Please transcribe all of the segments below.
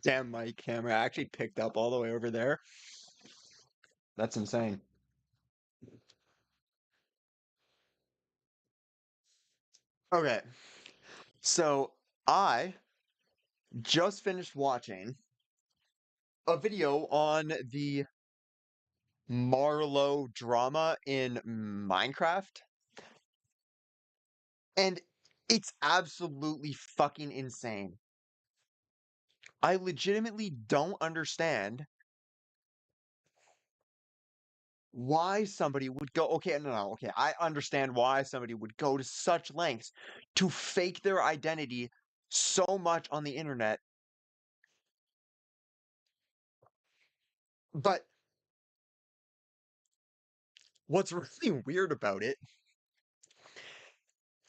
Damn, my camera actually picked up all the way over there. That's insane. Okay, so I just finished watching a video on the Marlowe drama in Minecraft, and it's absolutely fucking insane. I legitimately don't understand why somebody would go. Okay, no, okay, I understand why somebody would go to such lengths to fake their identity so much on the internet, but what's really weird about it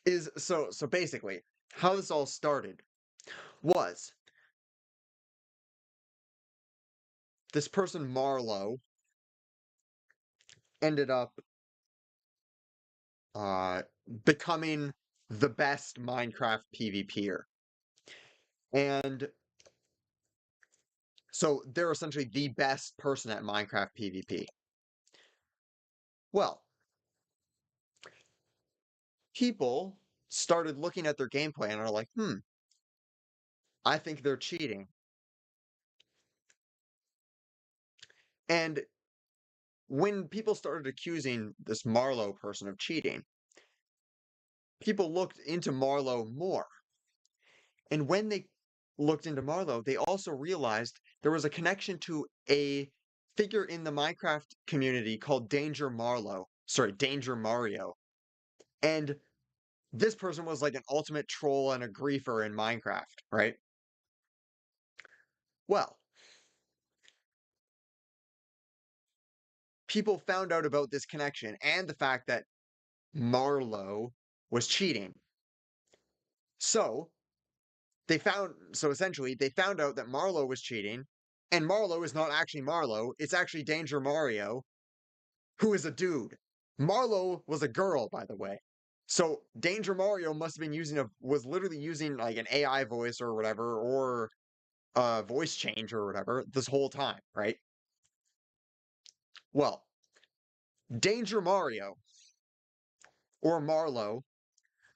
is so basically how this all started was this person Marlowe ended up uh becoming the best Minecraft PvPer. And so they're essentially the best person at Minecraft PvP. Well, people started looking at their gameplay and are like, I think they're cheating. And when people started accusing this Marlowe person of cheating, people looked into Marlowe more. And when they looked into Marlowe, they also realized there was a connection to a figure in the Minecraft community called Danger Marlowe. Sorry, Danger Mario. And this person was like an ultimate troll and a griefer in Minecraft, right? Well, people found out about this connection and the fact that Marlowe was cheating. So so essentially they found out that Marlowe was cheating, and Marlowe is not actually Marlowe, it's actually Danger Mario, who is a dude. Marlowe was a girl, by the way. So Danger Mario must have been was literally using like an AI voice or whatever, or a voice change or whatever this whole time, right? Well, Danger Mario or Marlowe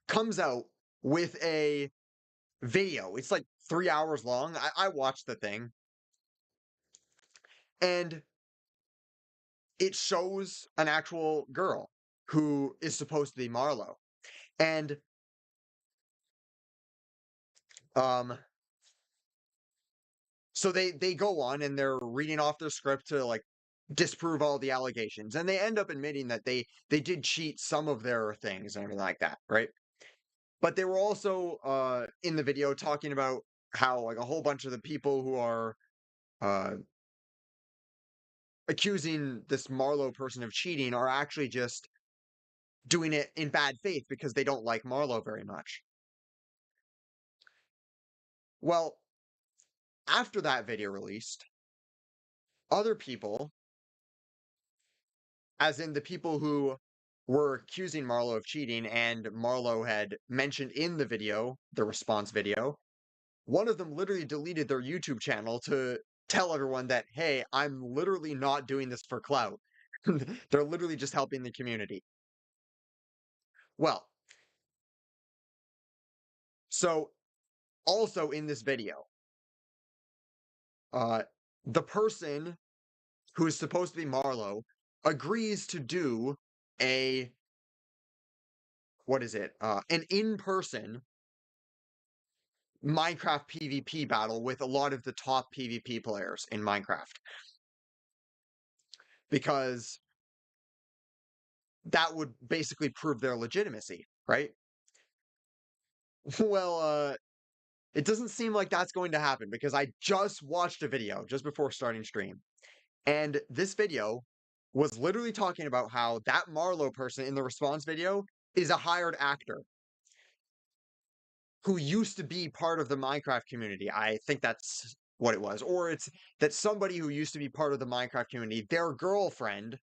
comes out with a video. It's like 3 hours long. I watched the thing, and it shows an actual girl who is supposed to be Marlowe. And um so they go on and they're reading off their script to like disprove all the allegations, and they end up admitting that they did cheat some of their things and everything like that, right? But they were also in the video talking about how like a whole bunch of the people who are uh accusing this Marlowe person of cheating are actually just doing it in bad faith because they don't like Marlowe very much. Well, after that video released, other people, as in the people who were accusing Marlowe of cheating and Marlowe had mentioned in the video, the response video, one of them literally deleted their YouTube channel to tell everyone that, hey, I'm literally not doing this for clout. They're literally just helping the community. Well, so also in this video, uh, the person who is supposed to be Marlowe agrees to do a what is it? An in-person Minecraft PvP battle with a lot of the top PvP players in Minecraft because that would basically prove their legitimacy, right? Well, it doesn't seem like that's going to happen because I just watched a video just before starting stream. And this video was literally talking about how that Marlowe person in the response video is a hired actor who used to be part of the Minecraft community. I think that's what it was. Or it's that somebody who used to be part of the Minecraft community, their girlfriend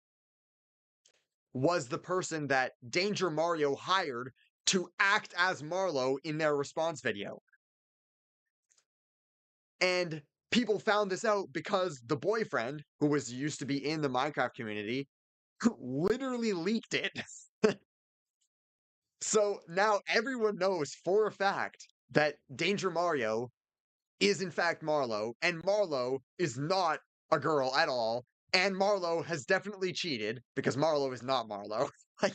was the person that Danger Mario hired to act as Marlowe in their response video. And people found this out because the boyfriend, who was used to be in the Minecraft community, literally leaked it. So now everyone knows for a fact that Danger Mario is in fact Marlowe, and Marlowe is not a girl at all, and Marlowe has definitely cheated because Marlowe is not Marlowe. Like,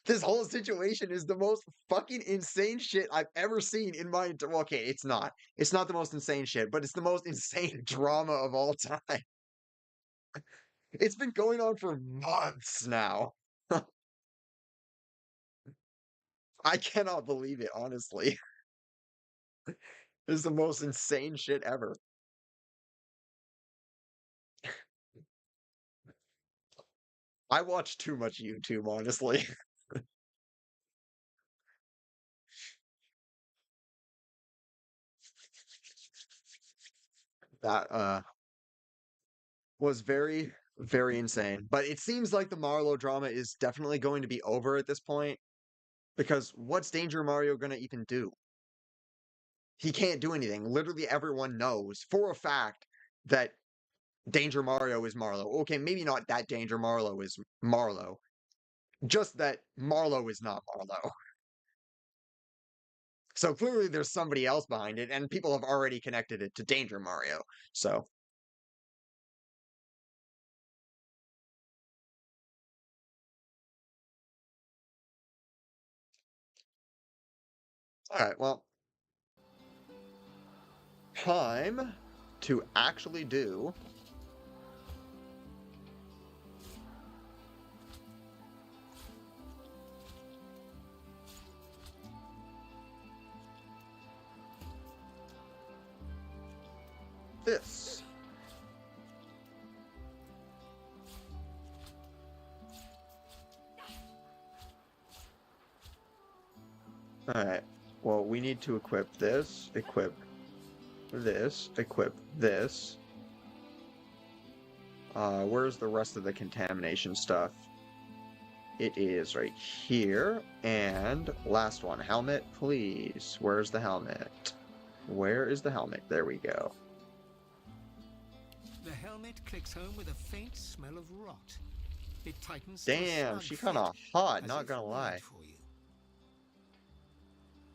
this whole situation is the most fucking insane shit I've ever seen in my well, okay, it's not. It's not the most insane shit, but it's the most insane drama of all time. It's been going on for months now. I cannot believe it, honestly. This is the most insane shit ever. I watch too much YouTube, honestly. That was very, very insane. But it seems like the Marlowe drama is definitely going to be over at this point because what's Danger Mario going to even do? He can't do anything. Literally everyone knows for a fact that Danger Mario is Marlowe. Okay, maybe not that Danger Marlowe is Marlowe, just that Marlowe is not Marlowe. So clearly there's somebody else behind it, and people have already connected it to Danger Mario. So, all right, well, time to actually do this. All right. Well, we need to equip this, equip this, equip this. Where's the rest of the contamination stuff? It is right here. And last one, helmet, please. Where's the helmet? Where is the helmet? There we go. The helmet clicks home with a faint smell of rot. It tightens. Damn, she kind of hot, not gonna lie. For you.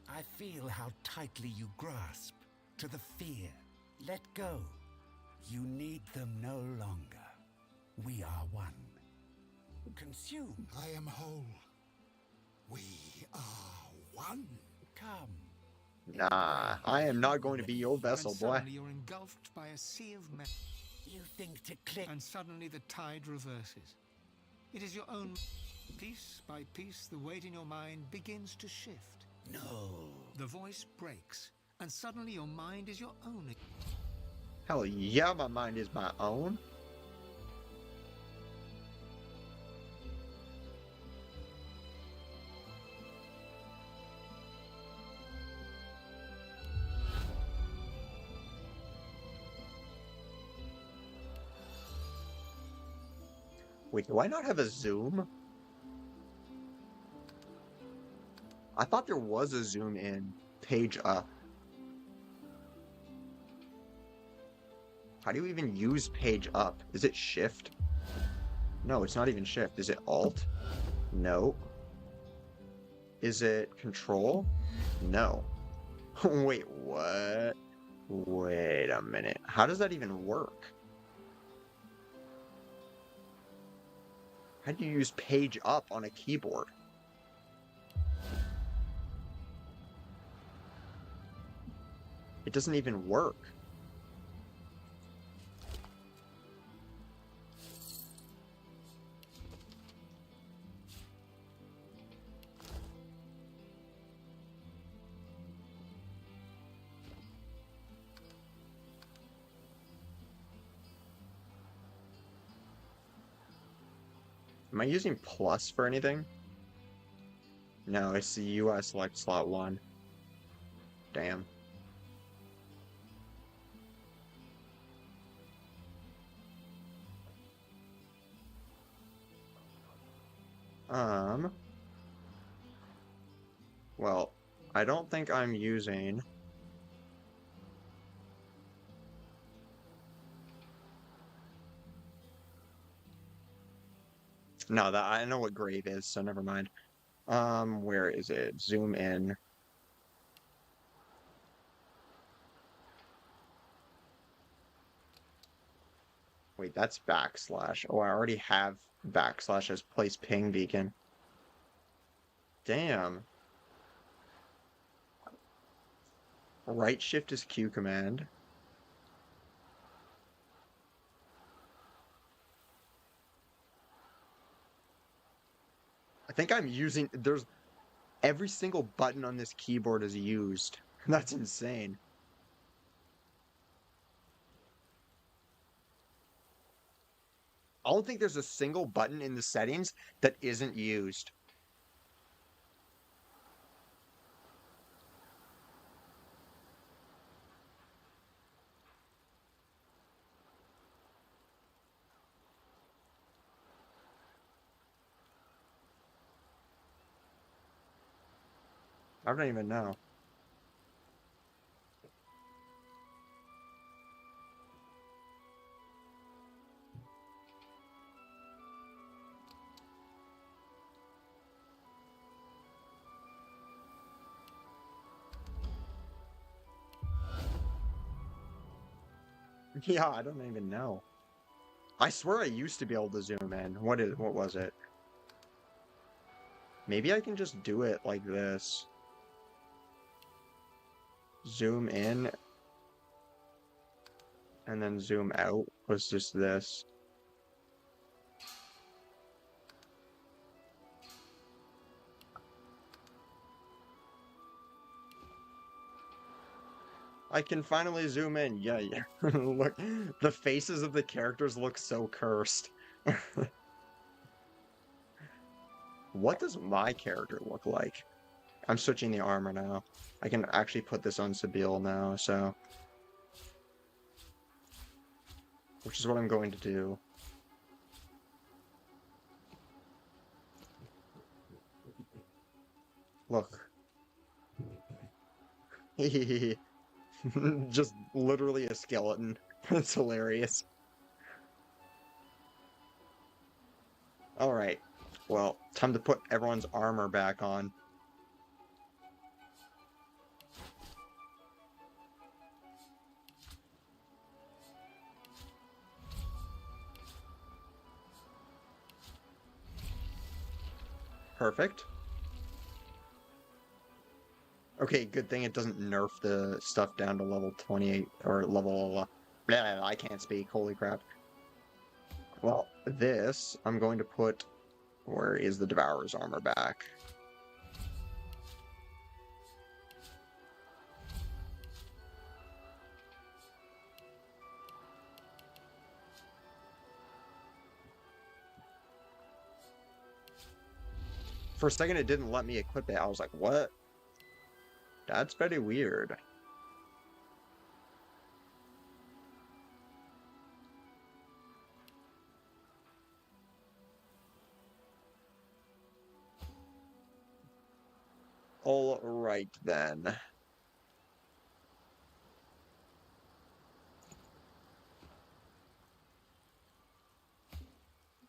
I feel how tightly you grasp to the fear. Let go. You need them no longer. We are one. Consume. I am whole. We are one. Come. Nah, I am not going to be your vessel, And boy. suddenly you're engulfed by a sea of You think to click. and suddenly the tide reverses. It is your own. Piece by piece, the weight in your mind begins to shift. No. The voice breaks, and suddenly your mind is your own. Hell yeah, my mind is my own. Wait, do I not have a zoom? I thought there was a zoom in page up. How do you even use page up? Is it shift? No, it's not even shift. Is it alt? No. Is it control? No. Wait, what? Wait a minute. How does that even work? How do you use page up on a keyboard? It doesn't even work. Am I using plus for anything? No, it's the US select slot 1. Damn. Well, I don't think I'm using No, that I know what grave is, so never mind. Where is it? Zoom in. Wait, that's backslash. Oh, I already have backslash as place ping beacon. Damn. Right shift is Q command. I think I'm using, there's every single button on this keyboard is used. That's insane. I don't think there's a single button in the settings that isn't used. I don't even know. Yeah, I don't even know. I swear I used to be able to zoom in. What was it? Maybe I can just do it like this. Zoom in and then zoom out was just this. I can finally zoom in. Yeah, yeah. Look, the faces of the characters look so cursed. What does my character look like? I'm switching the armor now. I can actually put this on Sabine now, so... Which is what I'm going to do. Look. Just literally a skeleton. It's hilarious. Alright. Well, time to put everyone's armor back on. Perfect. Okay, good thing it doesn't nerf the stuff down to level 28 or level... I can't speak, holy crap. Well, this, I'm going to put... Where is the Devourer's armor back? For a second, it didn't let me equip it. I was like, what? That's very weird. All right, then.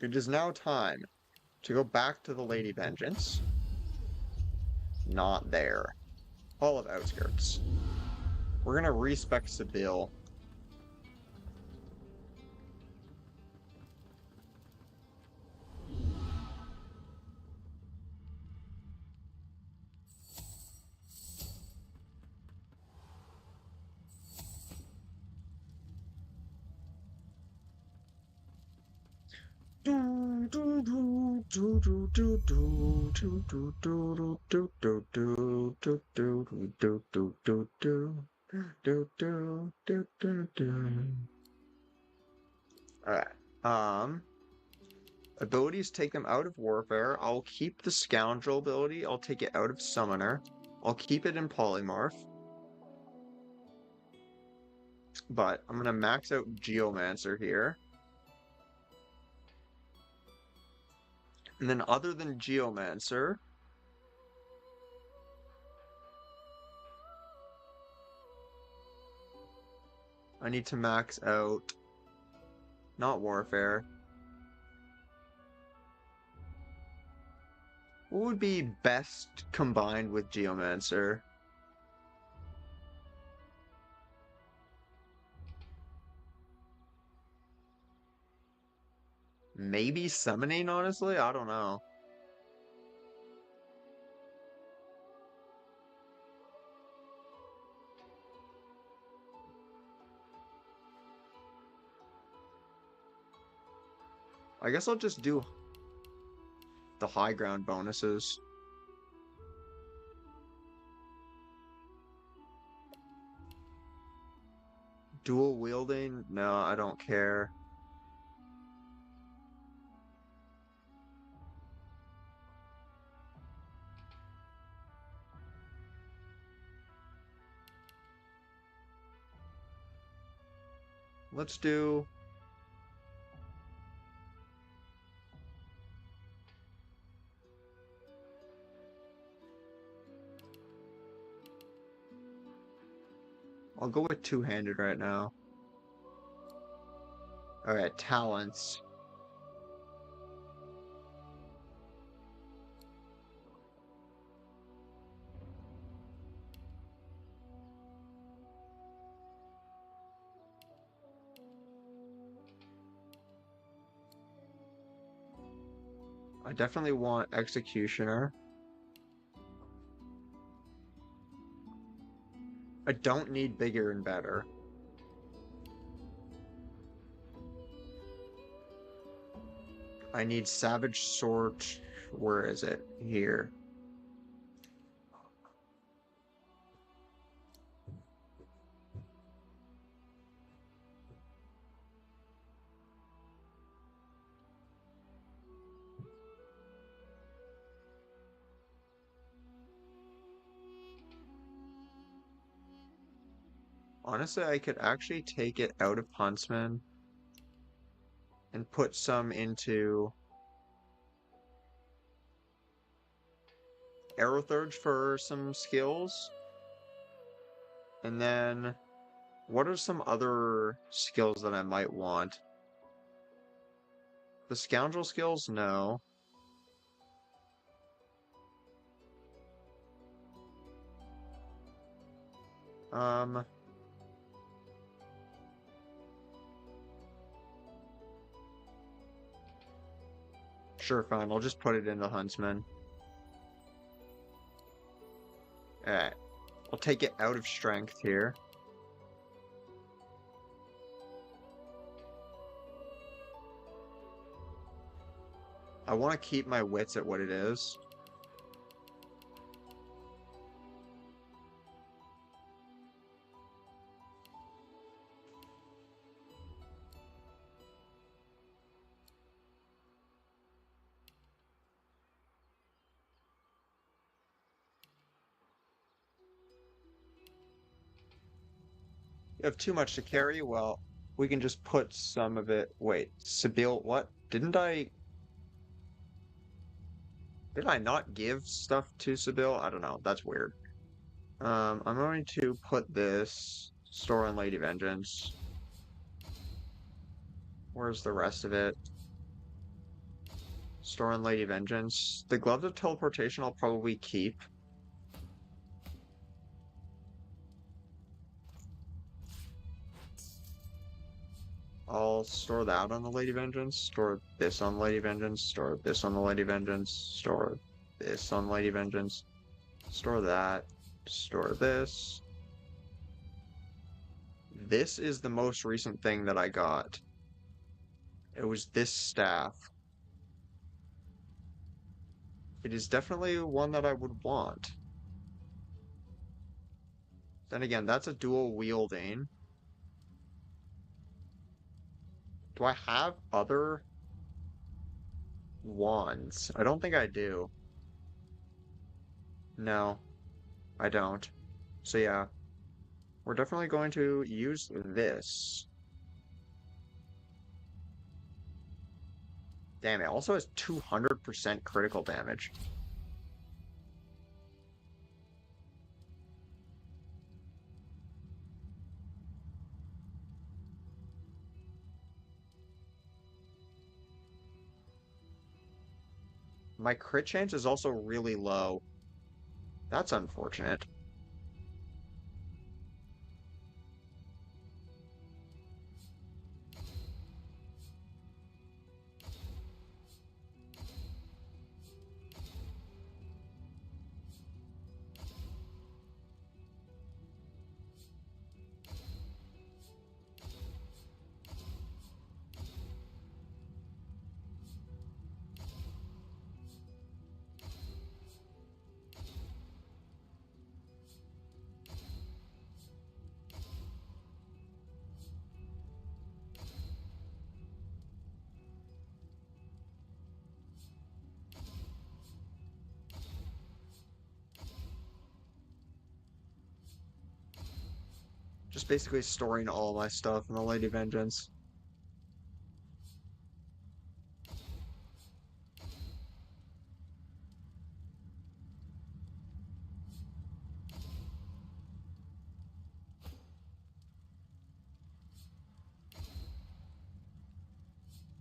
It is now time to go back to the Lady Vengeance. Not there. Hall of Outskirts. We're gonna respec Sabille. Alright. Abilities take them out of Warfare. I'll keep the Scoundrel ability. I'll take it out of Summoner. I'll keep it in Polymorph. But I'm gonna max out Geomancer here. And then other than Geomancer, I need to max out, not Warfare, What would be best combined with Geomancer? Maybe summoning, honestly? I don't know. I guess I'll just do the high ground bonuses. Dual wielding? No, I don't care. Let's do... I'll go with two-handed right now. Alright, talents. I definitely want Executioner. I don't need bigger and better. I need Savage Sword. Where is it? Here. Honestly, I could actually take it out of Huntsman and put some into Aerothurge for some skills. And then, what are some other skills that I might want? The Scoundrel skills? No. Um, sure, fine. I'll just put it into Huntsman. Alright. I'll take it out of Strength here. I want to keep my wits at what it is. You have too much to carry? Well, we can just put some of it... Wait, Sibyl, what? Did I not give stuff to Sibyl? I don't know. That's weird. I'm going to put this store on Lady Vengeance. Where's the rest of it? Store on Lady Vengeance. The Gloves of Teleportation I'll probably keep. I'll store that on the Lady Vengeance, store this on Lady Vengeance, store this on the Lady Vengeance, store this on Lady Vengeance, store that, store this. This is the most recent thing that I got. It was this staff. It is definitely one that I would want. Then again, that's a dual wielding. Do I have other wands? I don't think I do. No, I don't. So yeah, we're definitely going to use this. Damn, it also has 200% critical damage. My crit chance is also really low. That's unfortunate. Just basically storing all my stuff in the Lady Vengeance.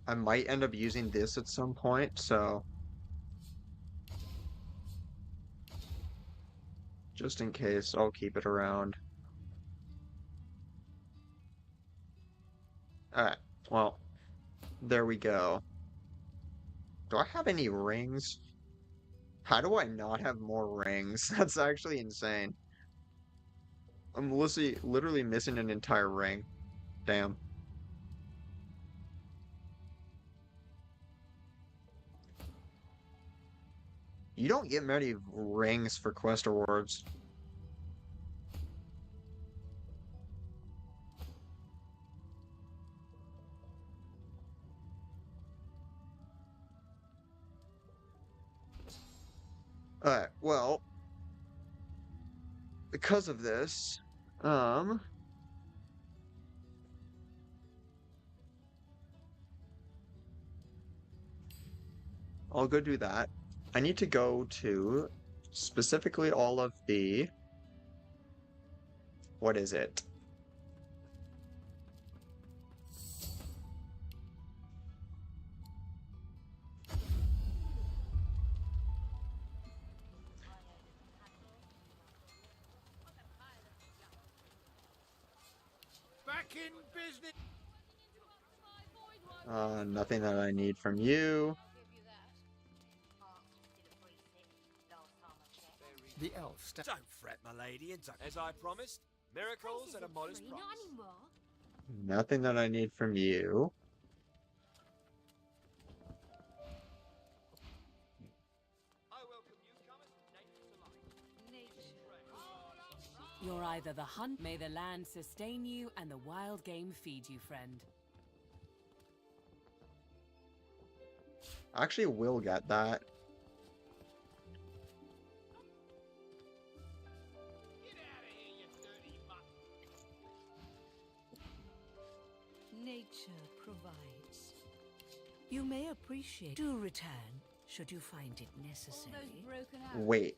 I might end up using this at some point, so just in case, I'll keep it around. Alright, well, there we go. Do I have any rings? How do I not have more rings? That's actually insane. I'm literally missing an entire ring. Damn. You don't get many rings for quest awards. Alright, well, because of this, um, I'll go do that. I need to go to specifically all of the, what is it? Back in business. Nothing that I need from you. The elf Don't fret, my lady, and as I promised, miracles at a modest price. Nothing that I need from you. I welcome newcomers and natives alike. You're either the hunt. May the land sustain you and the wild game feed you, friend. I actually will get that. Nature provides. You may appreciate. Do return should you find it necessary. Wait,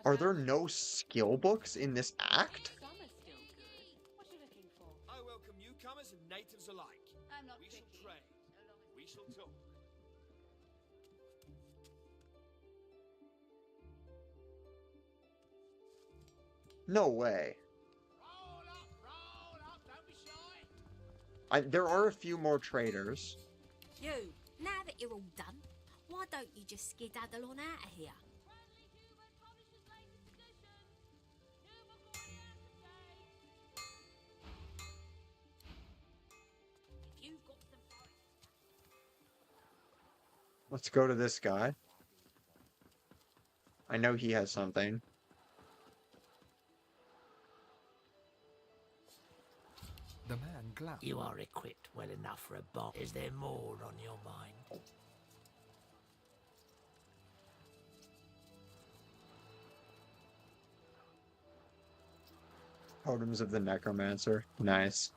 are there no skill books in this act? I welcome newcomers and natives alike. We shall trade. We shall talk. No way. There are a few more traders. You, now that you're all done, why don't you just skedaddle on out of here? Let's go to this guy. I know he has something. The man glanced. You are equipped well enough for a bomb. Is there more on your mind? Totems of the Necromancer. Nice.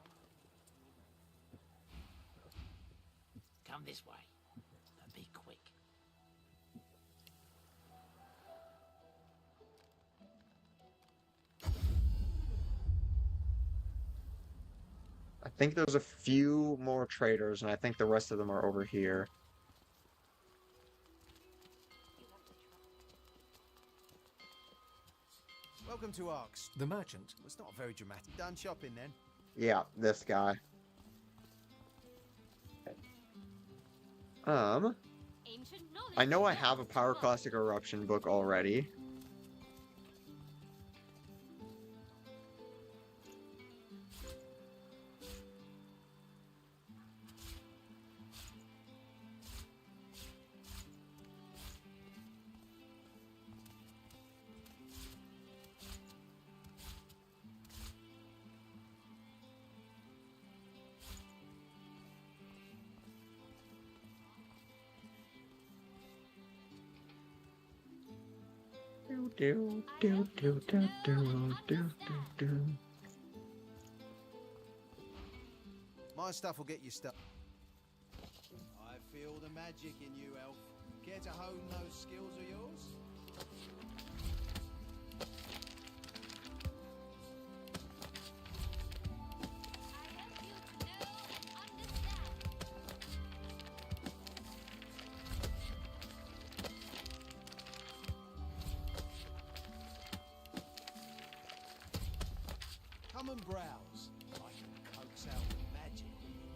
Come this way. And be quick. I think there's a few more traders, and I think the rest of them are over here. Welcome to Arks. The merchant. It's not very dramatic. Done shopping then? Yeah, this guy. I know I have a Pyroclastic Eruption book already. My stuff will get you stuck. I feel the magic in you, elf. Care to hone those skills of yours? Come and browse. I can coax out the magic within you.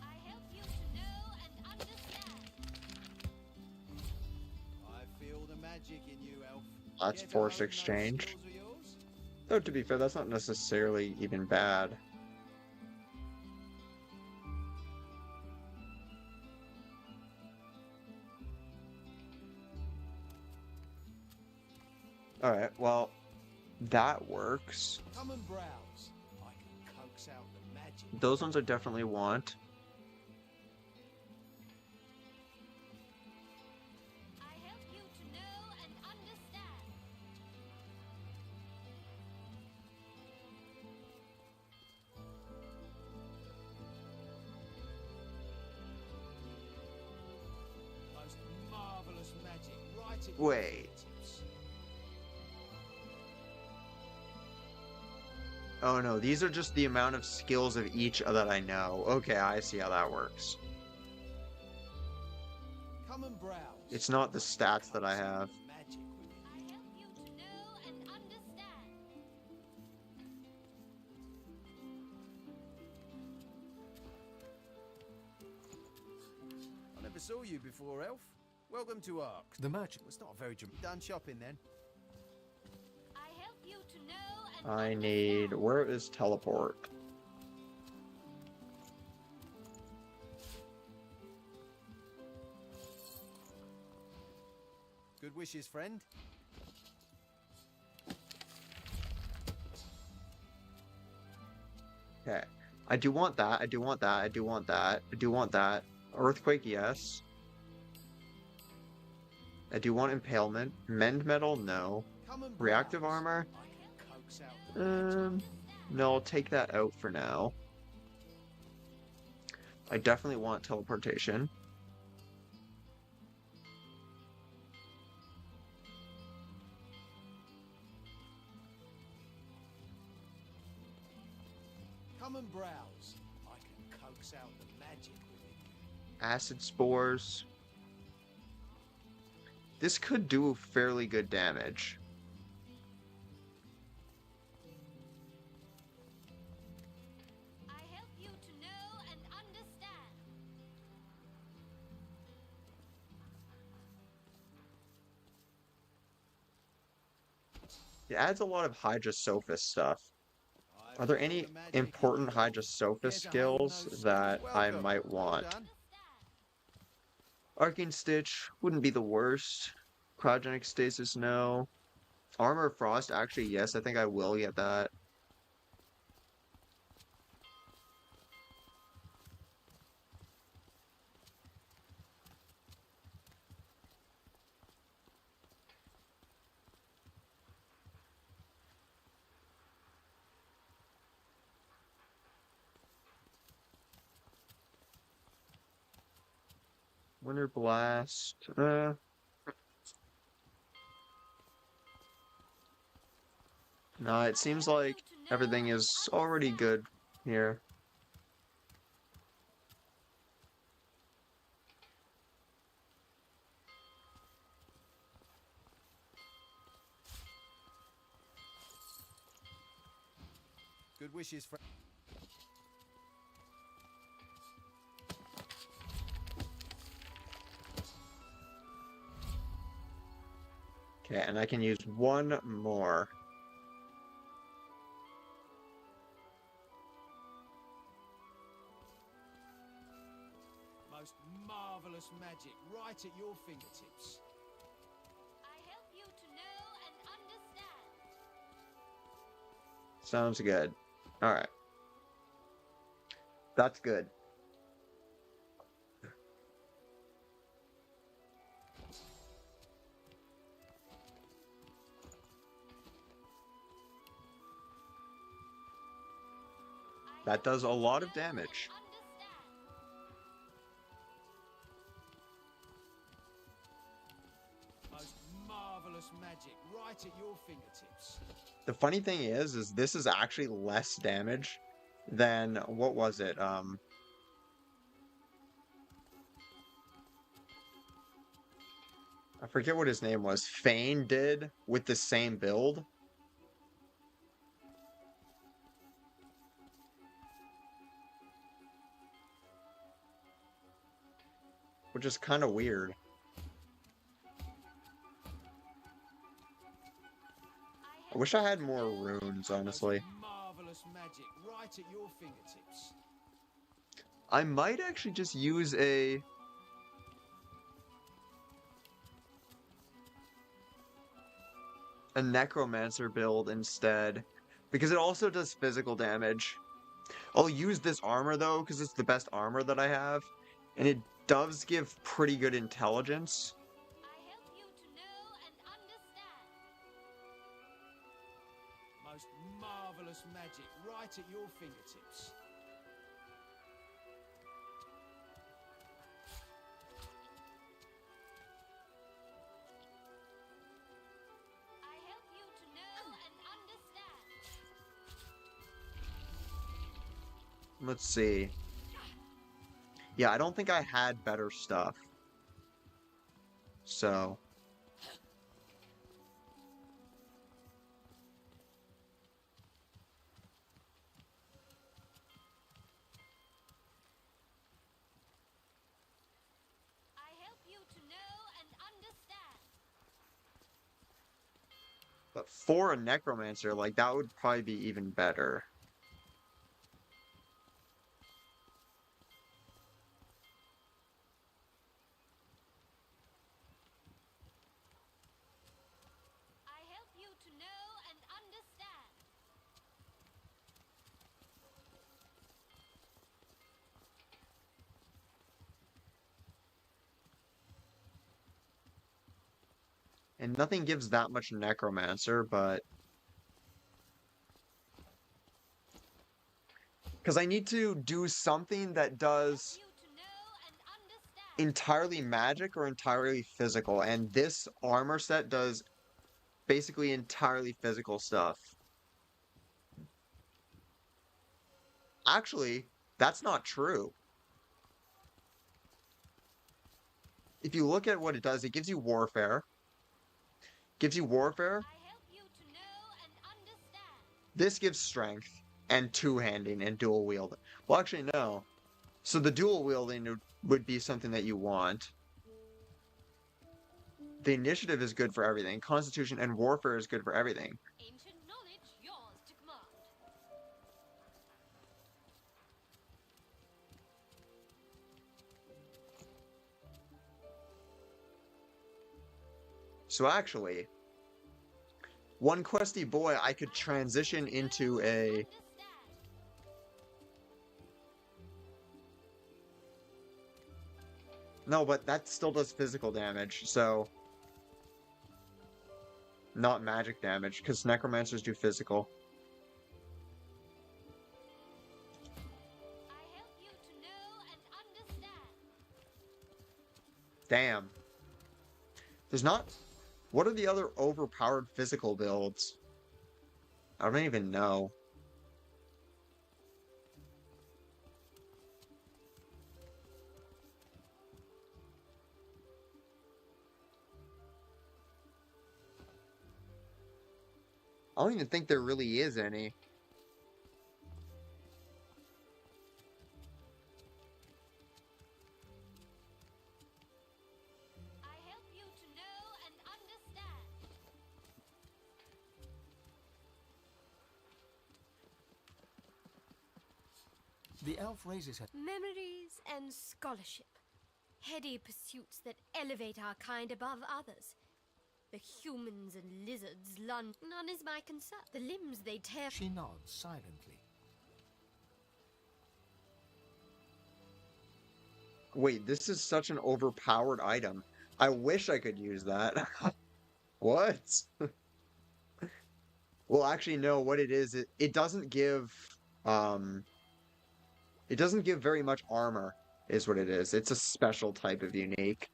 I help you to know and understand. I feel the magic in you, elf. That's Care to force hone those exchange. skills of yours? Though, to be fair, that's not necessarily even bad. Alright, well, that works. Come and browse. I can coax out the magic. Those ones I definitely want. I help you to know and understand. Most marvelous magic right at your Wait. fingertips. Oh no, these are just the amount of skills of each that I know. Okay, I see how that works. Come and browse. It's not the stats that I have. Magic within I help you to know and understand. I never saw you before, elf. Welcome to Arks. The merchant. It's not very done shopping then. I help you to know and I need... Where is teleport? Good wishes, friend. Okay. I do want that, I do want that, I do want that, I do want that. Earthquake, yes. I do want Impalement. Mend Metal, no. Come and Reactive browse. Armor? I can coax out the magic. No, I'll take that out for now. I definitely want Teleportation. Come and browse. I can coax out the magic within you. Acid Spores. This could do fairly good damage. I help you to know and understand. It adds a lot of Hydrosophist stuff. I Are there feel any the magic important in you, elf. Hydrosophist Care to hone skills those that skills? I Welcome. might Well want? done. Arcane Stitch wouldn't be the worst. Cryogenic Stasis, no. Armor of Frost, actually, yes, I think I will get that. Winter Blast. No, it seems like everything is already good here. Good wishes, friend. Okay, and I can use one more. Most marvelous magic right at your fingertips. I help you to know and understand. Sounds good. Alright. That's good. That does a lot of damage. Most marvelous magic right at your fingertips. The funny thing is this is actually less damage than, what was it? I forget what his name was. Fane did with the same build. Which is kind of weird. I wish I had more runes, honestly. Marvelous magic right at your fingertips. I might actually just use a necromancer build instead, because it also does physical damage. I'll use this armor though, because it's the best armor that I have, and it does give pretty good intelligence. I help you to know and understand. Most marvelous magic right at your fingertips. I help you to know and understand. Let's see. Yeah, I don't think I had better stuff. So. I help you to know and understand. But for a necromancer, like, that would probably be even better. I help you to know and understand. And nothing gives that much necromancer, but... because I need to do something that does You to know and understand. entirely magic or entirely physical, and this armor set does basically entirely physical stuff. Actually, that's not true. If you look at what it does, it gives you warfare. Gives you warfare. I help you to know and understand. This gives strength and two-handing and dual wield. Well, actually, no. So the dual wielding would be something that you want. The initiative is good for everything. Constitution and warfare is good for everything. Ancient knowledge, yours to command. So actually, one questy boy I could transition into a... No, but that still does physical damage, so... not magic damage, because necromancers do physical. I help you to know and understand. Damn. There's not... what are the other overpowered physical builds? I don't even know. I don't even think there really is any. I help you to know and understand. The elf raises her. Memories and scholarship. Heady pursuits that elevate our kind above others. The humans and lizards lunge. None is my concern. The limbs they tear. She nods silently. Wait, this is such an overpowered item. I wish I could use that. What? Well, actually, no, what it is, it doesn't give, um, it doesn't give very much armor, is what it is. It's a special type of unique.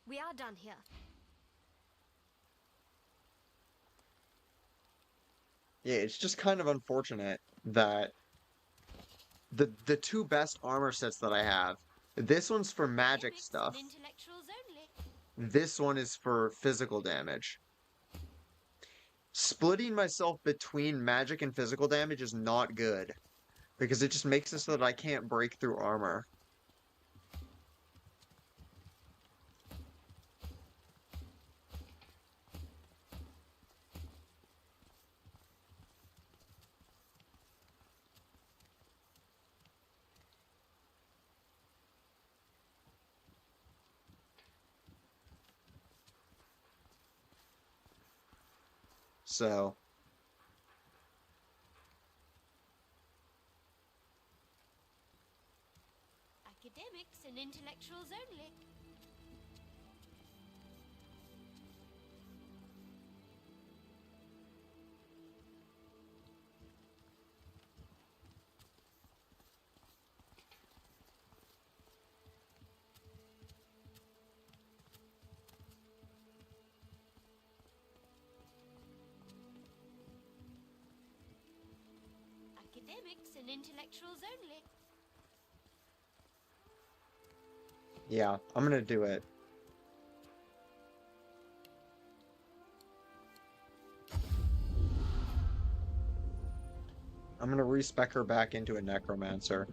We are done here. Yeah, it's just kind of unfortunate that the two best armor sets that I have, this one's for magic Academics stuff. and intellectuals only. This one is for physical damage. Splitting myself between magic and physical damage is not good, because it just makes it so that I can't break through armor. So, Academics and intellectuals only. Academics and intellectuals only. yeah, I'm gonna do it. I'm gonna respec her back into a necromancer.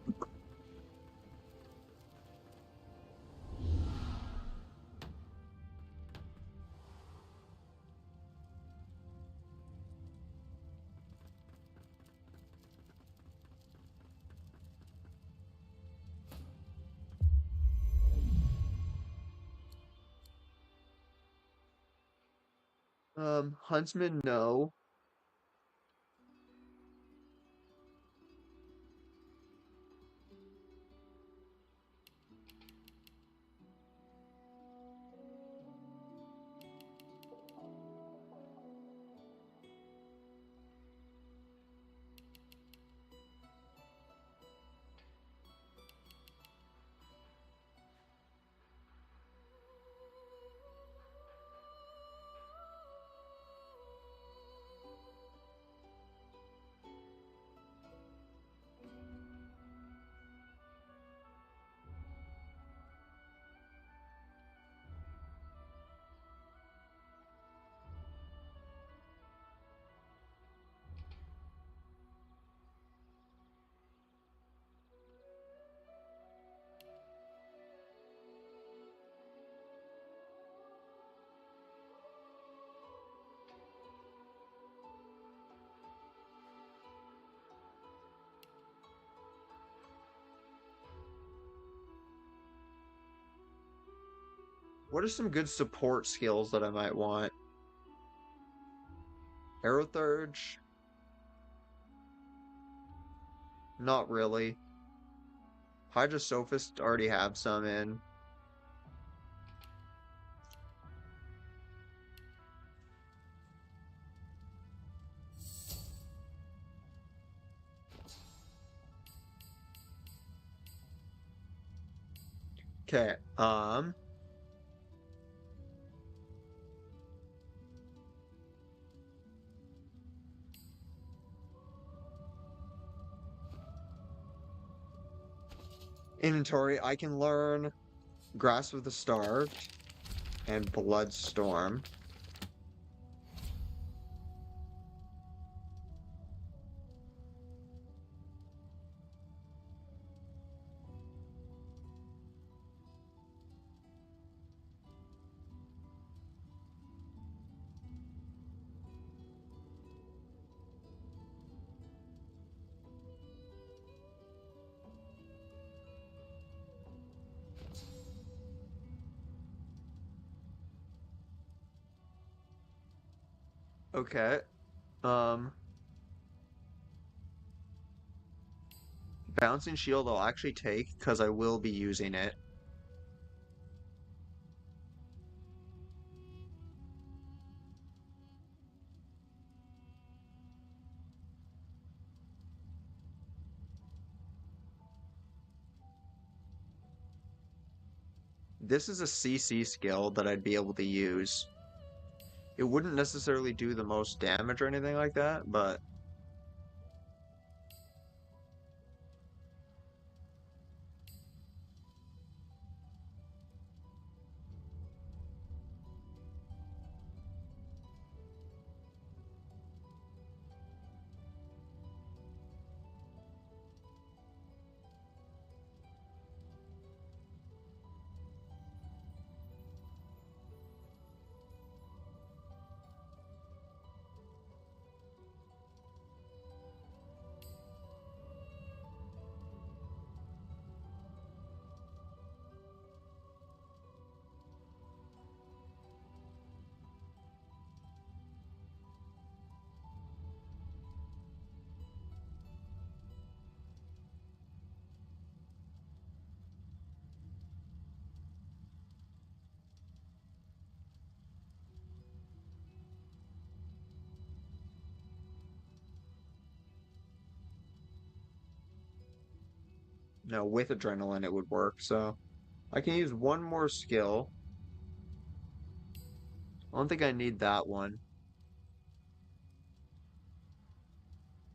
Huntsman, no. What are some good support skills that I might want? Aerothurge? Not really. Hydra Sophist already have some in. Okay, inventory, I can learn Grasp of the Starved and Bloodstorm. Okay. Um, Bouncing Shield I'll actually take because I will be using it. This is a CC skill that I'd be able to use. It wouldn't necessarily do the most damage or anything like that, but no, with adrenaline it would work. So I can use one more skill. I don't think I need that one.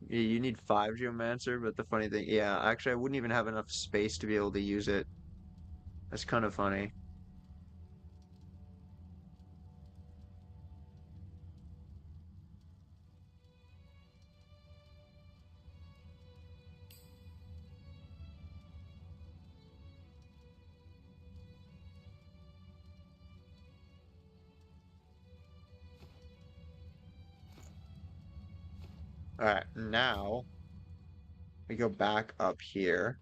Yeah, you need 5 Geomancer, but the funny thing, yeah, actually I wouldn't even have enough space to be able to use it. That's kind of funny. Alright, now we go back up here.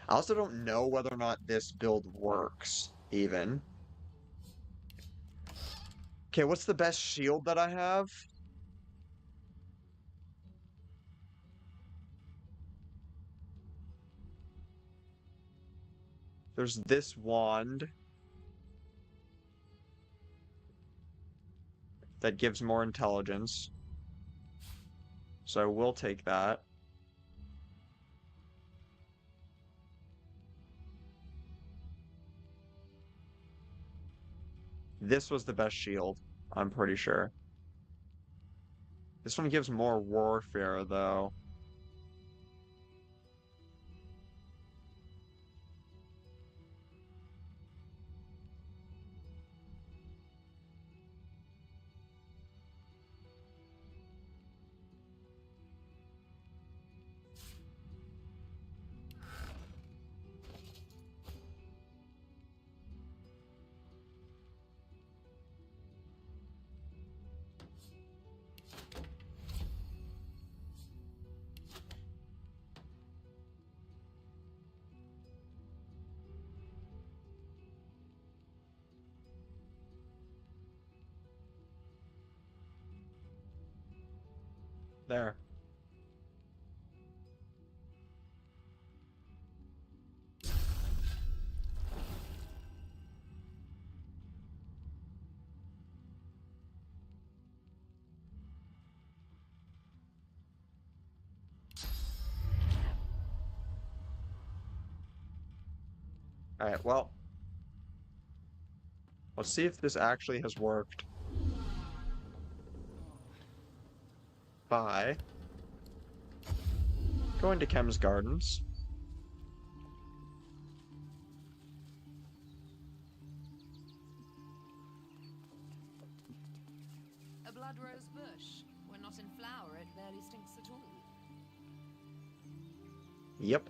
I also don't know whether or not this build works, even. Okay, what's the best shield that I have? There's this wand that gives more intelligence. So I will take that. This was the best shield, I'm pretty sure. This one gives more warfare, though. There. Alright, well, let's see if this actually has worked. By going to Chem's Gardens. A blood rose bush. When not in flower, it barely stinks at all. Yep.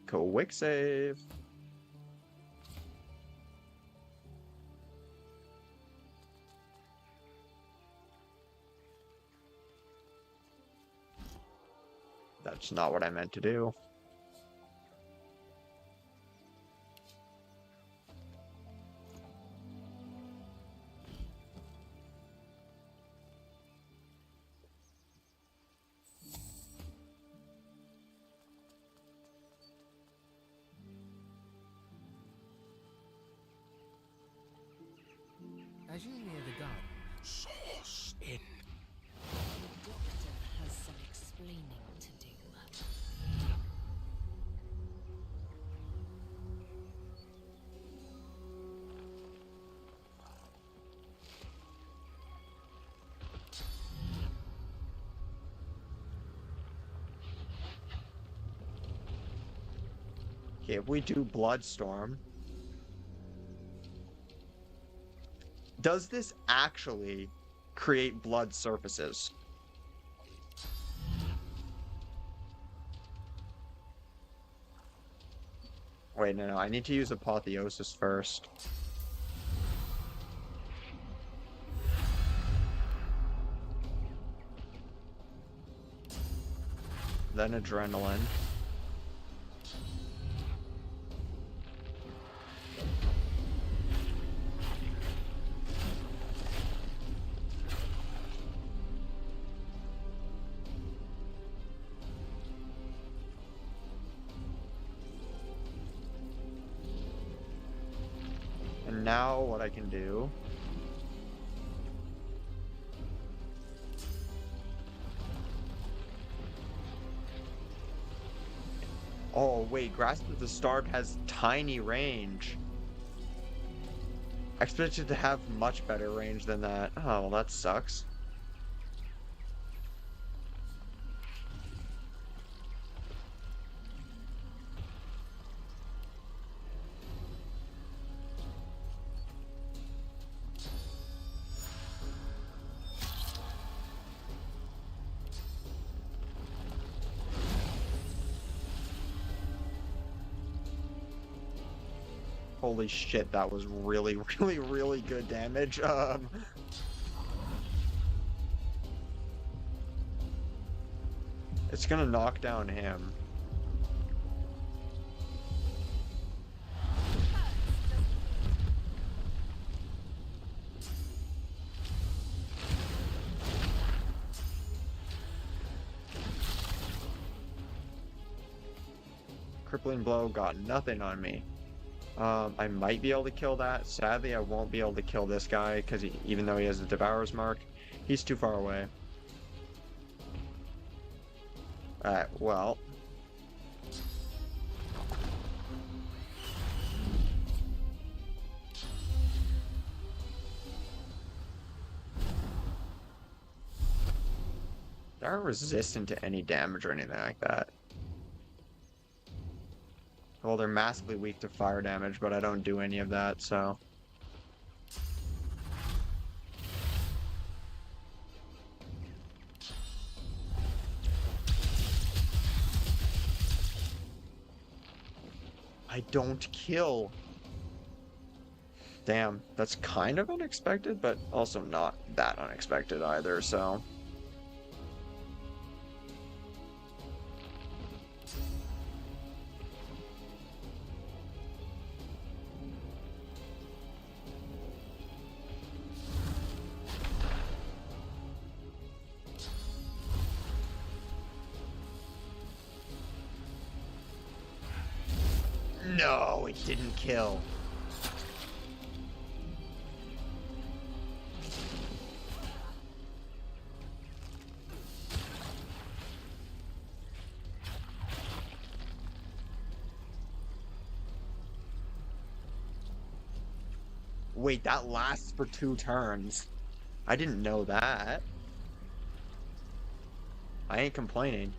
Quick save. That's not what I meant to do. As you near the garden, Source in. The doctor has some explaining to do. Okay, if we do Bloodstorm, does this actually create blood surfaces? Wait, no, I need to use Apotheosis first. Then Adrenaline. And now what I can do oh wait, Grasp of the Starved has tiny range. I expected to have much better range than that. Oh, well, that sucks. Holy shit, that was really, really good damage. It's gonna knock down him. Crippling Blow got nothing on me. I might be able to kill that. Sadly, I won't be able to kill this guy, because even though he has the Devourer's Mark, he's too far away. Alright, well. They aren't resistant to any damage or anything like that. Well, they're massively weak to fire damage, but I don't do any of that, so... I don't kill. Damn, that's kind of unexpected, but also not that unexpected either, so... No, it didn't kill. Wait, that lasts for 2 turns. I didn't know that. I ain't complaining.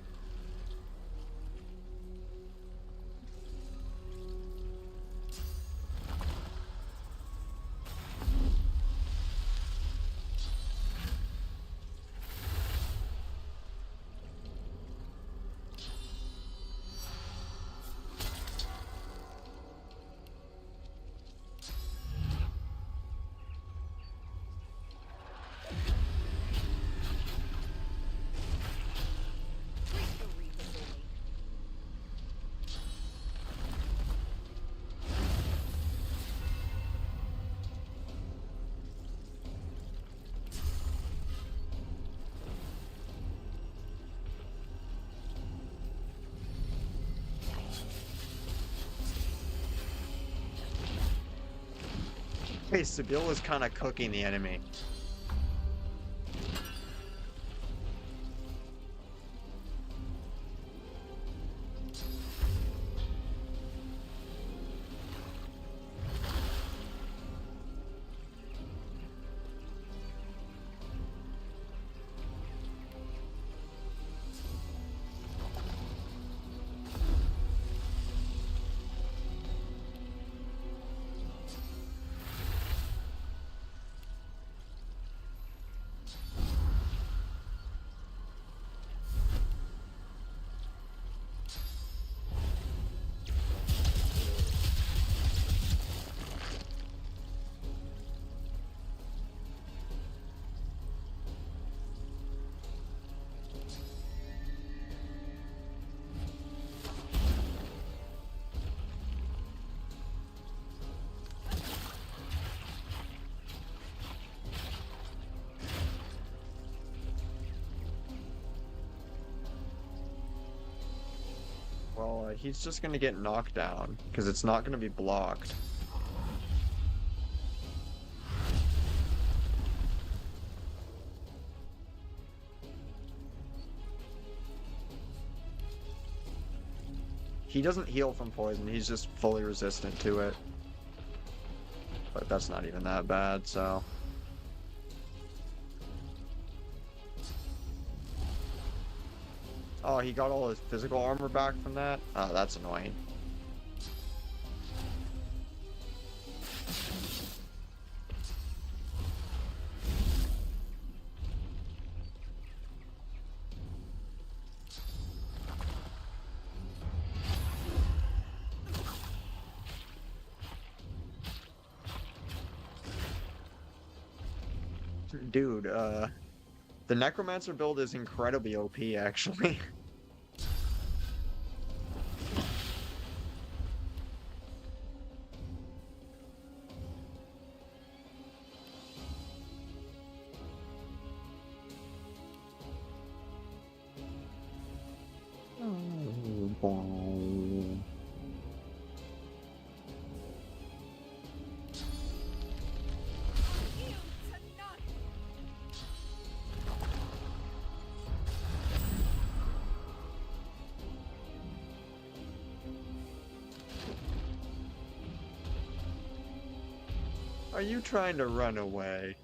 Hey, Sibyl is kind of cooking the enemy. Well, he's just gonna get knocked down, because it's not gonna be blocked. He doesn't heal from poison, he's just fully resistant to it. But that's not even that bad, so... Oh, he got all his physical armor back from that? Oh, that's annoying. Dude, the Necromancer build is incredibly OP, actually. Are you trying to run away?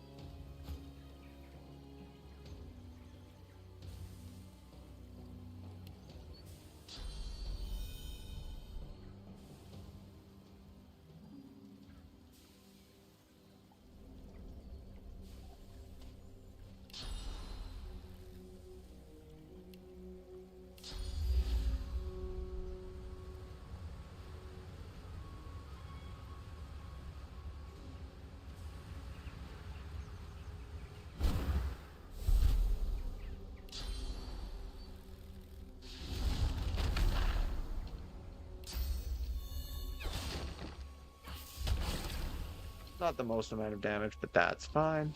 Not the most amount of damage, but that's fine.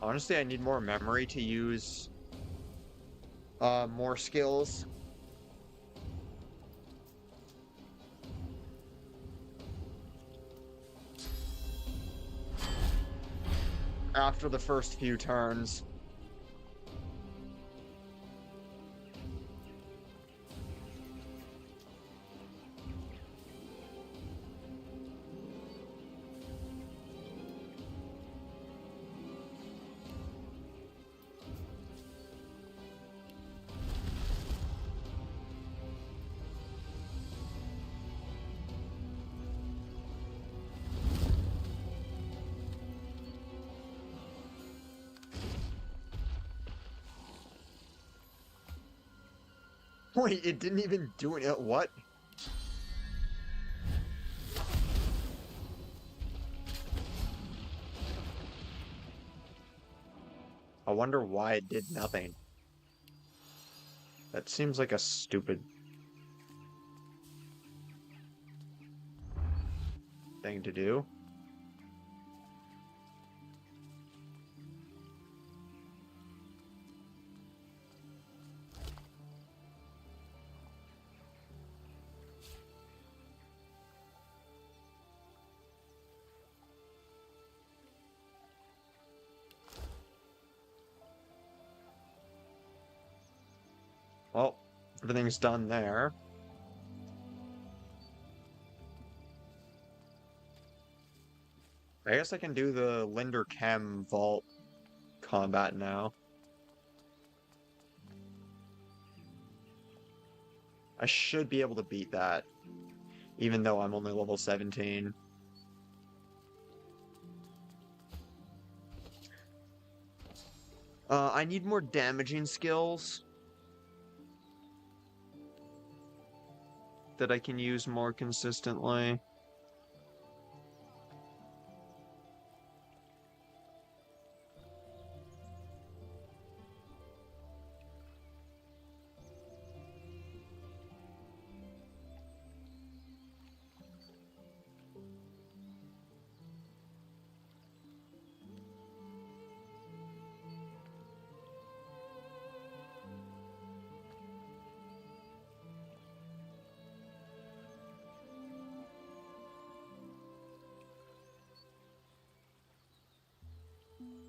Honestly, I need more memory to use more skills. After the first few turns. Wait, it didn't even do it. What? I wonder why it did nothing. That seems like a stupid thing to do. Well, everything's done there. I guess I can do the Linder Chem Vault combat now. I should be able to beat that, even though I'm only level 17. I need more damaging skills that I can use more consistently.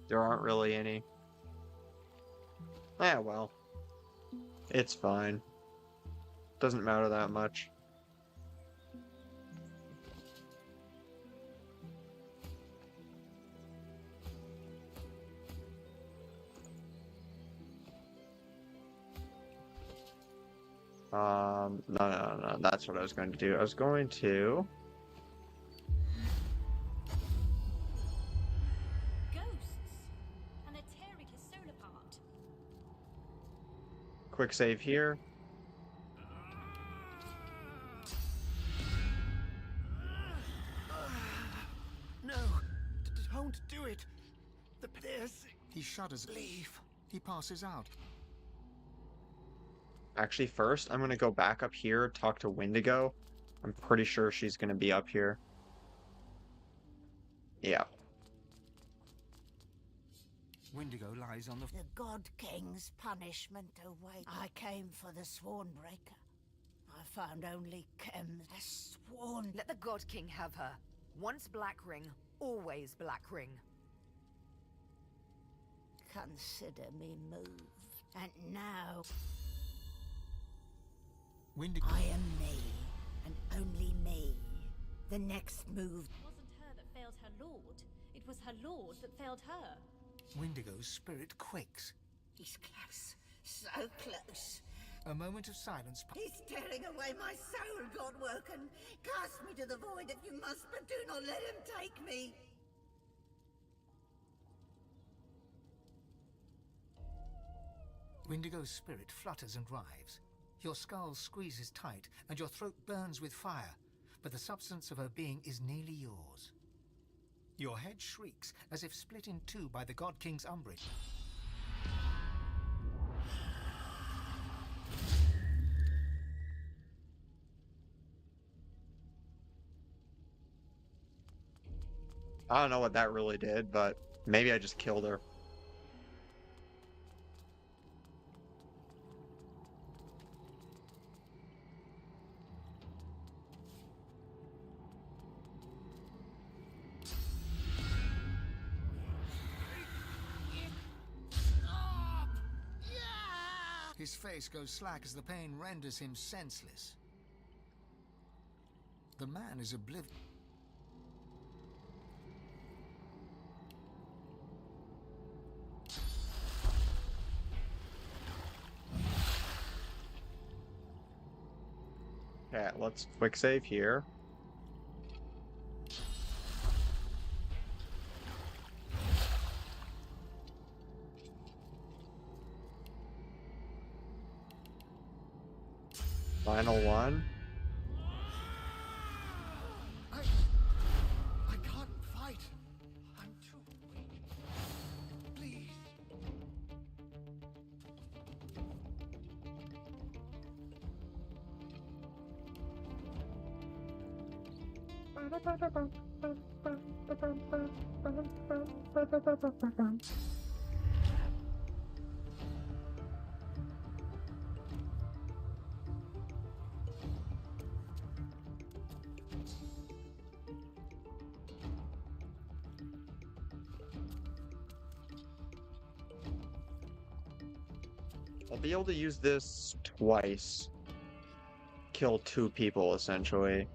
There aren't really any. Ah, well. It's fine. Doesn't matter that much. No, that's what I was going to do. I was going to... Ghosts! And they're tearing his soul apart. Quick save here. No! Don't do it! There's... He shudders. Leave. He passes out. Actually, first, I'm going to go back up here, talk to Wendigo. I'm pretty sure she's going to be up here. Yeah. Wendigo lies on the... The God King's punishment awaits. I came for the Swornbreaker. I found only Chem, a sworn... Let the God King have her. Once Black Ring, always Black Ring. Consider me moved. And now... Wendigo... I am me, and only me. The next move... It wasn't her that failed her lord. It was her lord that failed her. Wendigo's spirit quakes. He's close. So close. A moment of silence... He's tearing away my soul, Godwoken. Cast me to the void if you must, but do not let him take me. Wendigo's spirit flutters and writhes. Your skull squeezes tight, and your throat burns with fire, but the substance of her being is nearly yours. Your head shrieks, as if split in two by the God King's umbrage. I don't know what that really did, but maybe I just killed her. His face goes slack as the pain renders him senseless. The man is oblivious. Yeah, let's quick save here. Final one? I can't fight. I'm too weak. Please. I'll be able to use this twice. Kill 2 people, essentially.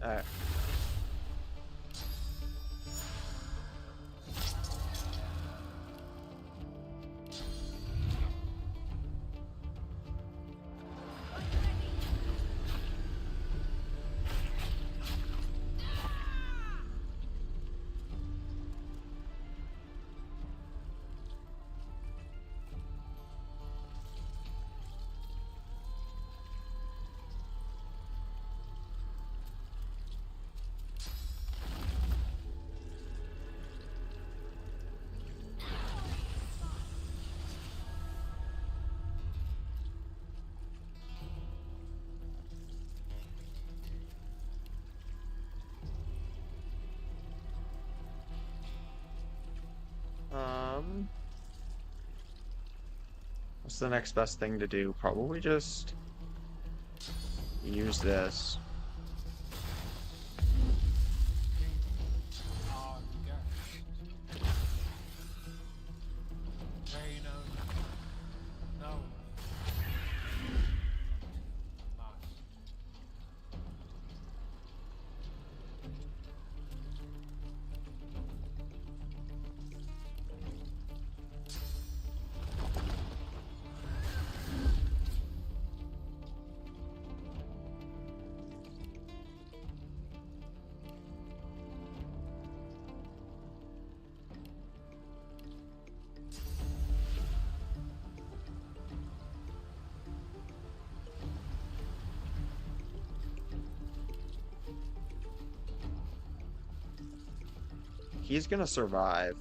Alright. What's the next best thing to do? Probably just use this. He's gonna survive.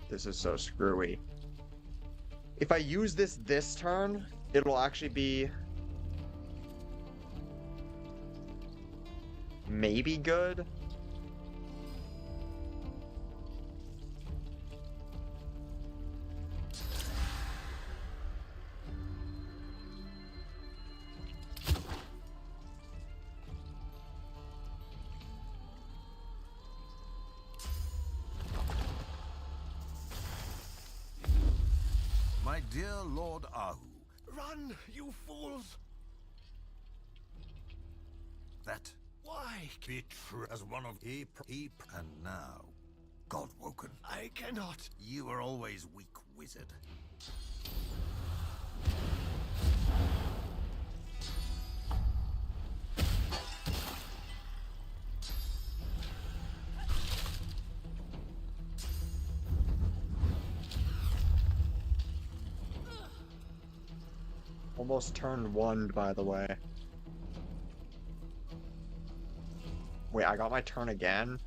This is so screwy. If I use this turn, it'll actually be maybe good. My dear Lord Ahu, Run, you fools! that Why? betray as one of heap, and now, God-woken. I cannot. You were always weak, wizard. Almost turned 1, by the way. Wait, I got my turn again?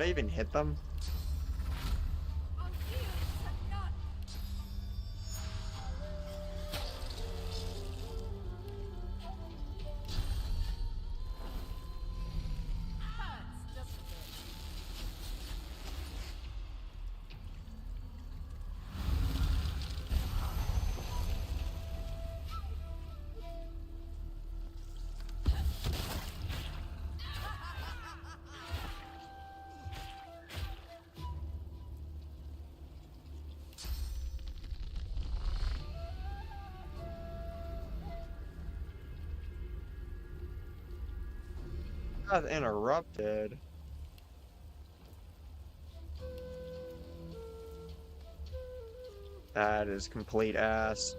Did I even hit them? Got interrupted. That is complete ass.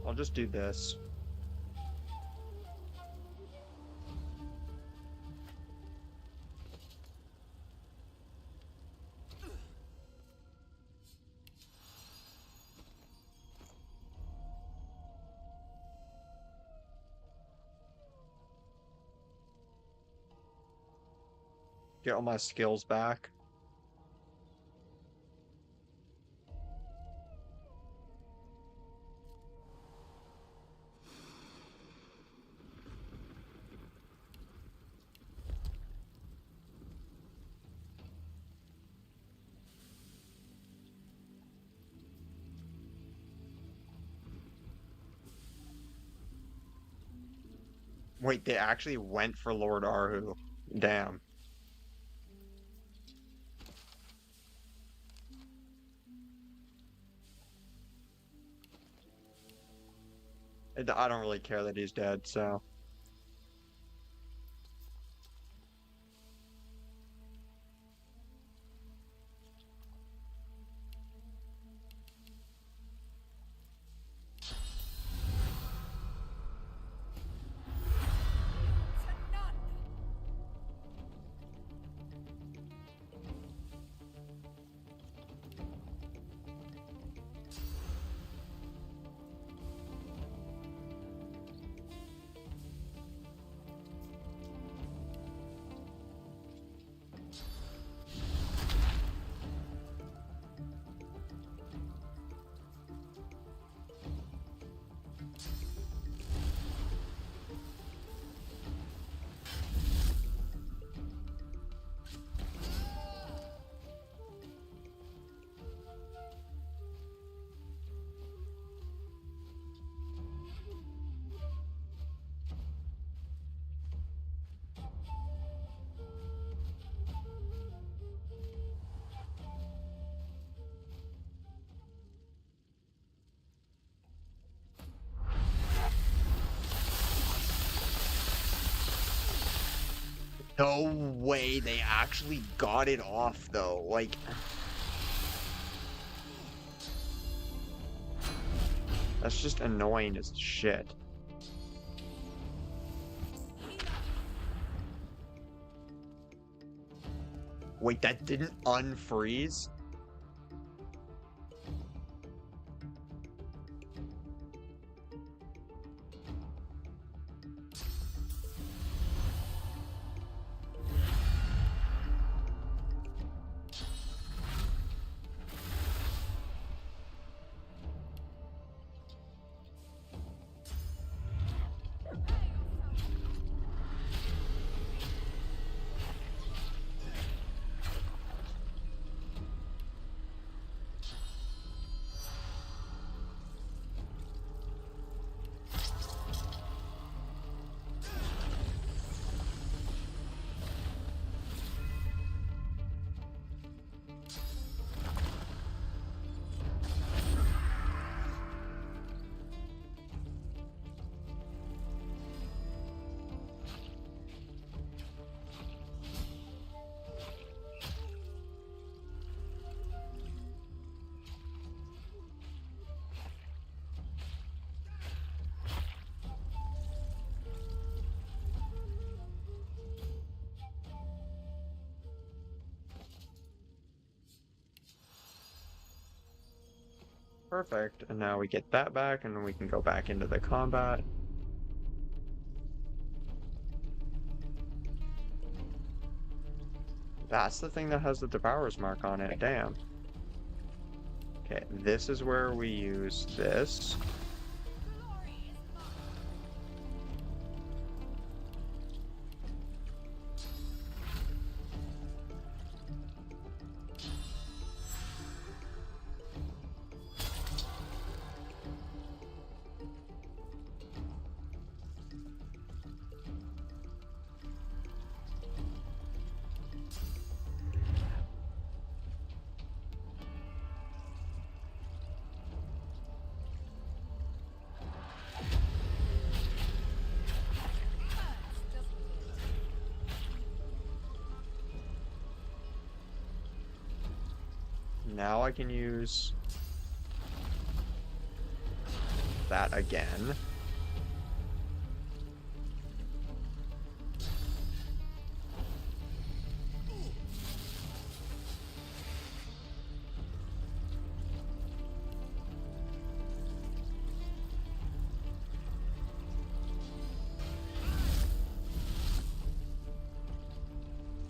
I'll just do this. Get all my skills back. Wait, they actually went for Lord Arhu. Damn. I don't really care that he's dead, so. No way they actually got it off, though. Like... That's just annoying as shit. Wait, that didn't unfreeze? Perfect. And now we get that back, and then we can go back into the combat. That's the thing that has the Devourer's mark on it. Damn. Okay, this is where we use this. Now I can use that again.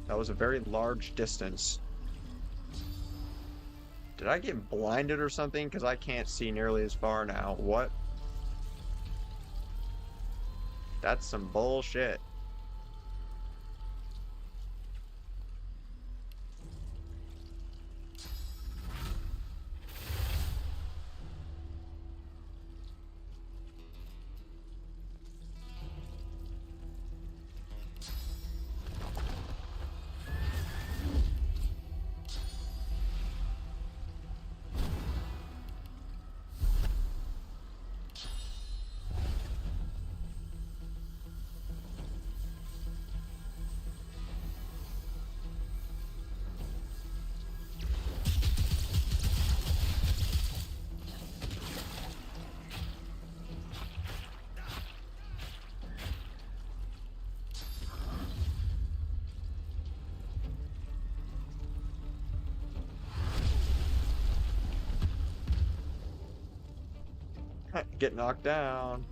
That was a very large distance. Did I get blinded or something? Because I can't see nearly as far now. What? That's some bullshit. Get knocked down.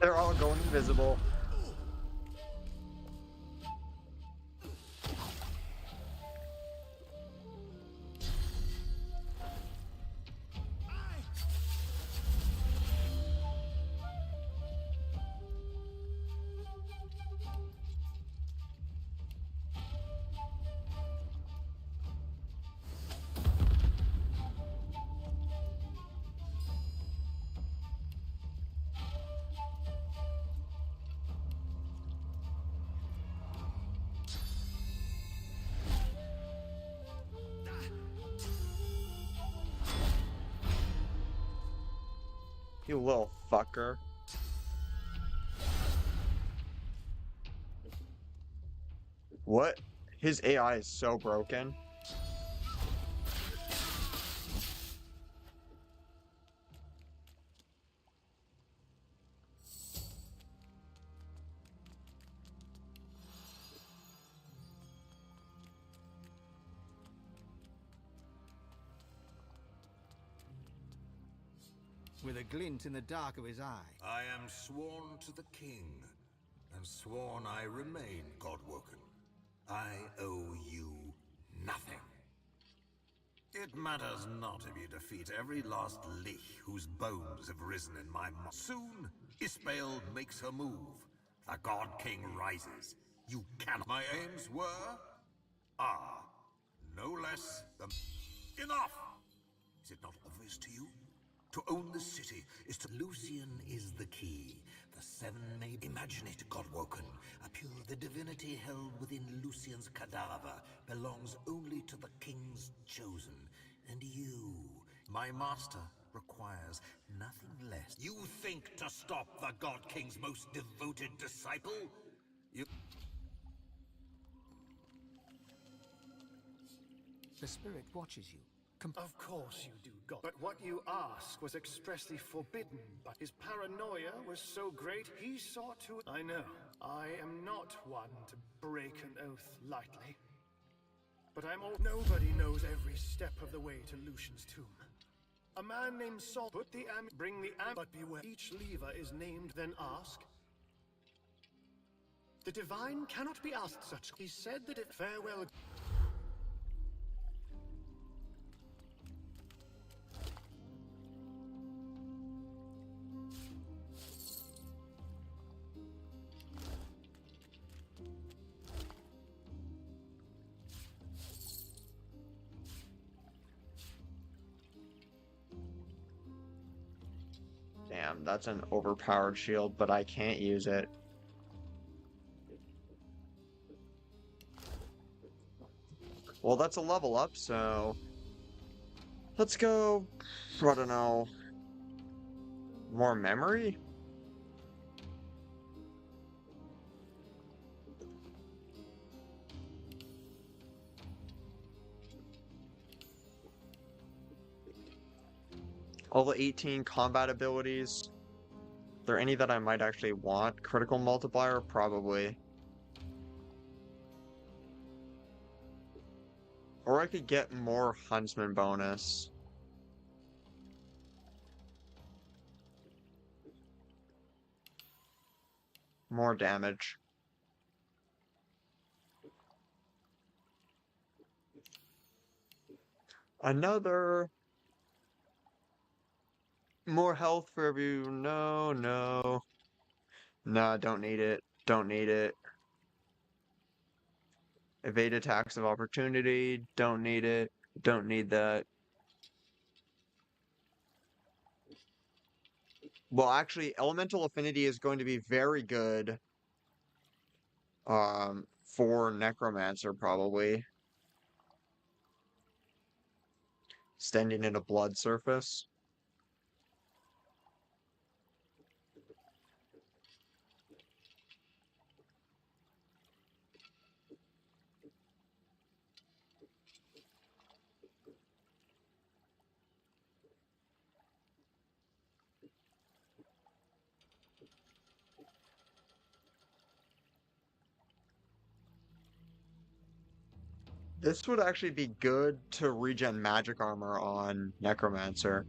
They're all going invisible. You little fucker. What? His AI is so broken. with a glint in the dark of his eye. I am sworn to the king, and sworn I remain, Godwoken. I owe you nothing. It matters not if you defeat every last lich whose bones have risen in my mind. Soon, Ispael makes her move. The God King rises. You cannot. My aims were, are, no less than... Enough! Is it not obvious to you? To own the city is to... Lucian is the key. The seven may... Imagine it, Godwoken. The divinity held within Lucian's cadaver belongs only to the king's chosen. And you, my master, requires nothing less. You think to stop the God King's most devoted disciple? You... The spirit watches you. Of course you do, God. But what you ask was expressly forbidden, but his paranoia was so great he sought to... I know. I am not one to break an oath lightly. But I'm all... Nobody knows every step of the way to Lucian's tomb. A man named Sol put the bring the but beware. Each lever is named, then ask. The divine cannot be asked such. He said that it farewell. Damn, that's an overpowered shield, but I can't use it. Well, that's a level up, so... Let's go... I don't know... More memory? All the 18 combat abilities. Are there any that I might actually want? Critical multiplier? Probably. Or I could get more Huntsman bonus. More damage. Another... More health for every... No, no. No, don't need it. Don't need it. Evade attacks of opportunity. Don't need it. Don't need that. Well, actually, Elemental Affinity is going to be very good for Necromancer, probably. Standing in a blood surface. This would actually be good to regen magic armor on Necromancer.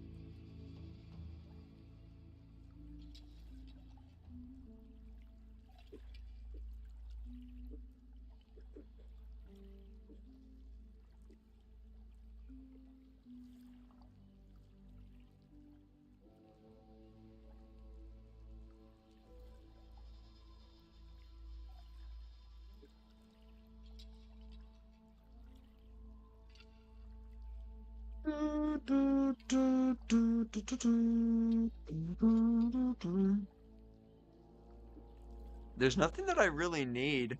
There's nothing that I really need.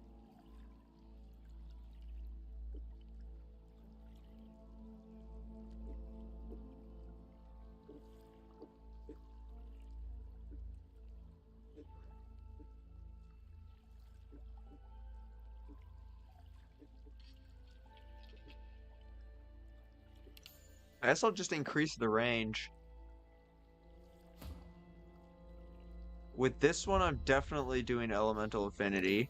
I guess I'll just increase the range. With this one, I'm definitely doing Elemental Affinity.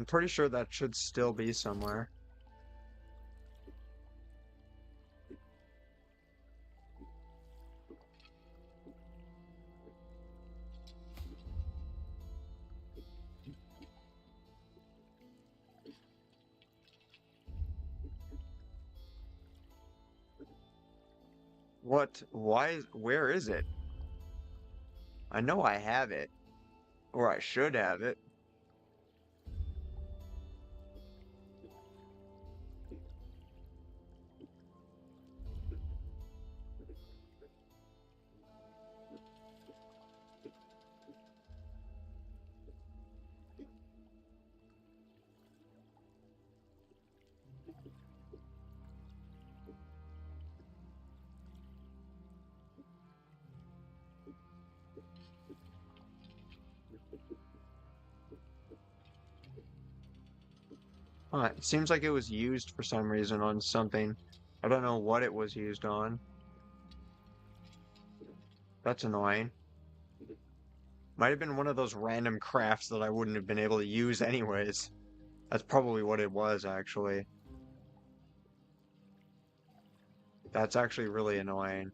I'm pretty sure that should still be somewhere. What? Why? Where is it? I know I have it, or I should have it. It seems like it was used for some reason on something. I don't know what it was used on. That's annoying. Might have been one of those random crafts that I wouldn't have been able to use anyways. That's probably what it was, actually. That's actually really annoying.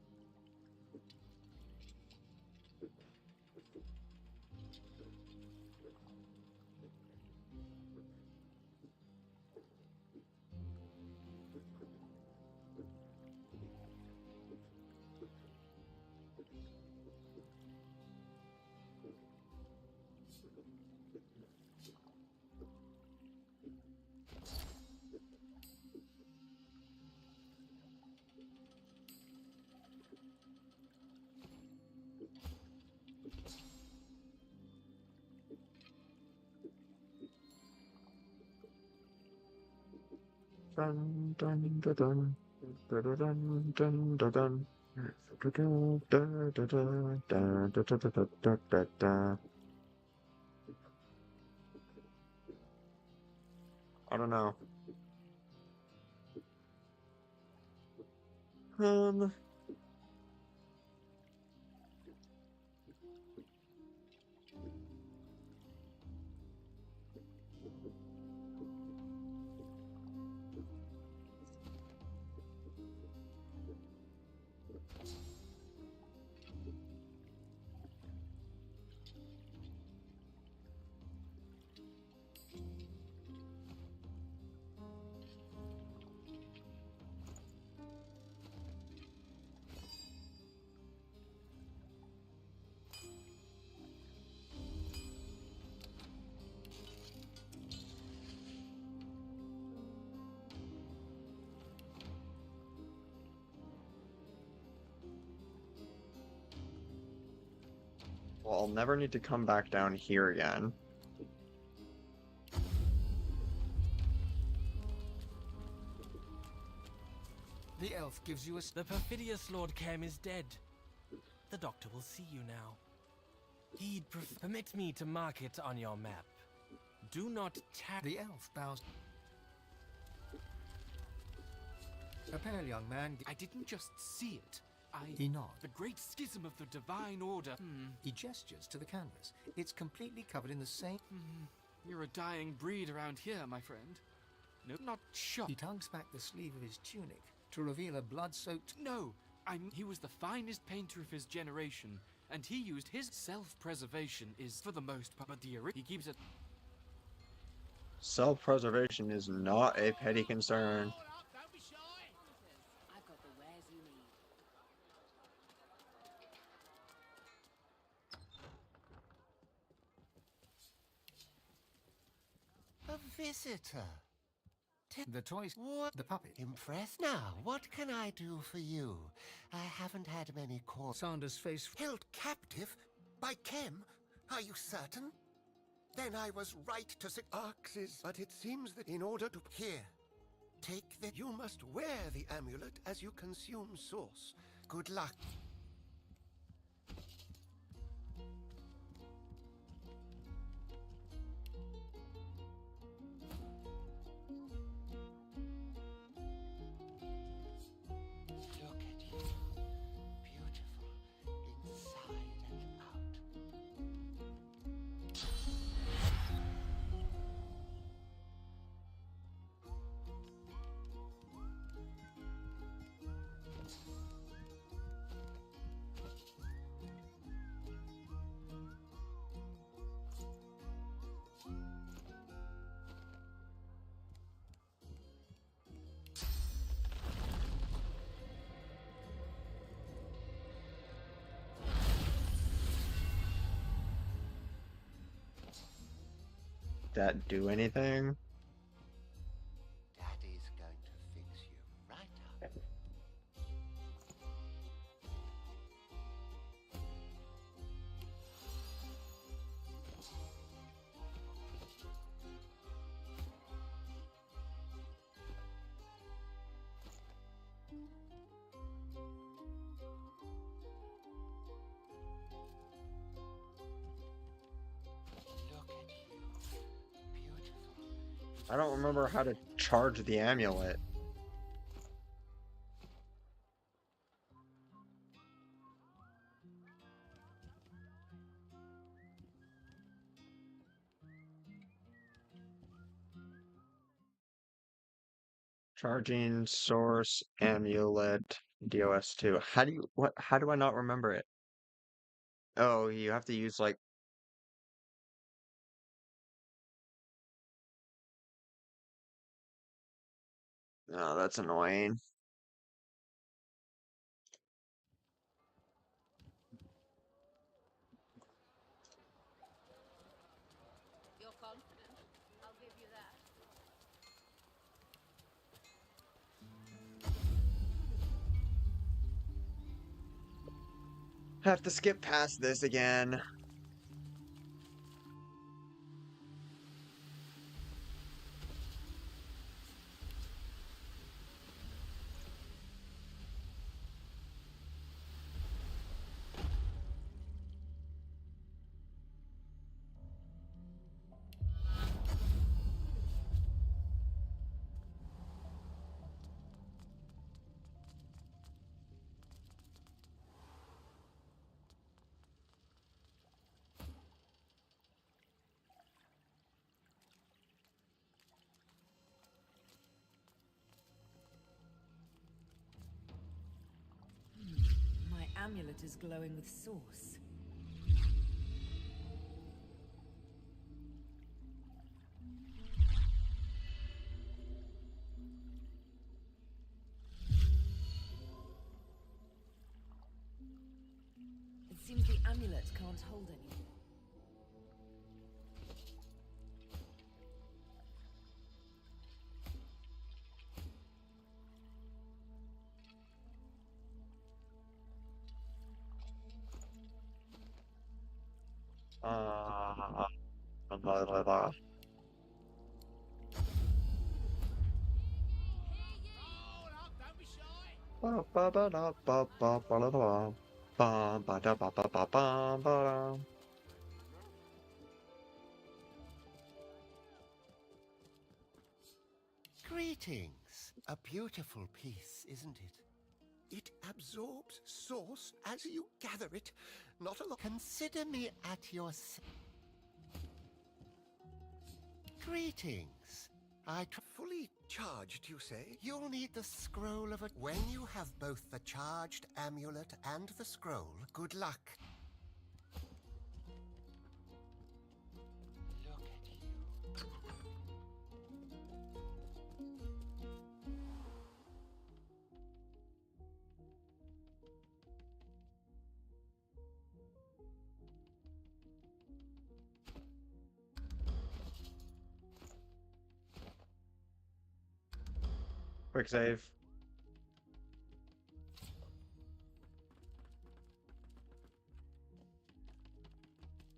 Dun, dun, dun, dun. Dun, dun, dun, dun, dun. Dun, dun, dun, dun, dun, dun, dun, dun, dun, dun, dun, dun. I don't know. Um, well, I'll never need to come back down here again. The elf gives you a... The perfidious Lord Kem is dead. The doctor will see you now. Permit me to mark it on your map. Do not tap... The elf bows. A pale young man... I didn't just see it. He nods. The great schism of the Divine Order. He gestures to the canvas. It's completely covered in the same... You're a dying breed around here, my friend. No, not shocked. He tugs back the sleeve of his tunic to reveal a blood-soaked... No, he was the finest painter of his generation, and he used his self-preservation is, for the most part, but he keeps it... Self-preservation is not a petty concern. A visitor. The toys... What? The puppet. Impressed now? What can I do for you? I haven't had many calls. Sanders' face... Held captive? By Kem? Are you certain? Then I was right to say Arxes, but it seems that in order to... Here. Take that. You must wear the amulet as you consume source. Good luck. that do anything? Daddy's going to fix you right up. I don't remember how to charge the amulet. Charging source amulet DOS2. How do I not remember it? Oh, you have to use like oh, that's annoying. You're confident. I'll give you that. Have to skip past this again. My amulet is glowing with source. It seems the amulet can't hold anymore. Blah, blah, blah. Ba, ba, ba, da, ba, ba, ba, da, ba. Ba, ba, da, ba, ba, ba, ba, ba, da. Greetings. A beautiful piece, isn't it? It absorbs source as you gather it. Not a lot. Consider me at your Greetings. Fully charged, you say? You'll need the scroll of a... When you have both the charged amulet and the scroll, good luck. Look at you. Quick save.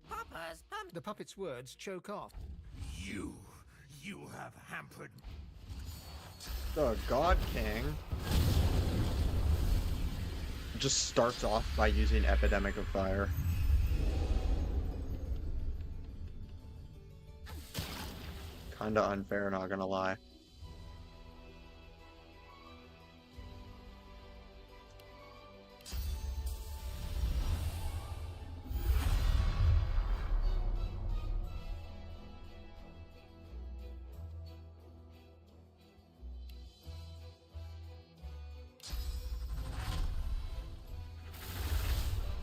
Papa's The puppet's words choke off. You have hampered. The God King just starts off by using Epidemic of Fire. Kinda unfair, not gonna lie.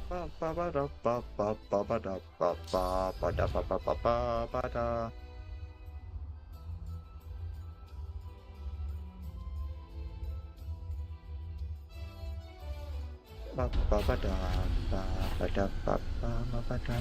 Ba ba ba da ba ba ba ba da ba ba ba da ba ba ba ba ba da. Ba ba ba da ba ba da ba ba ba ba da.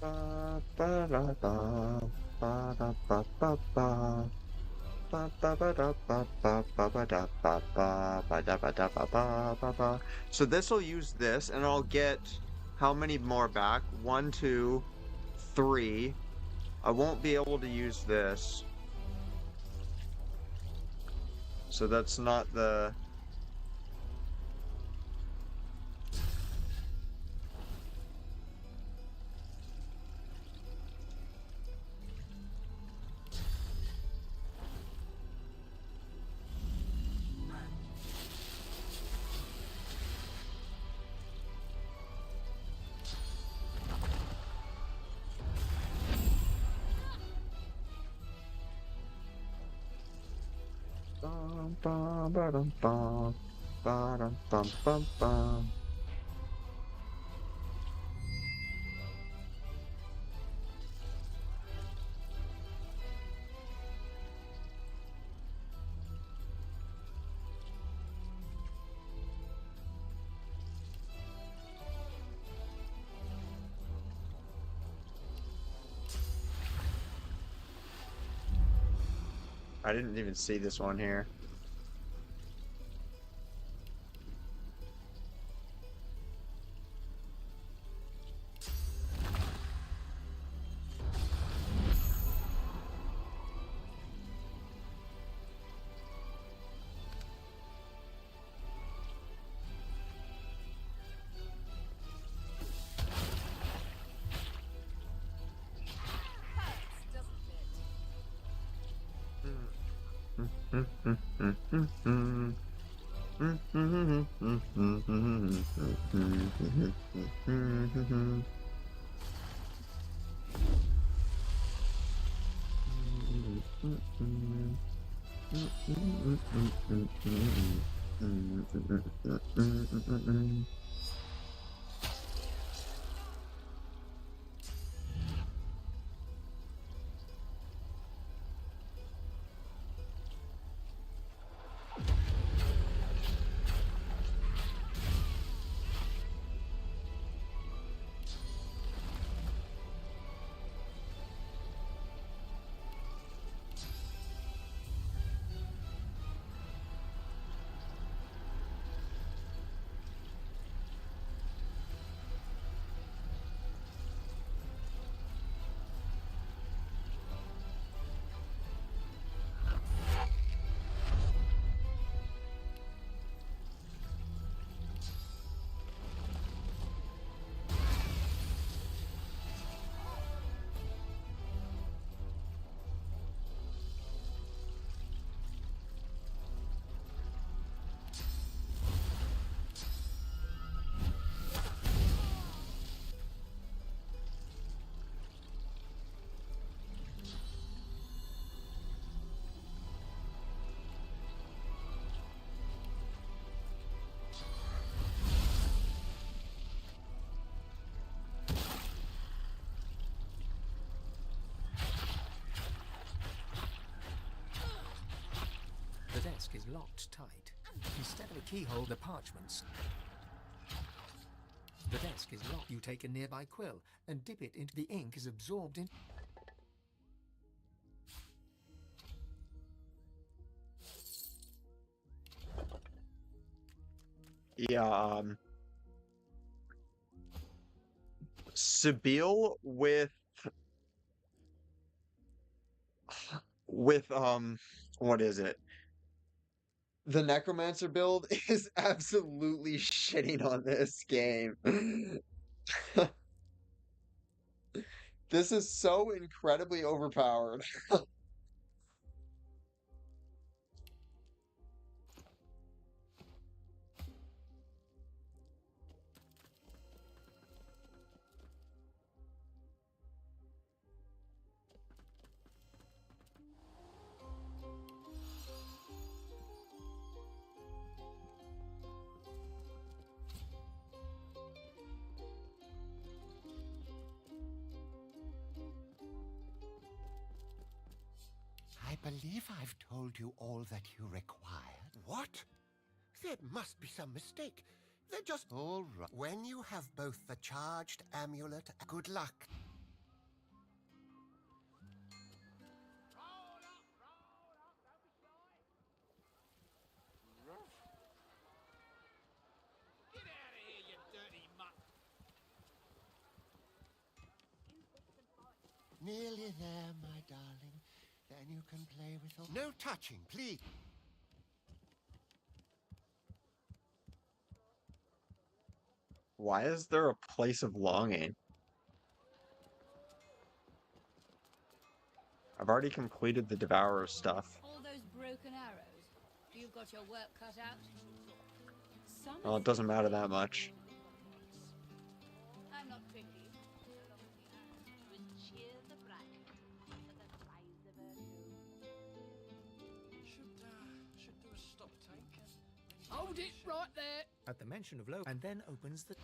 Ba ba da ba ba da ba ba ba ba ba ba da ba ba ba ba da ba ba ba da ba da ba ba ba ba. So this will use this, and I'll get how many more back? One, two, three. I won't be able to use this. So that's not the... Bum, bum, ba-dum, bum, ba-dum, bum, bum, bum. I didn't even see this one here. The desk is locked tight. Instead of a keyhole, the parchments. The desk is locked. You take a nearby quill and dip it into the ink is absorbed in... Yeah, Sibyl with what is it? The Necromancer build is absolutely shitting on this game. This is so incredibly overpowered. I believe I've told you all that you require. What? There must be some mistake. They're just all right. When you have both the charged amulet, good luck. Nearly there, my darling. Then you can play with all... No touching, please. Why is there a place of longing? I've already completed the Devourer stuff. All those broken arrows. You've got your work cut out. Some Well, it doesn't matter that much. I'm not tricky. Cheer the bright for the prize of Should do a stop take. Hold it right there! At the mention of Lo, and then opens the...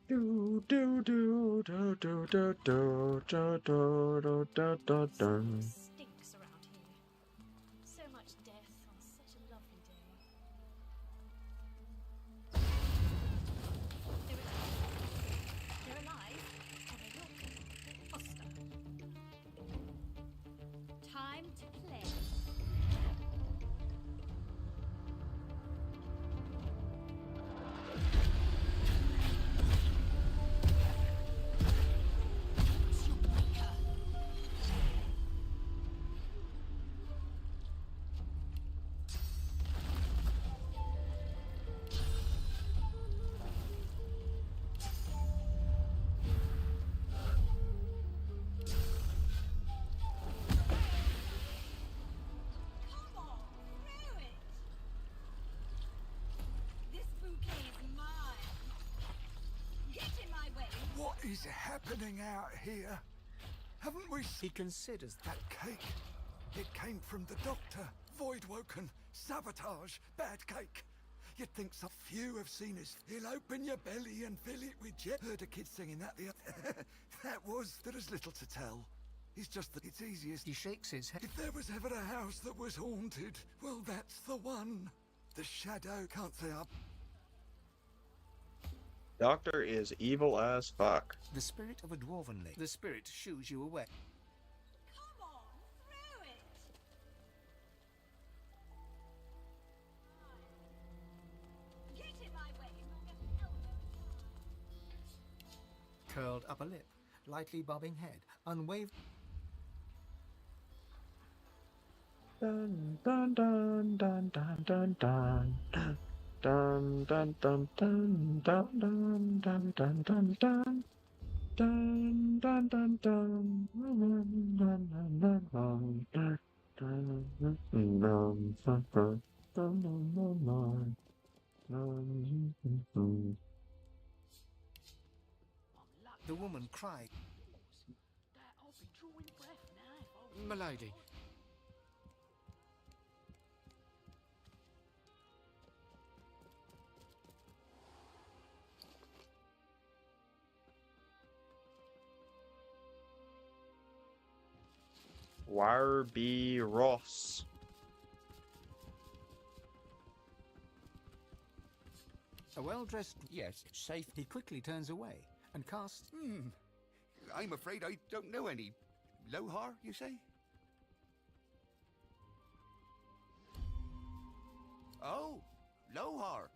Do do do do do do do do do do do do. Stinks around here. So much death on such a lovely day. They're alive, and they look Foster. Time to play. What is happening out here? Haven't we... He considers that cake. It came from the doctor. Voidwoken. Sabotage. Bad cake. You'd think so few have seen his... He'll open your belly and fill it with jet. Heard a kid singing that the other... That was... There is little to tell. It's just that it's easiest... He shakes his head. If there was ever a house that was haunted, well, that's the one. The shadow can't say up. Doctor is evil as fuck. The spirit of a dwarven lady. The spirit shoos you away. Come on, through it! Get in my way, Curled upper lip, lightly bobbing head, unwavering. Dun dun dun dun dun dun dun. Dun dun dun dun dun dun dun dun dun dun dun dun dun dun The woman cried. I'll be drawing breath now. Milady. Warby Ross. A well-dressed... Yes, safe. He quickly turns away and casts... I'm afraid I don't know any. Lohar, you say? Oh, Lohar.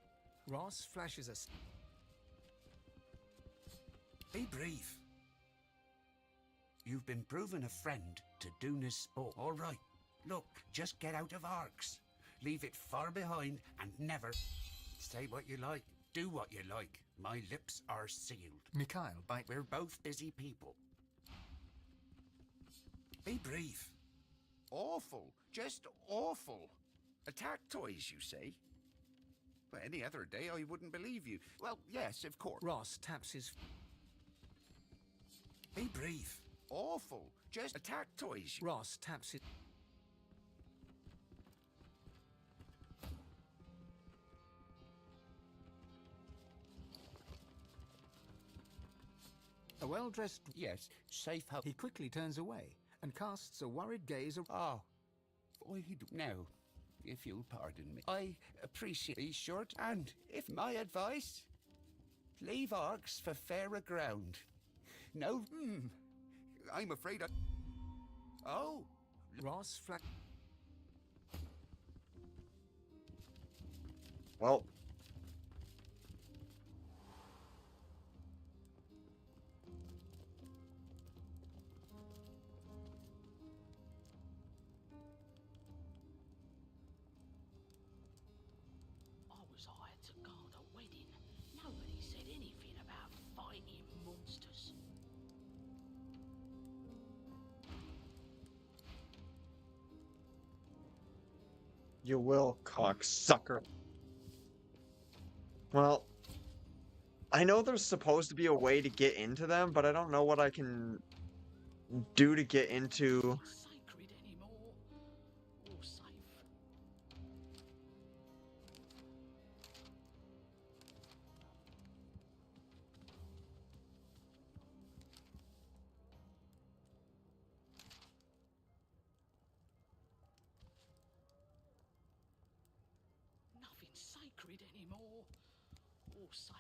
Ross flashes us. Be brief. You've been proven a friend to Duna's sport. All right. Look, just get out of Arx. Leave it far behind and never... Say what you like. Do what you like. My lips are sealed. Mikhail bite. We're both busy people. Be brief. Awful. Just awful. Attack toys, you say? Well, any other day I wouldn't believe you. Well, yes, of course. Ross taps his... Be brief. Awful. Just attack toys. Ross taps it. A well-dressed... Yes, safe house. He quickly turns away and casts a worried gaze... Oh. Now, if you'll pardon me, I appreciate these short, and if my advice, leave Arx for fairer ground. No, I'm afraid I... Oh. Ross flat... Well. You will, cocksucker. Well, I know there's supposed to be a way to get into them, but I don't know what I can do to get into... Sacred anymore, or safe. Nothing sacred anymore, or safe.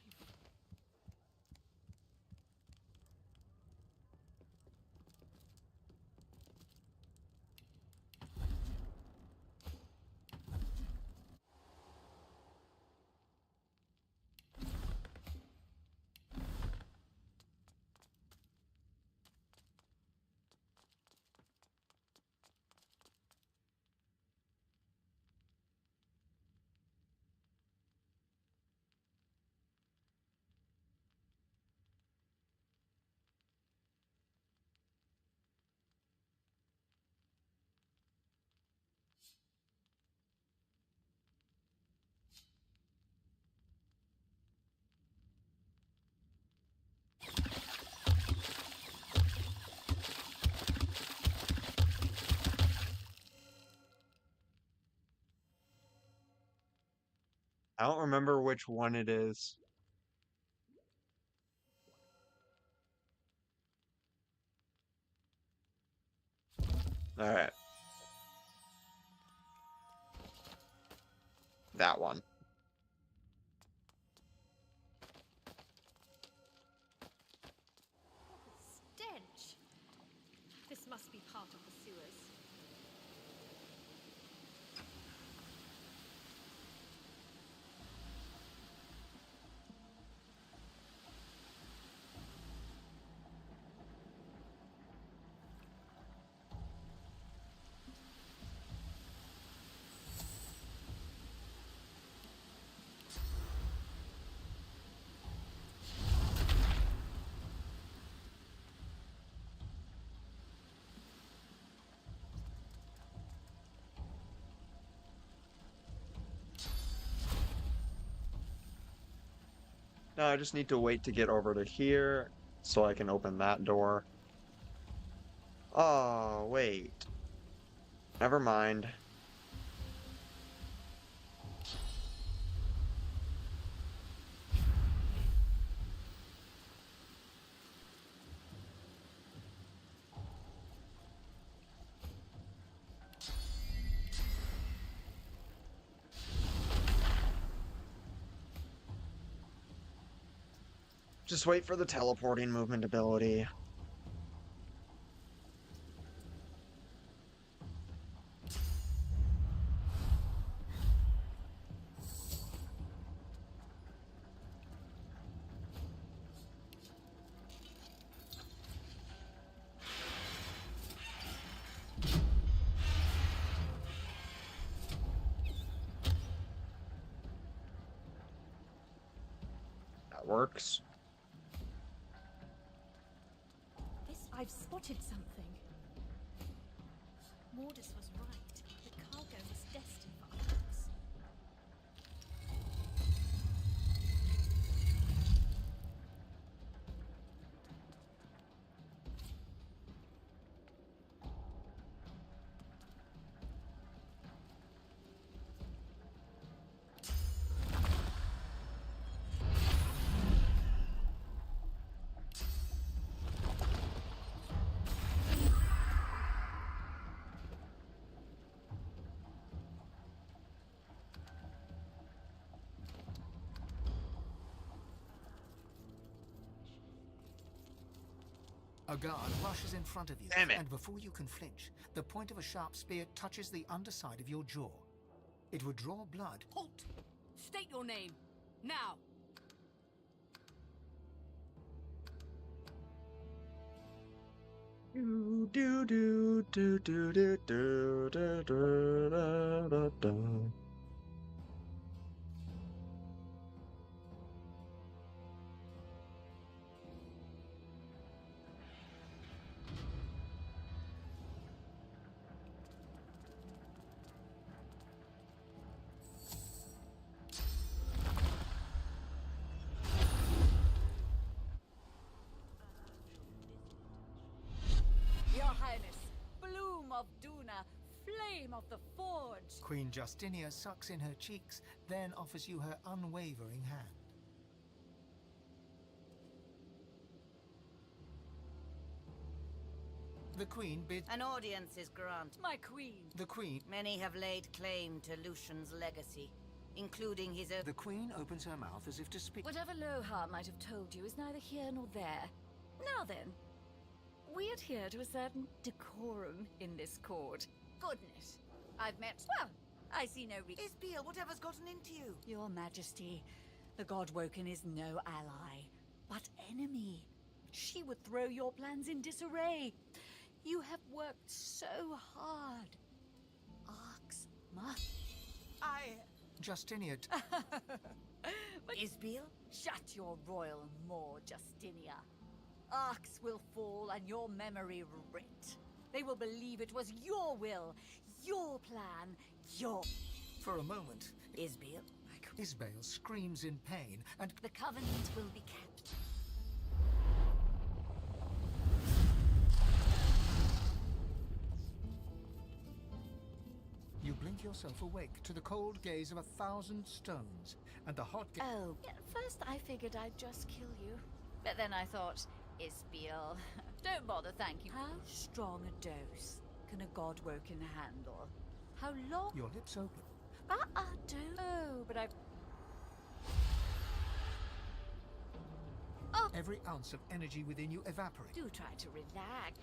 I don't remember which one it is. Alright. That one. Stench! This must be part of the sewers. No, I just need to wait to get over to here so I can open that door. Oh, wait. Never mind. Just wait for the teleporting movement ability. That works. I've spotted something. Mordus was right. The cargo was destined for us. A guard rushes in front of you, Damn it. and before you can flinch, the point of a sharp spear touches the underside of your jaw. It would draw blood. Halt! State your name. Now! Do do do do do do do do do do do. flame of the forge. Queen Justinia sucks in her cheeks, then offers you her unwavering hand. The Queen bids... An audience is granted. My queen. The Queen... Many have laid claim to Lucian's legacy, including his own... The Queen opens her mouth as if to speak. Whatever Lohar might have told you is neither here nor there. Now then, we adhere to a certain decorum in this court. Goodness. I've met... Well, I see no reason. Isbiel, whatever's gotten into you? Your Majesty, the Godwoken is no ally, but enemy. She would throw your plans in disarray. You have worked so hard. Arx must... Justinia... But Isbiel, shut your royal maw, Justinia. Arx will fall and your memory writ. They will believe it was your will, your plan, your... For a moment... Isbiel? Isbale screams in pain, and... The covenant will be kept. You blink yourself awake to the cold gaze of 1,000 stones, and the hot gaze... Oh, at first I figured I'd just kill you. But then I thought, Isbiel, don't bother, thank you. How strong a dose can a Godwoken handle? How long? Your lips open. Don't. Oh, but I've... Every ounce of energy within you evaporates. Do try to relax.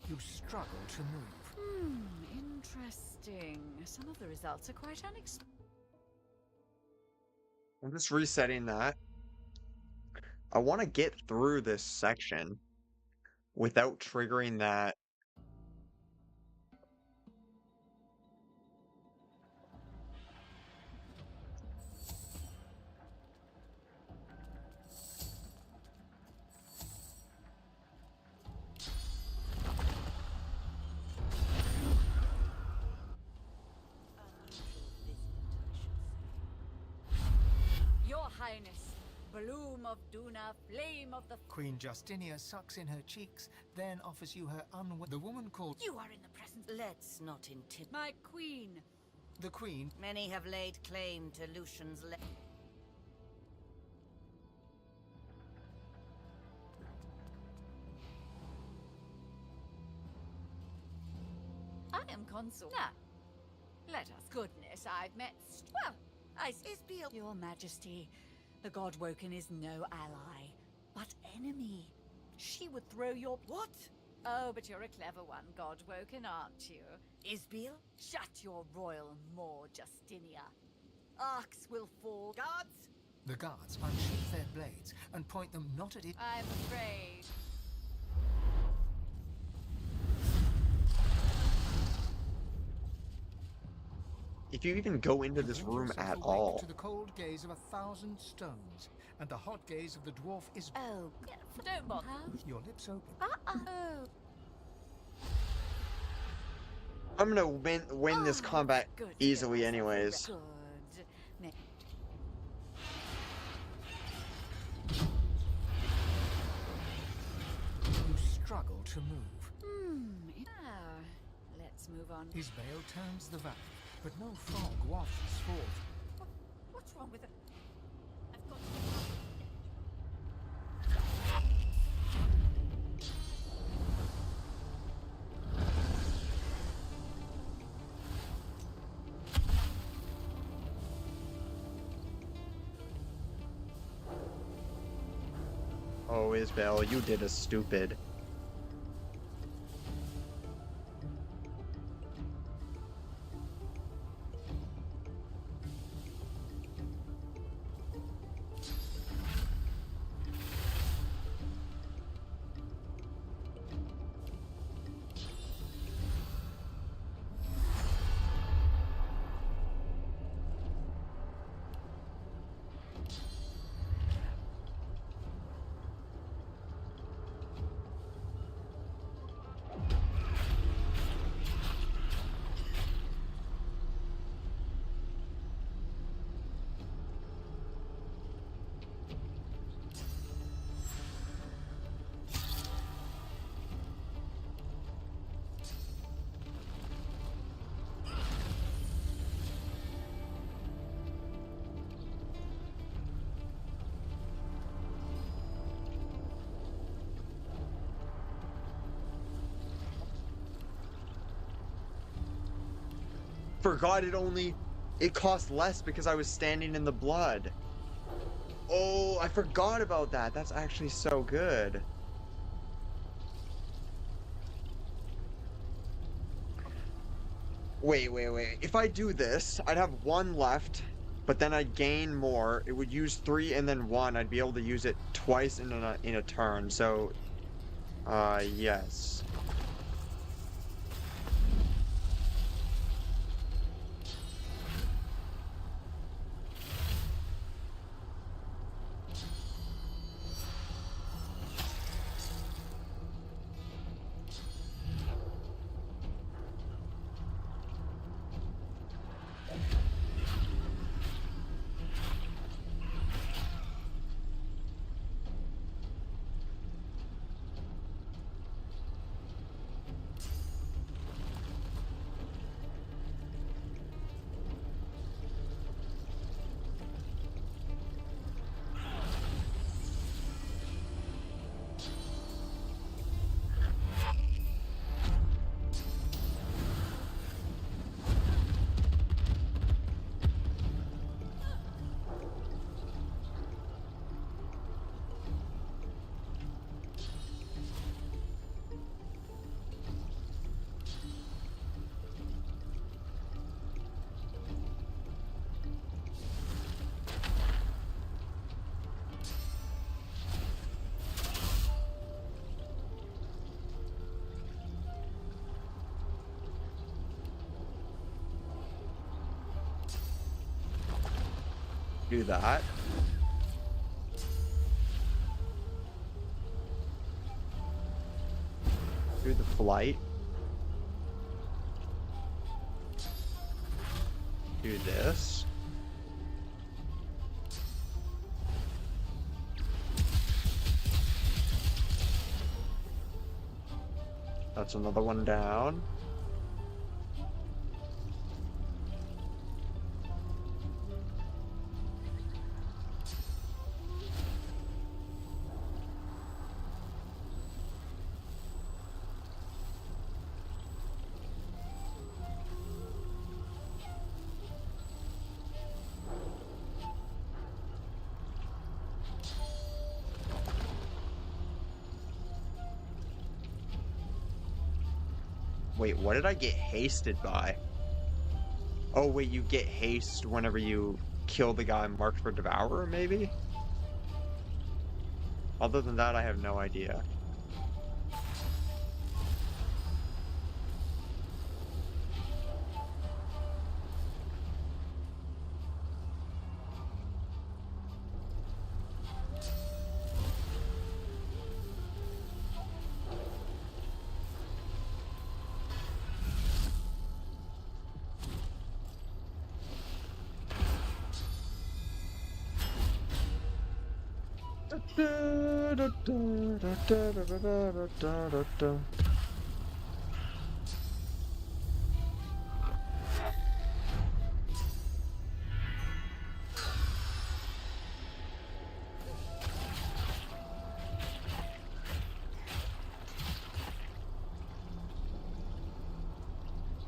You struggle to move. Interesting. Some of the results are quite unexpected. I'm just resetting that. I want to get through this section without triggering that. Your Highness, bloom of Duna, flame of the... Queen Justinia sucks in her cheeks, then offers you her The woman called... You are in the presence... Let's not intimidate. My queen. The Queen... Many have laid claim to Lucian's I am consul. Now, let us... Goodness, I've met... Well, Isbiel. Your Majesty, the Godwoken is no ally, but enemy. She would throw your... What? Oh, but you're a clever one, Godwoken, aren't you? Isbiel? Shut your royal maw, Justinia. Arx will fall. Guards! The guards unsheath their blades and point them not at it. I'm afraid. If you even go into this room at all. To the cold gaze of 1,000 stones, and the hot gaze of the dwarf is... Oh, don't bother. Your lips open. Oh. I'm gonna win this combat easily anyways. Good. You struggle to move. Now, let's move on. Isbale turns the valve, but no fog wafts forth. What's wrong with it? I've got Oh, Isabel, you did a stupid. forgot it cost less because I was standing in the blood. Oh, I forgot about that. That's actually so good. Wait. If I do this, I'd have one left, but then I'd gain more. It would use 3 and then 1. I'd be able to use it twice in a turn. So, yes. Do that. Do the flight. Do this. That's another one down. Wait, what did I get hasted by? Oh, wait, you get haste whenever you kill the guy marked for Devourer, maybe? Other than that, I have no idea.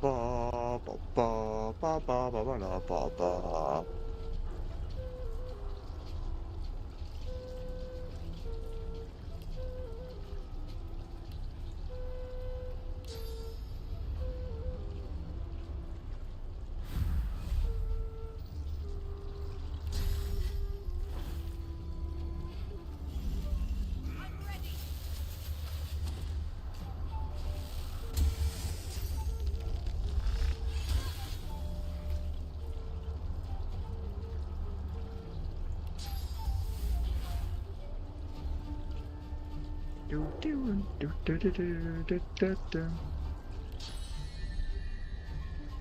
Ba ba ba ba ba ba ba ba ba.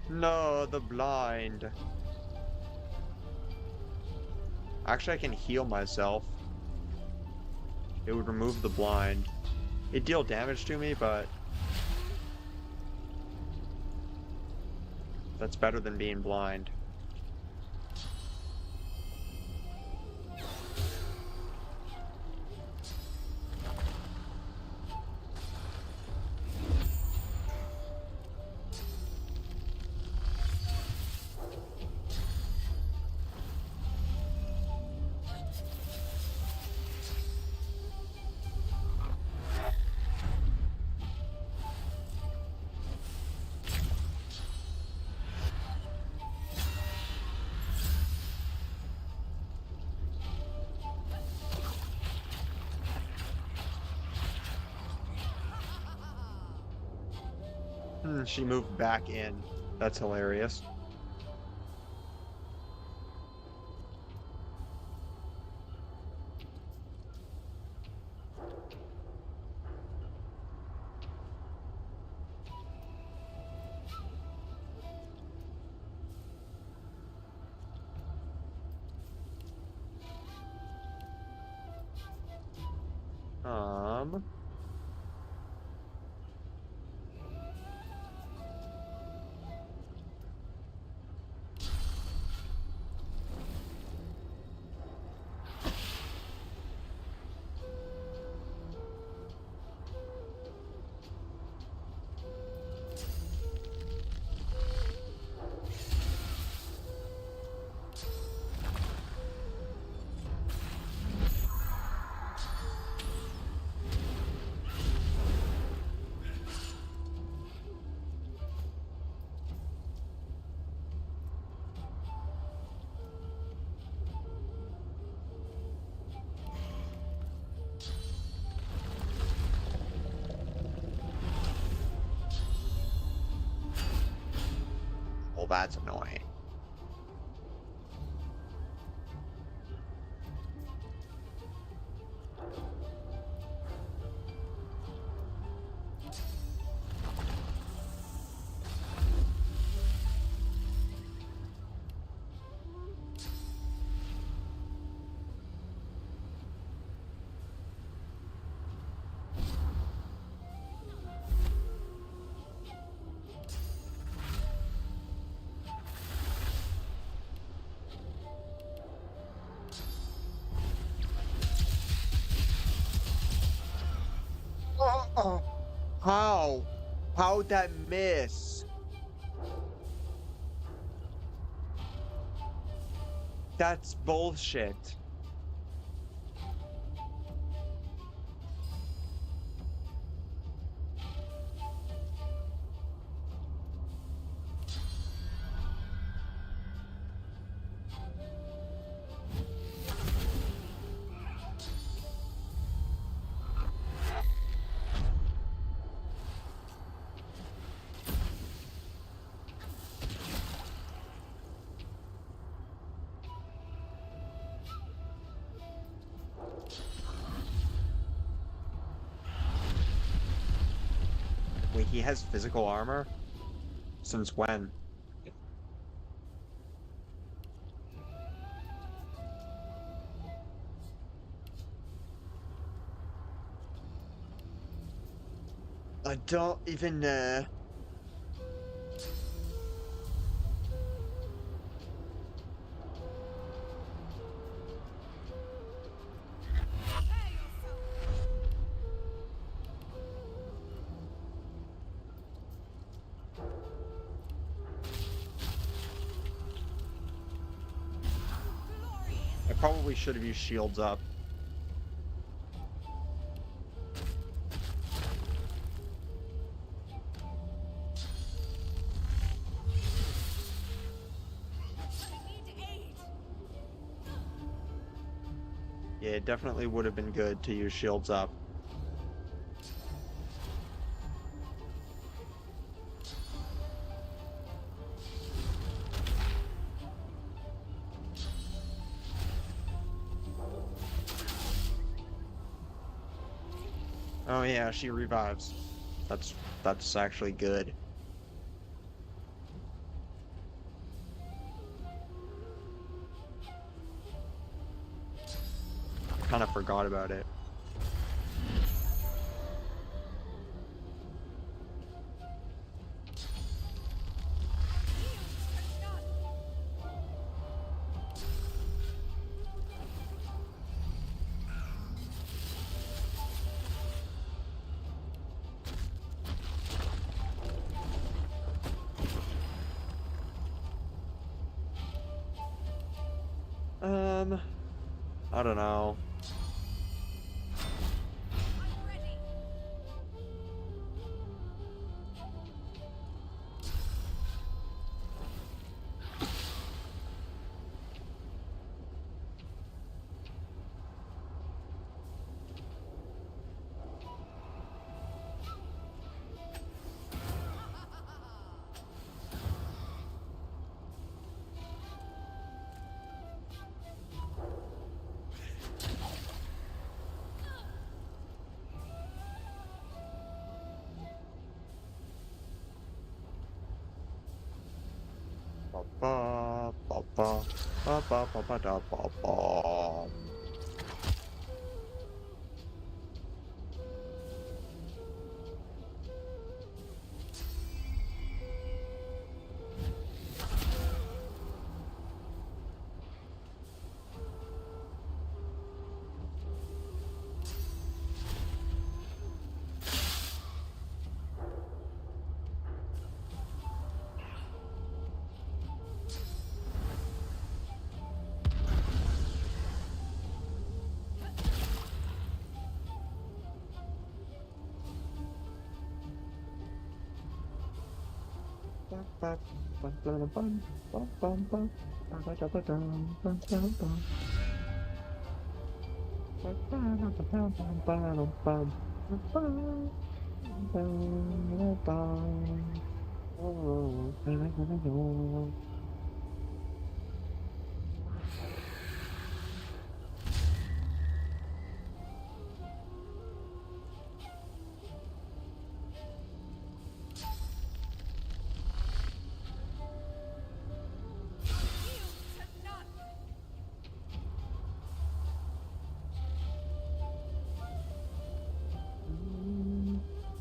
No, the blind. Actually, I can heal myself. It would remove the blind. It'd deal damage to me, but that's better than being blind. She moved back in. That's hilarious. Um, well, that's annoying. Oh, how? How'd that miss? That's bullshit. Wait, he has physical armor? Since when? I don't even know. I probably should have used shields up. Yeah, it definitely would have been good to use shields up. Oh yeah, she revives. That's actually good. Kind of forgot about it. I don't know. ba ba ba ba ba ba ba da ba ba.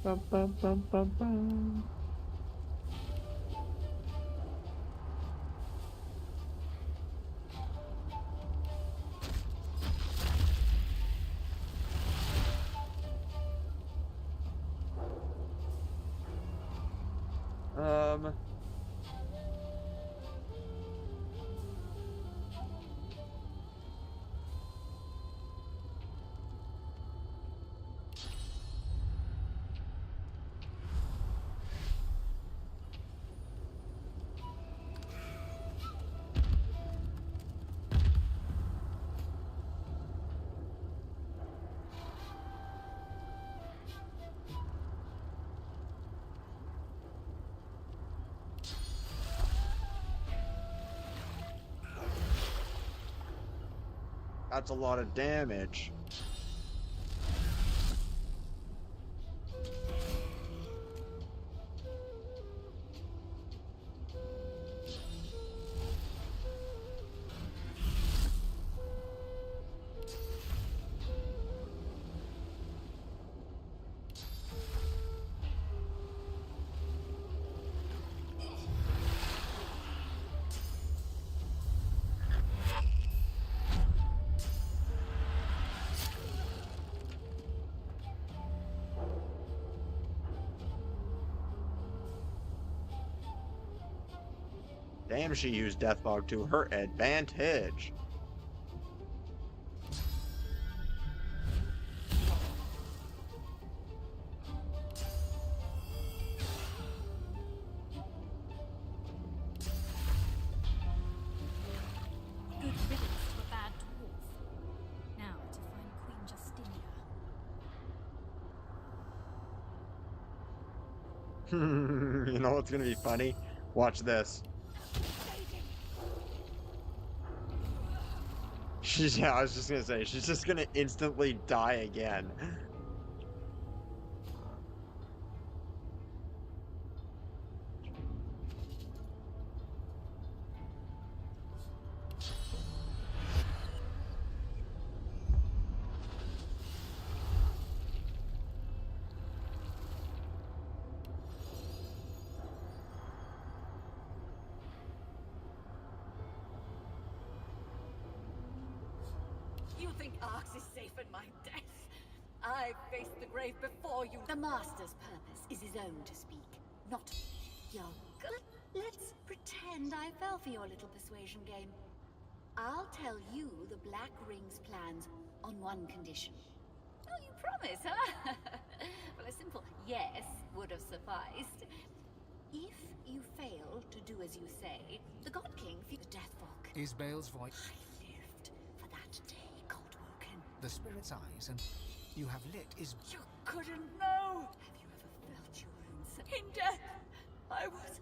Bum, bum, bum, bum, bum. Um. That's a lot of damage. Damn, she used Death Fog to her advantage. Good riddance to a bad dwarf. Now to find Queen Justinia. You know what's gonna be funny? Watch this. Yeah, I was just gonna say, she's just gonna instantly die again. You think Arx is safe in my death? I faced the grave before you. The Master's purpose is his own to speak, not your. Let's pretend I fell for your little persuasion game. I'll tell you the Black Ring's plans on one condition. Oh, you promise, huh? Well, a simple yes would have sufficed. If you fail to do as you say, the God King feels the death fog. Is Bale's voice? I lived for that day, Godwoken. The spirit's eyes, and you have lit is. You couldn't know. Have you ever felt your own self? In death, I was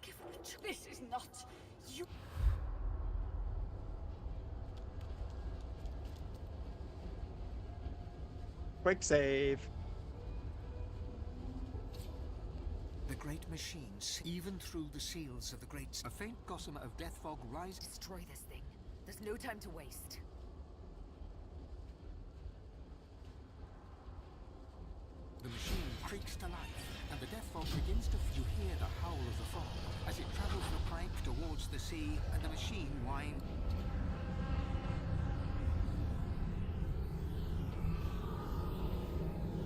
given a choice. This is not you. Quick save. The great machines, even through the seals of the great... A faint gossamer of death fog rises... Destroy this thing. There's no time to waste. The machine creaks to life, and the death fog begins to... You hear the howl of the fog as it travels the pipe towards the sea, and the machine winds...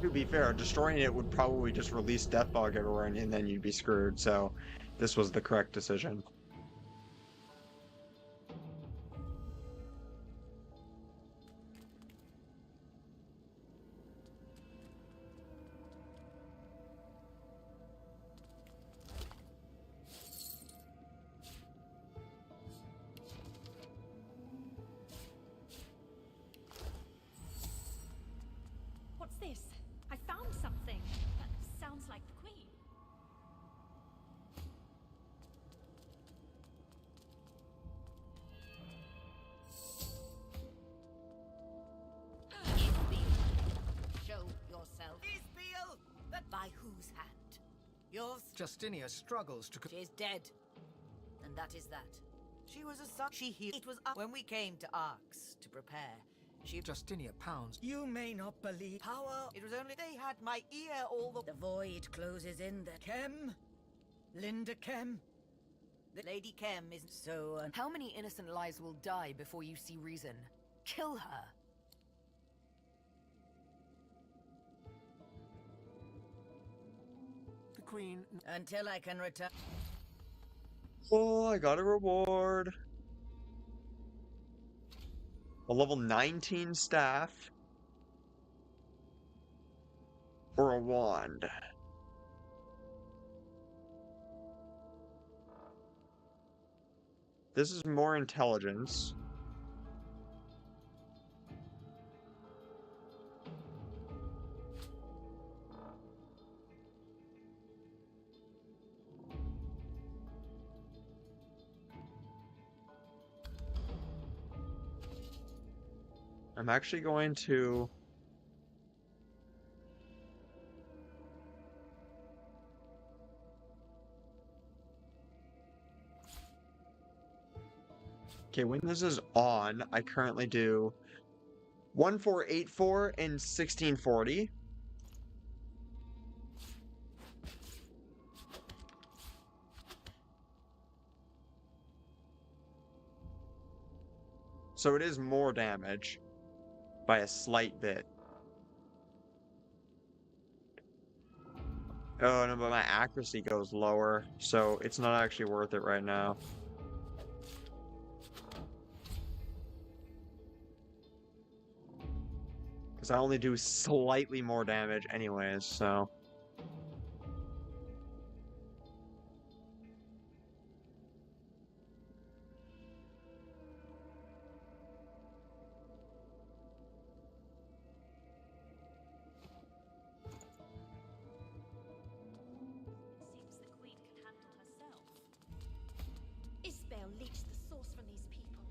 To be fair, destroying it would probably just release death fog everywhere, and then you'd be screwed, so this was the correct decision. What's this? I found something. That sounds like the Queen. Show yourself. Isbiel! But by whose hand? Yours? Justinia struggles to... She is dead. And that is that. She was a son. She healed. It was up when we came to Arx to prepare. Justinia pounds. You may not believe power. It was only they had my ear all the void closes in the Kem. Linda Kem. The Lady Kem is so How many innocent lives will die before you see reason? Kill her. The Queen... Until I can return. Oh, I got a reward. A level 19 staff. Or a wand. This is more intelligence. I'm actually going to... Okay, when this is on, I currently do 1484 and 1640. So it is more damage by a slight bit. Oh no, but my accuracy goes lower, so it's not actually worth it right now. Because I only do slightly more damage anyways, so... Seems the Queen can handle herself. Isbel leached the source from these people.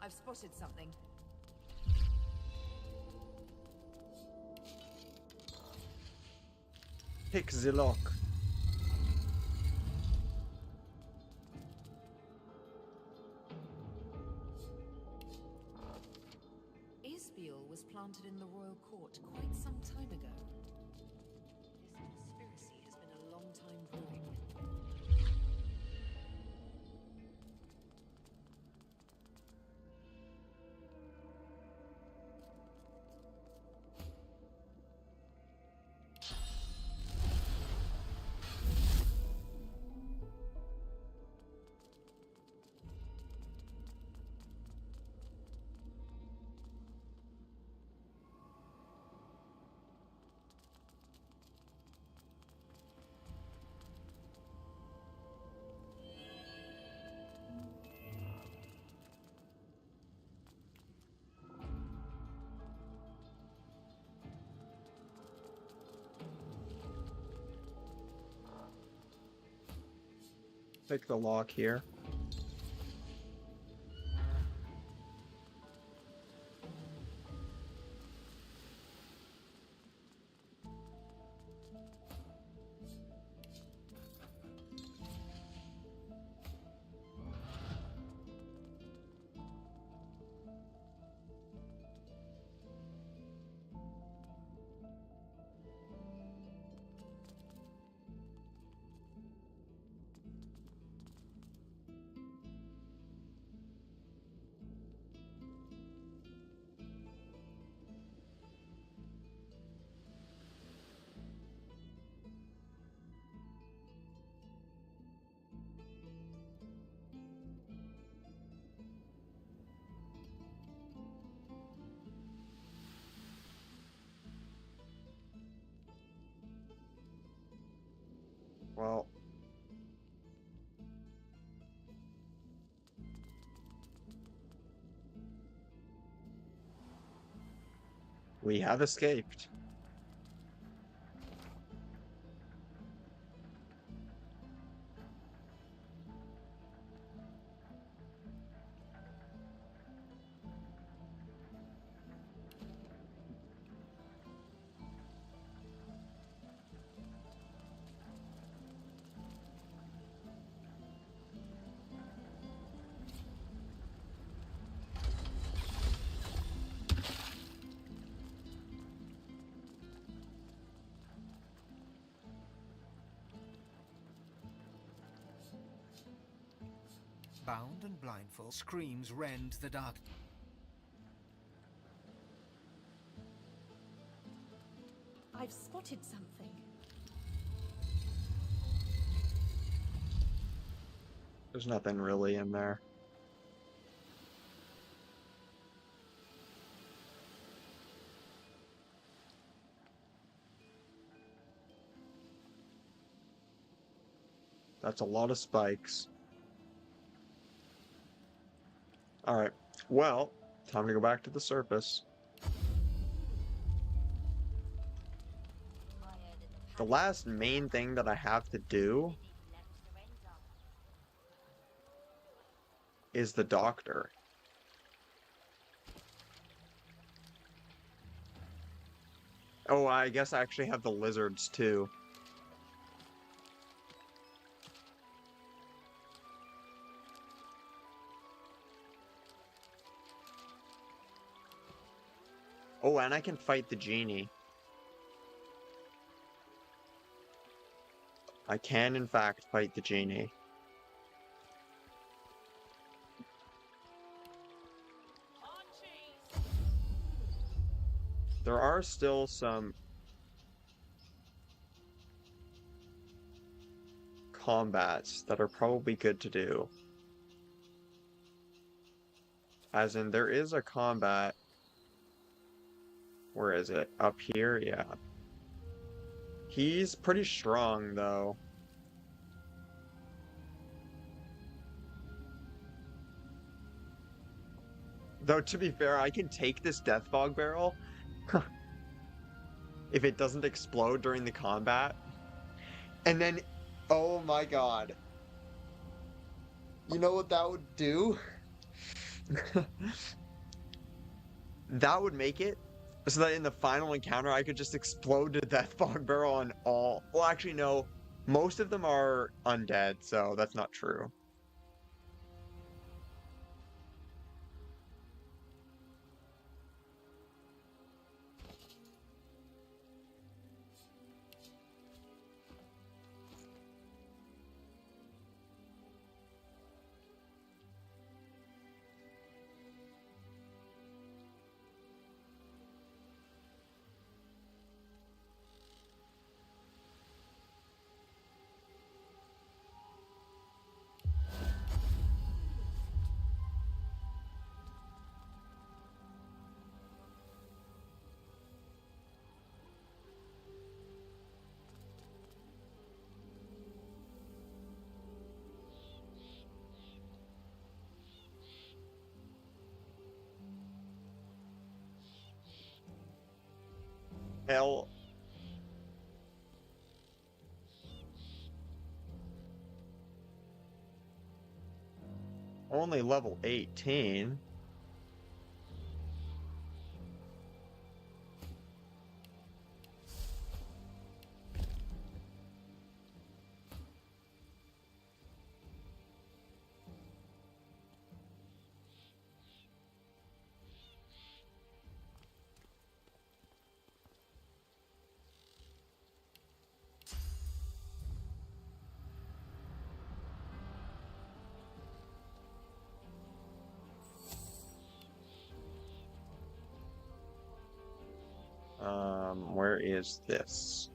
I've spotted something. Pick the lock. Isbiel was planted in the royal court quite some time ago. This conspiracy has been a long time brewing. Pick the lock here. Well, we have escaped. Bound and blindfold, screams rend the dark. I've spotted something. There's nothing really in there. That's a lot of spikes. Alright, well, time to go back to the surface. The last main thing that I have to do is the doctor. Oh, I guess I actually have the lizards too. Oh, and I can fight the genie. I can, in fact, fight the genie. There are still some combats that are probably good to do. As in, there is a combat. Where is it? Up here? Yeah. He's pretty strong, though. Though, to be fair, I can take this Death Fog Barrel if it doesn't explode during the combat. And then, oh my god. You know what that would do? That would make it so that in the final encounter, I could just explode the Death Fog Barrel on all... Well, actually, no. Most of them are undead, so that's not true. Hell. Only level 18. Where is this?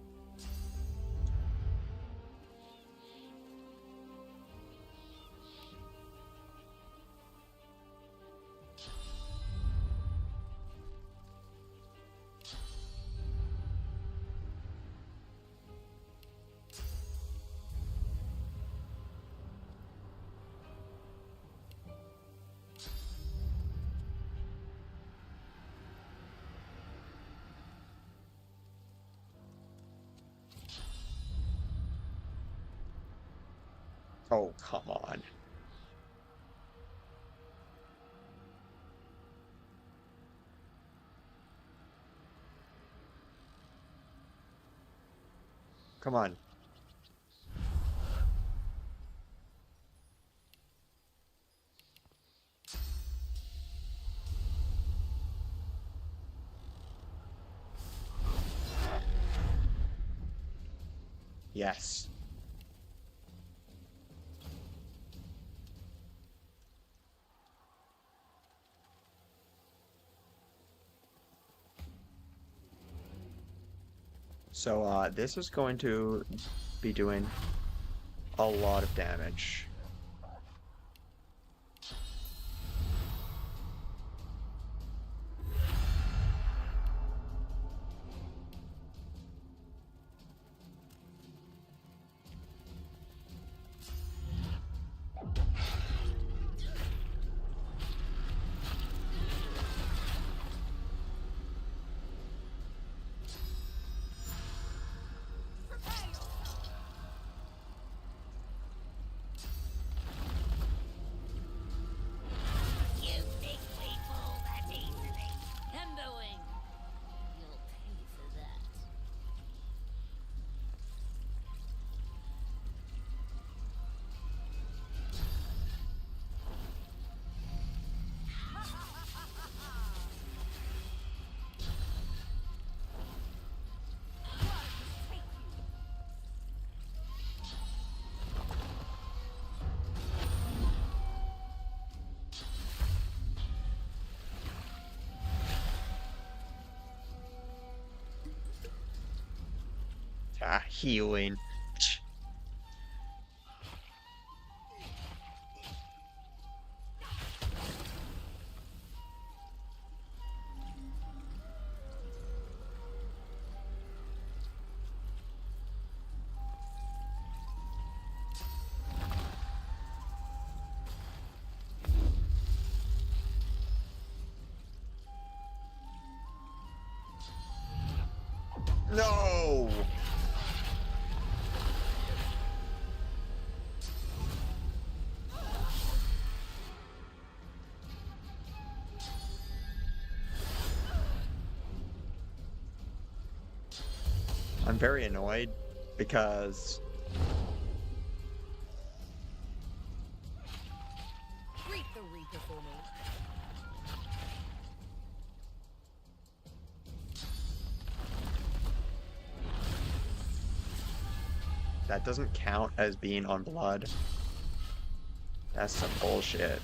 Oh, come on. Come on. Yes. So, this is going to be doing a lot of damage. You think we fall that easily? Emberwing! You'll pay for that. Ah, healing. No! I'm very annoyed because Greet the Reaper for me. that doesn't count as being on blood. That's some bullshit.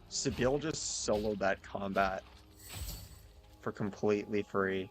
Sibyl just soloed that combat for completely free.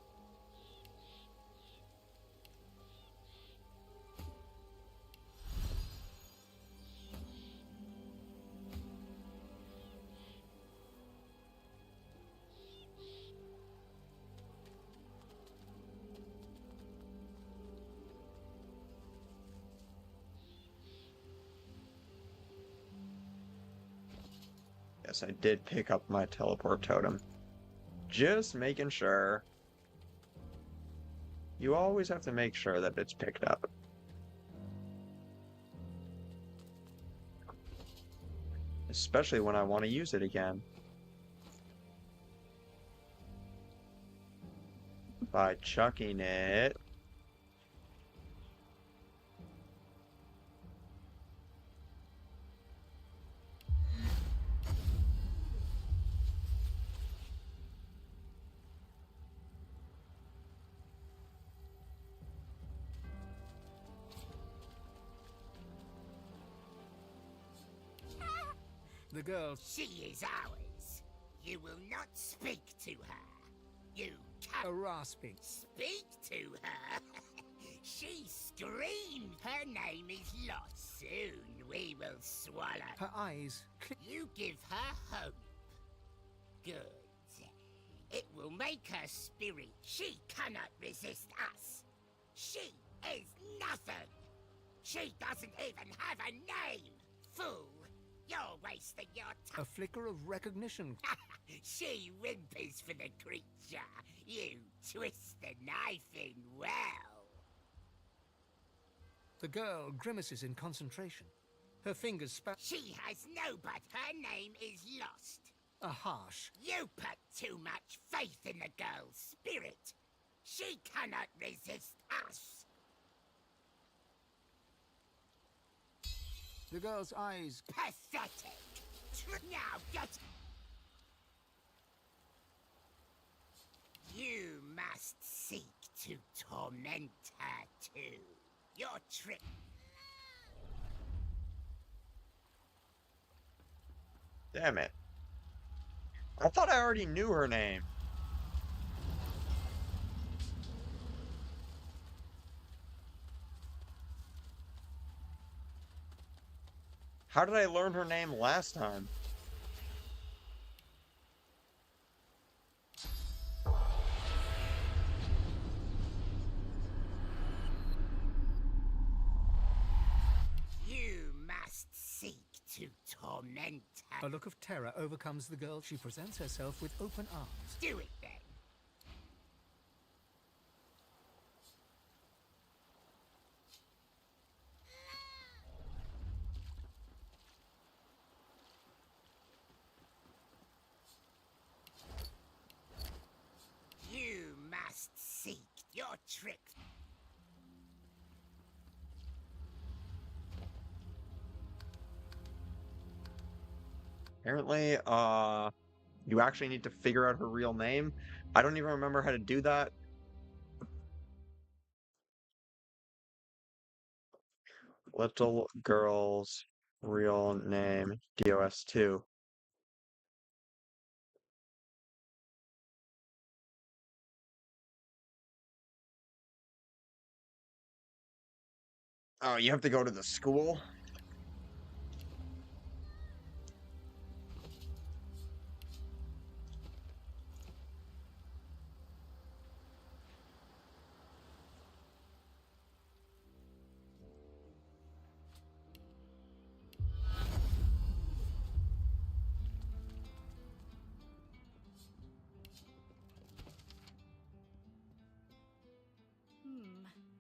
Yes, I did pick up my teleport totem. Just making sure. You always have to make sure that it's picked up. Especially when I want to use it again. By chucking it. The girl. She is ours. You will not speak to her. You A can't rasping. speak to her. She screamed. Her name is lost. Soon we will swallow. Her eyes. You give her hope. Good. It will make her spirit. She cannot resist us. She is nothing. She doesn't even have a name. Fool. You're wasting your A time. flicker of recognition. She whimpers for the creature. You twist the knife in well. The girl grimaces in concentration. Her fingers spat. She has no but. Her name is Lost. A harsh. You put too much faith in the girl's spirit. She cannot resist us. The girl's eyes. Pathetic. Now get... You must seek to torment her too. Your trick... Damn it. I thought I already knew her name. How did I learn her name last time? You must seek to torment her. A look of terror overcomes the girl. She presents herself with open arms. Do it then. You must seek your trick. Apparently, you actually need to figure out her real name. I don't even remember how to do that. Little girl's real name, DOS2. Oh, you have to go to the school?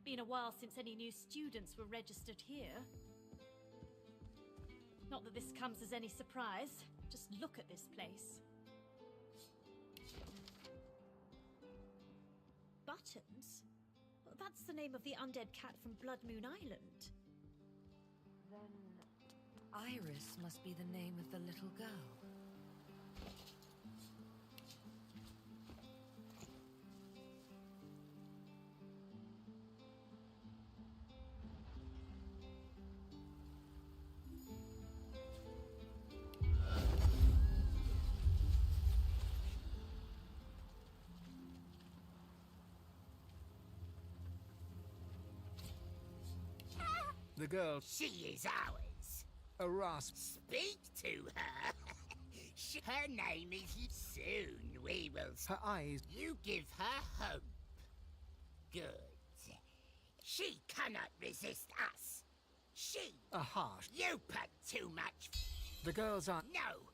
Been a while since any new students were registered here. Not that this comes as any surprise. Just look at this place. Buttons? Well, that's the name of the undead cat from Blood Moon Island. Then Iris must be the name of the little girl. The girl. She is ours. A rasp. Speak to her. Her name is... Soon we will... Her eyes. You give her hope. Good. She cannot resist us. She... A harsh. You put too much... The girls are... No.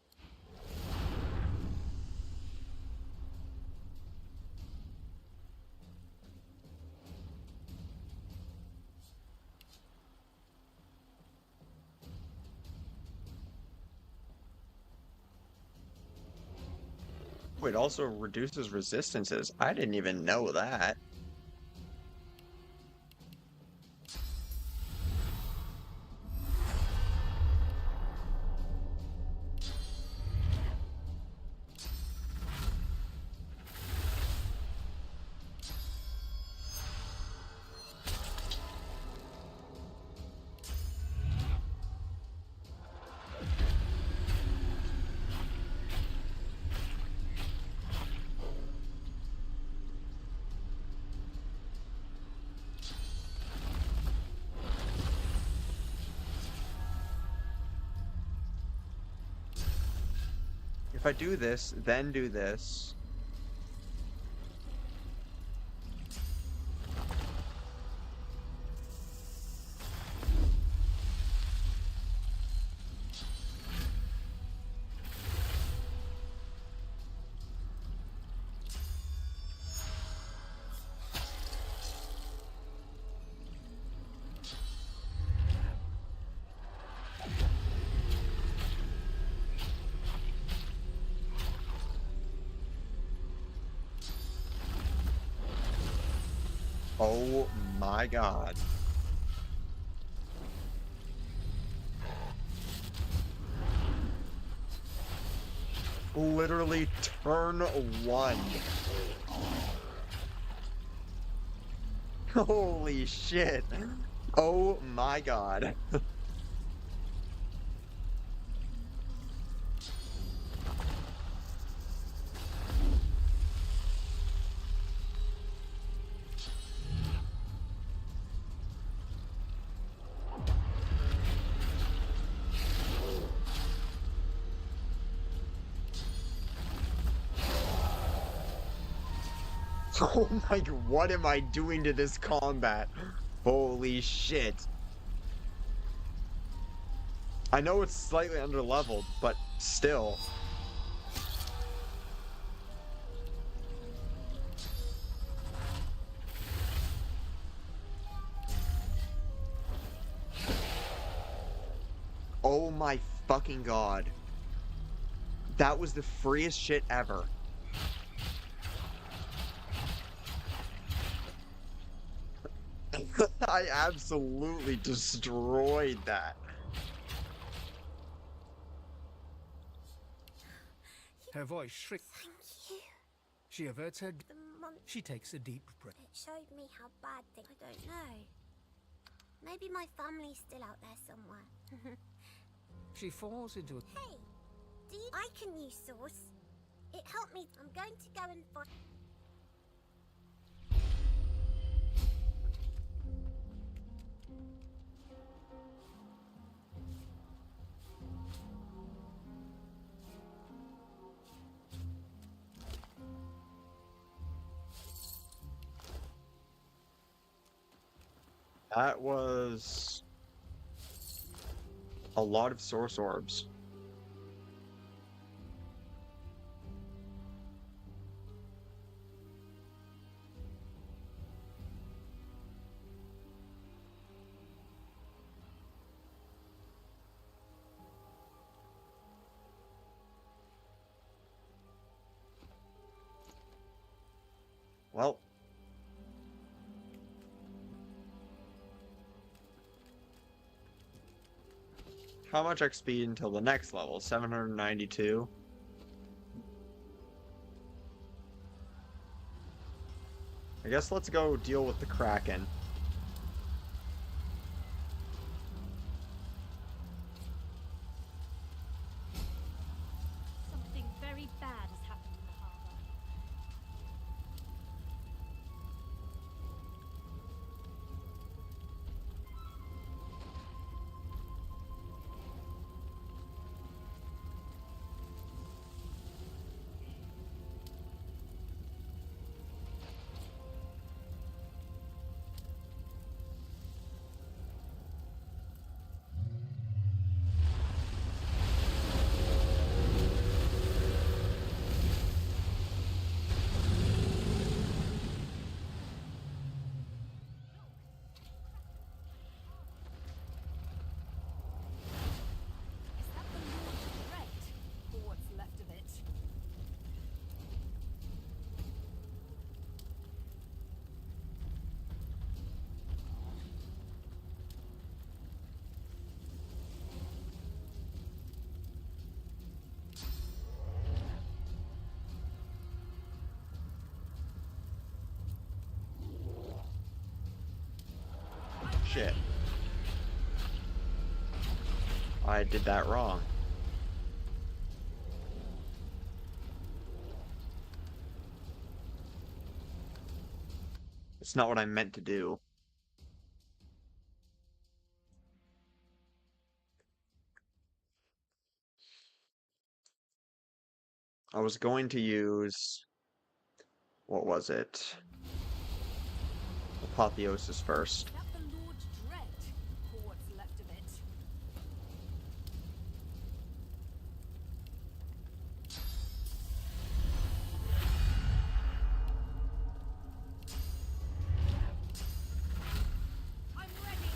It also reduces resistances. I didn't even know that. If I do this, then do this. Oh my god. Literally turn one. Holy shit. Oh my god. Oh my god, what am I doing to this combat? Holy shit. I know it's slightly underleveled, but still. Oh my fucking god. That was the freest shit ever. I absolutely destroyed that. Her voice shrinks. Thank you. She averts her. The month She takes a deep breath. it showed me how bad things. I don't know. Maybe my family's still out there somewhere. She falls into a. Hey, do you? I can use Source. It helped me. I'm going to go and find. That was a lot of source orbs. Well, how much XP until the next level? 792. I guess let's go deal with the Kraken. Something very bad has happened in the harbor. Is that the Lord Dread? Or what's left of it? Shit. I did that wrong. It's not what I meant to do. I was going to use... what was it? Apotheosis first. Is that the Lord Dread? Or what's left of it? I'm ready.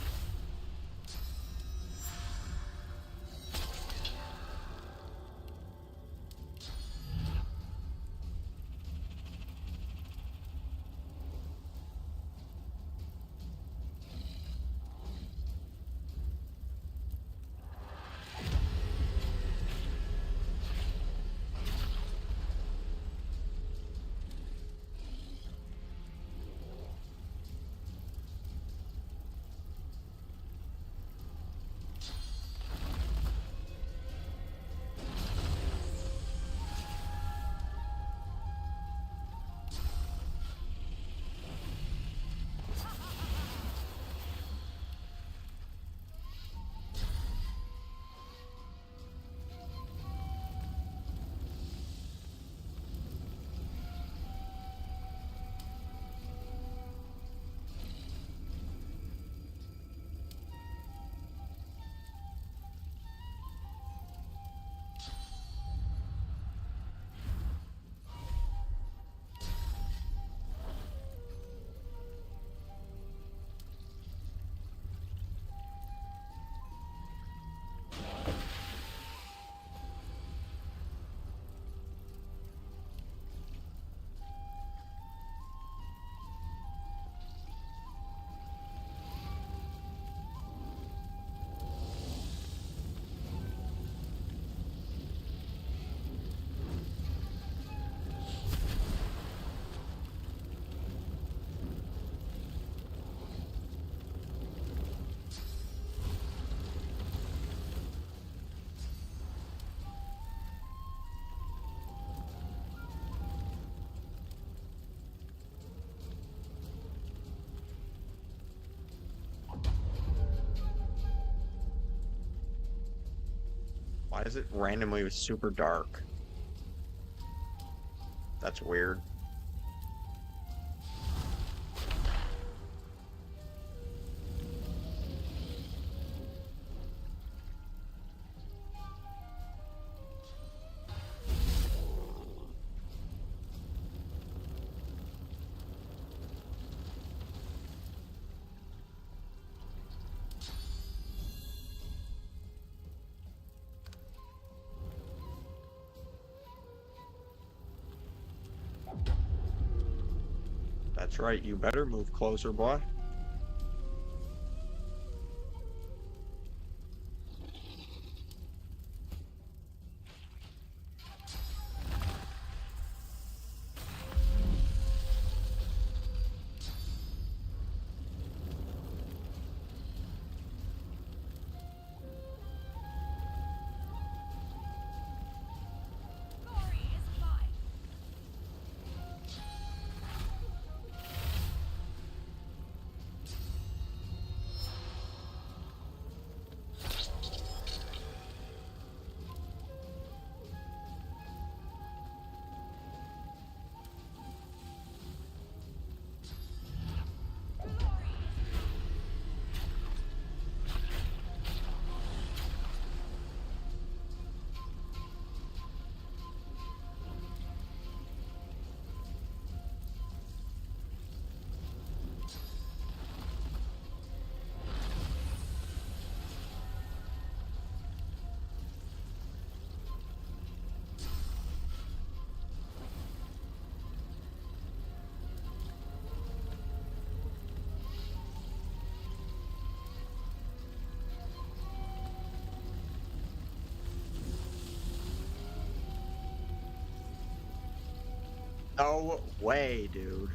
Why is it randomly super dark? That's weird. That's right, you better move closer, boy. No way, dude.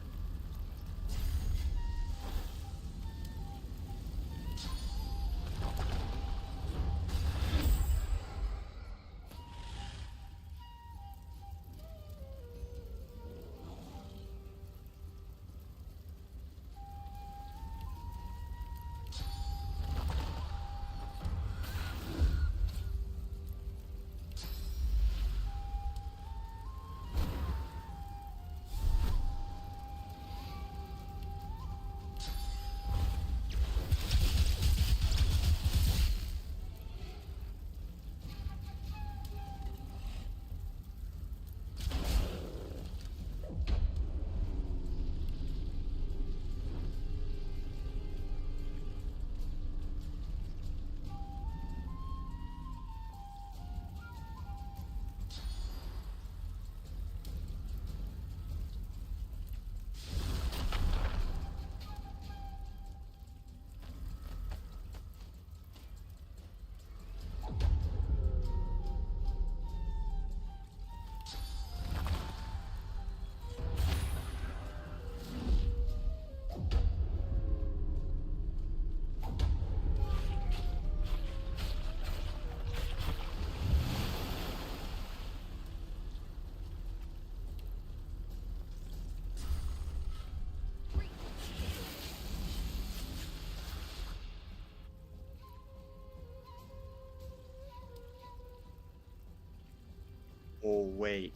Oh, wait.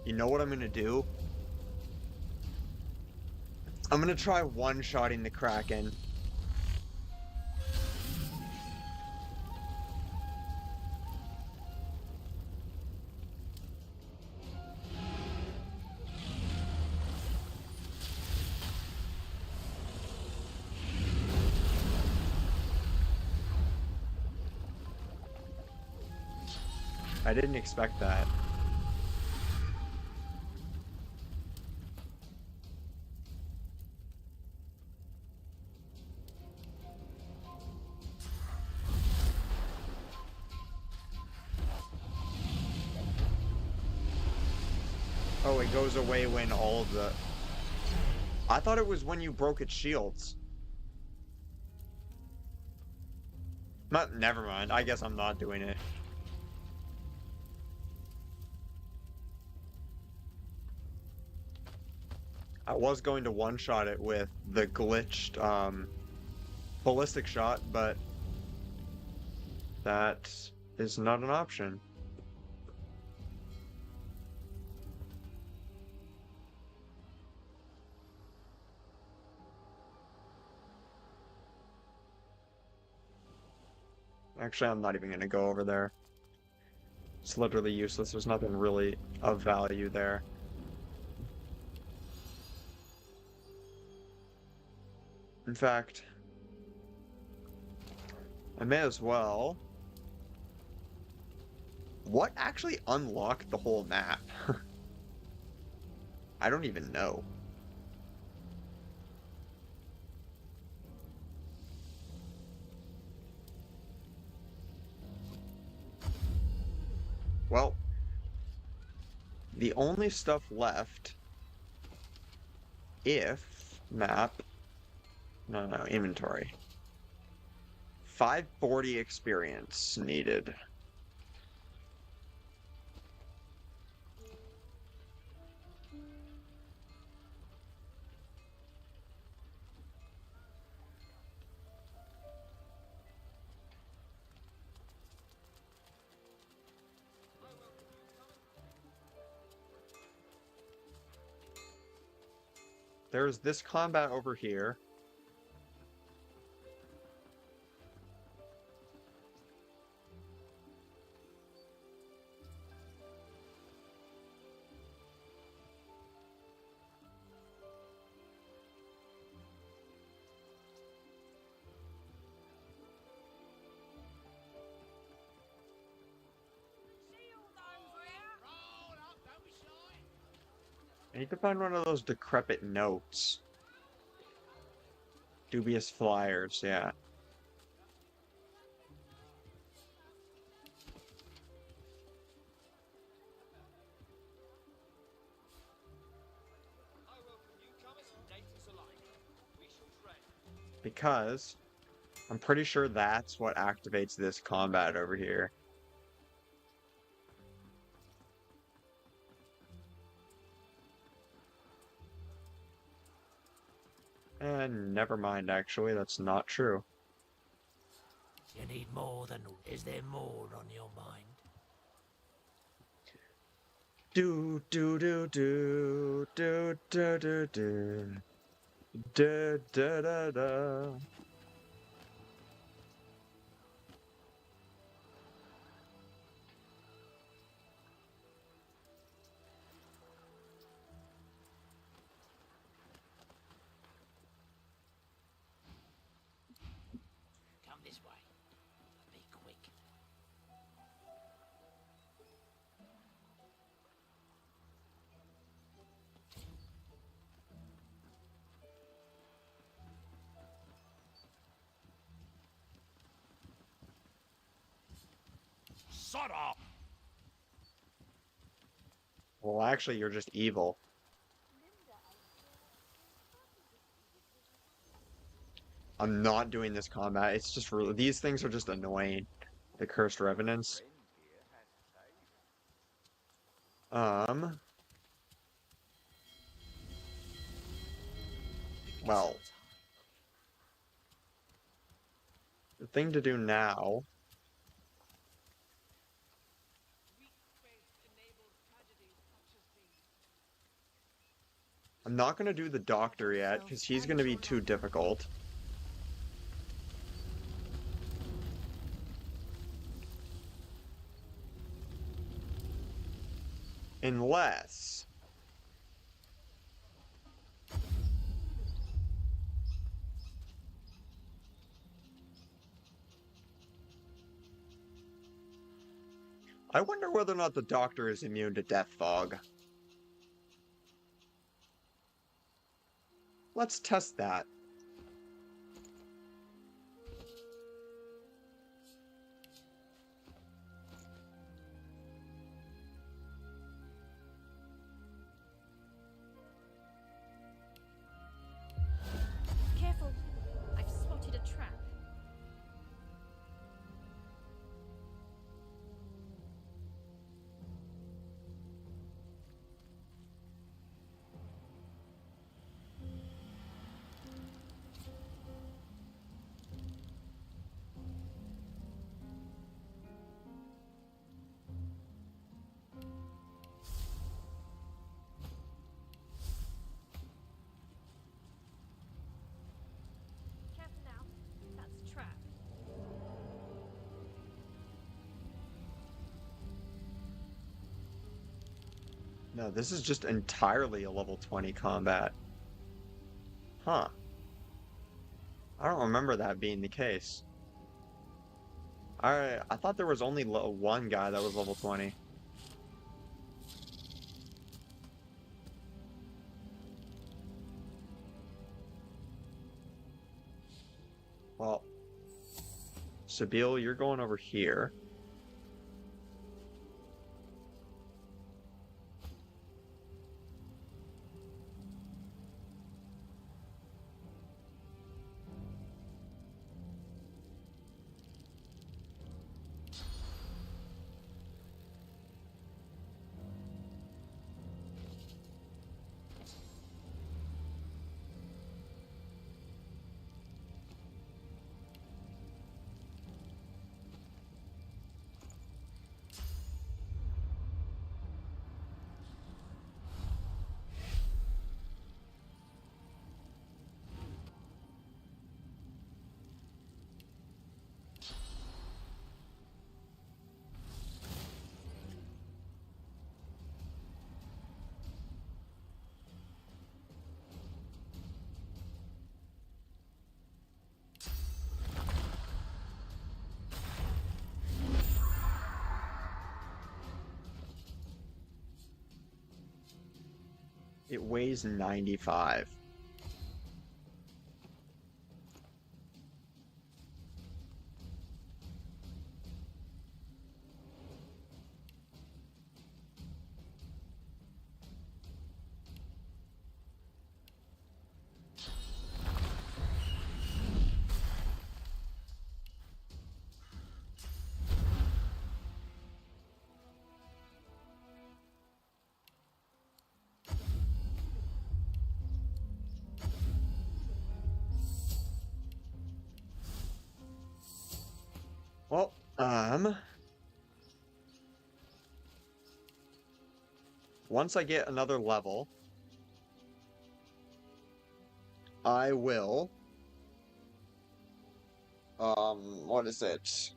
You know what I'm gonna do? I'm gonna try one-shotting the Kraken. I didn't expect that. Oh, it goes away when all of the... I thought it was when you broke its shields. Never mind. I guess I'm not doing it. I was going to one-shot it with the glitched ballistic shot, but that is not an option. Actually, I'm not even going to go over there. It's literally useless. There's nothing really of value there. In fact, I may as well. What actually unlocked the whole map? I don't even know. Well, the only stuff left, if map, no, inventory. 540 experience needed. There's this combat over here. I need to find one of those decrepit notes. Dubious flyers, yeah. Because I'm pretty sure that's what activates this combat over here. And never mind, actually, that's not true. You need more than... Is there more on your mind? Do do do do do do do do da da da da. Come this way. Be quick. Shut up! Well, actually, you're just evil. I'm not doing this combat. It's just really, these things are just annoying. The cursed revenants. Well, the thing to do now. I'm not going to do the doctor yet, because he's going to be too difficult. Unless... I wonder whether or not the doctor is immune to death fog. Let's test that. Careful. I've spotted a trap. No, this is just entirely a level 20 combat. Huh. I don't remember that being the case. I thought there was only one guy that was level 20. Well, Sabine, you're going over here. It weighs 95. Well, once I get another level, I will, what is it?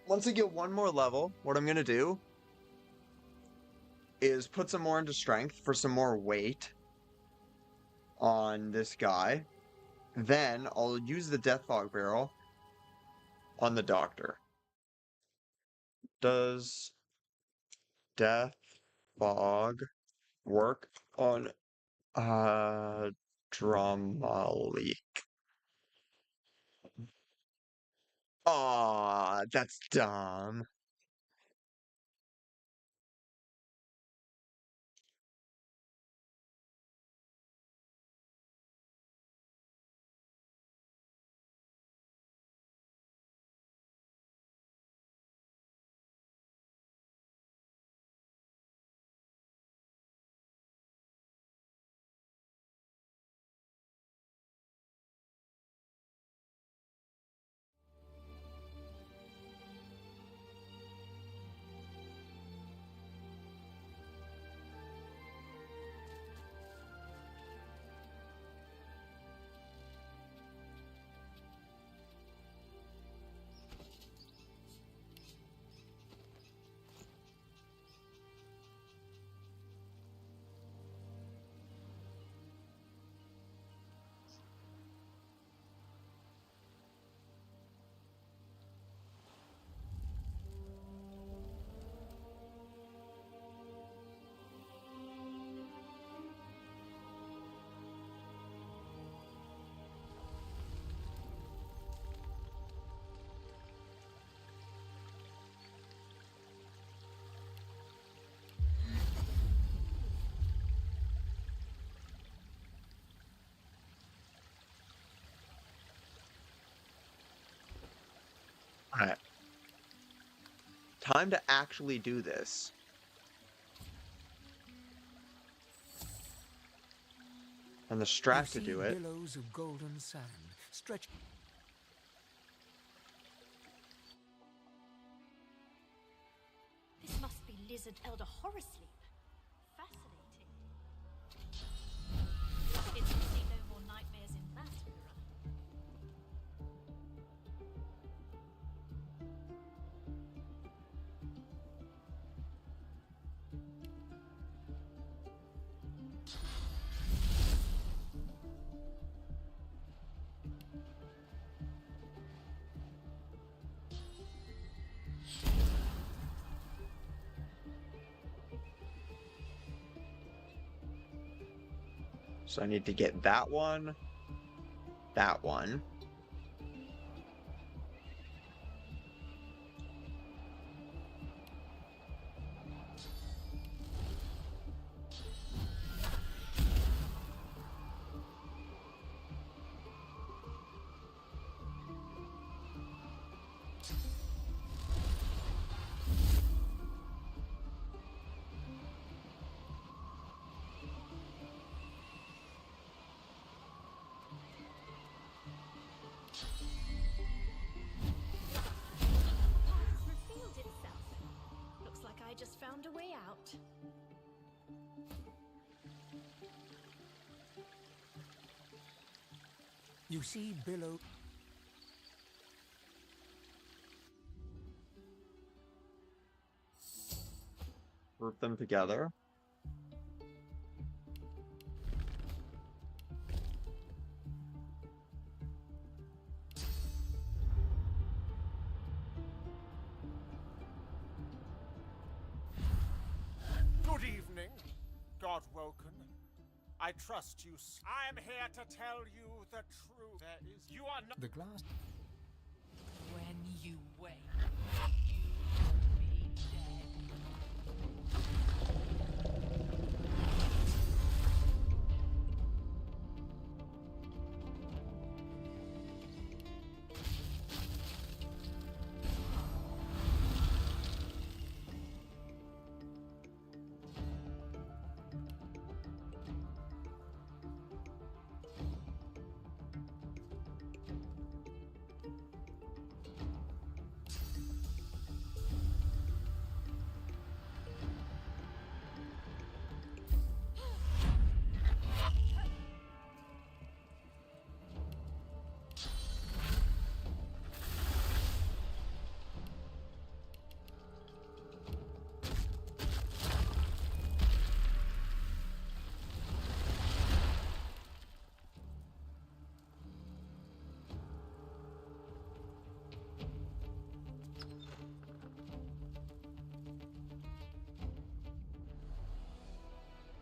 Once I get one more level, what I'm gonna do is put some more into strength for some more weight on this guy. Then I'll use the Death Fog Barrel on the doctor. Does Death Fog work on Dramalik? Aw, that's dumb. Alright. Time to actually do this. And the strat to do it. Billows of golden sand stretch. This must be Lizard Elder Horror-Sleep. Fascinating. It's to see no more nightmares in that mirror. So I need to get that one. That one. Revealed itself. Looks like I just found a way out. You see Billow. Group them together. Good evening, Godwoken. I trust you. I am here to tell you the truth. You are not. The glass. When you wake,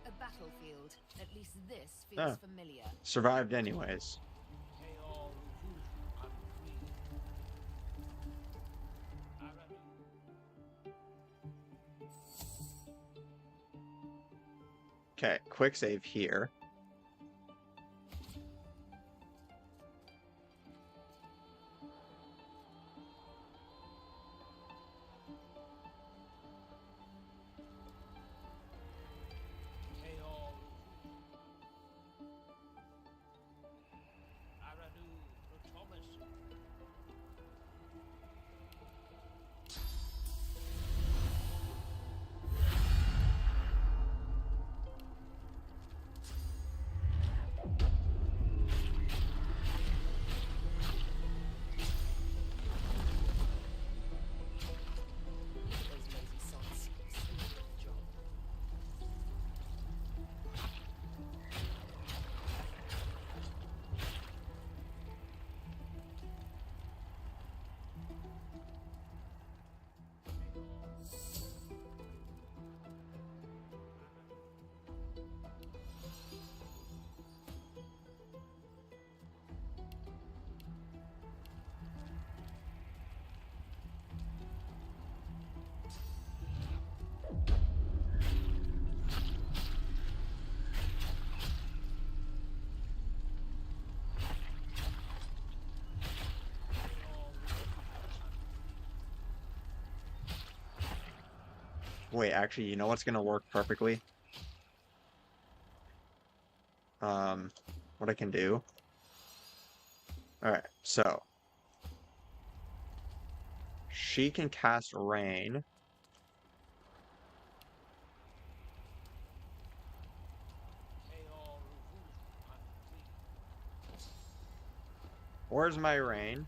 A battlefield. At least this feels familiar. Survived anyways. Okay, quick save here. Wait, actually, you know what's gonna work perfectly? What I can do? Alright, so she can cast Rain. Where's my Rain?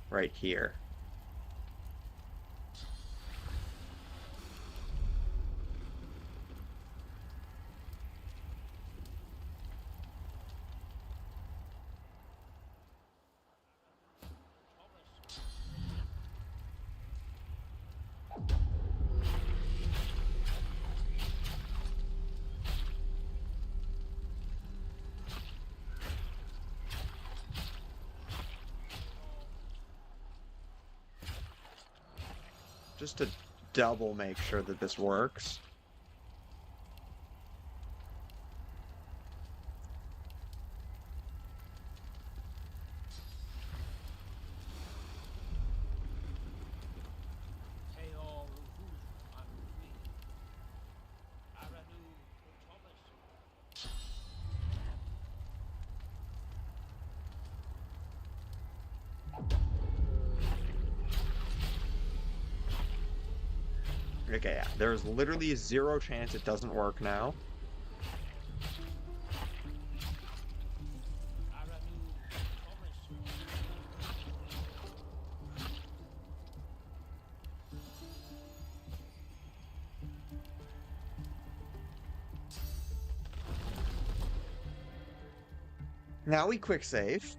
Right here. just to double make sure that this works. Okay, yeah, there's literally zero chance it doesn't work now. Now we quick save.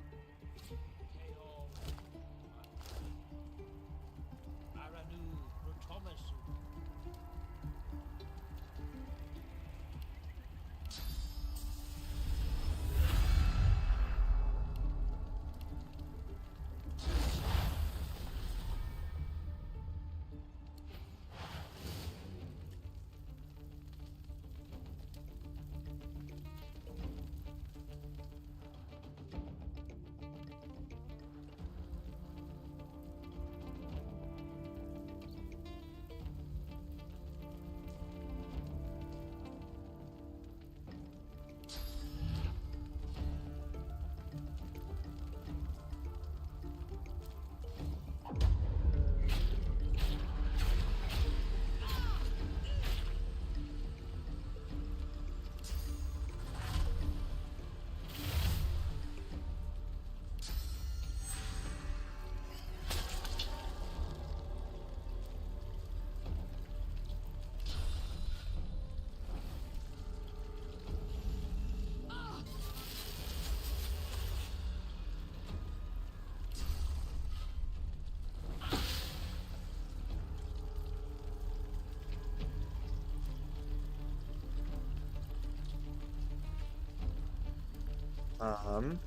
Um,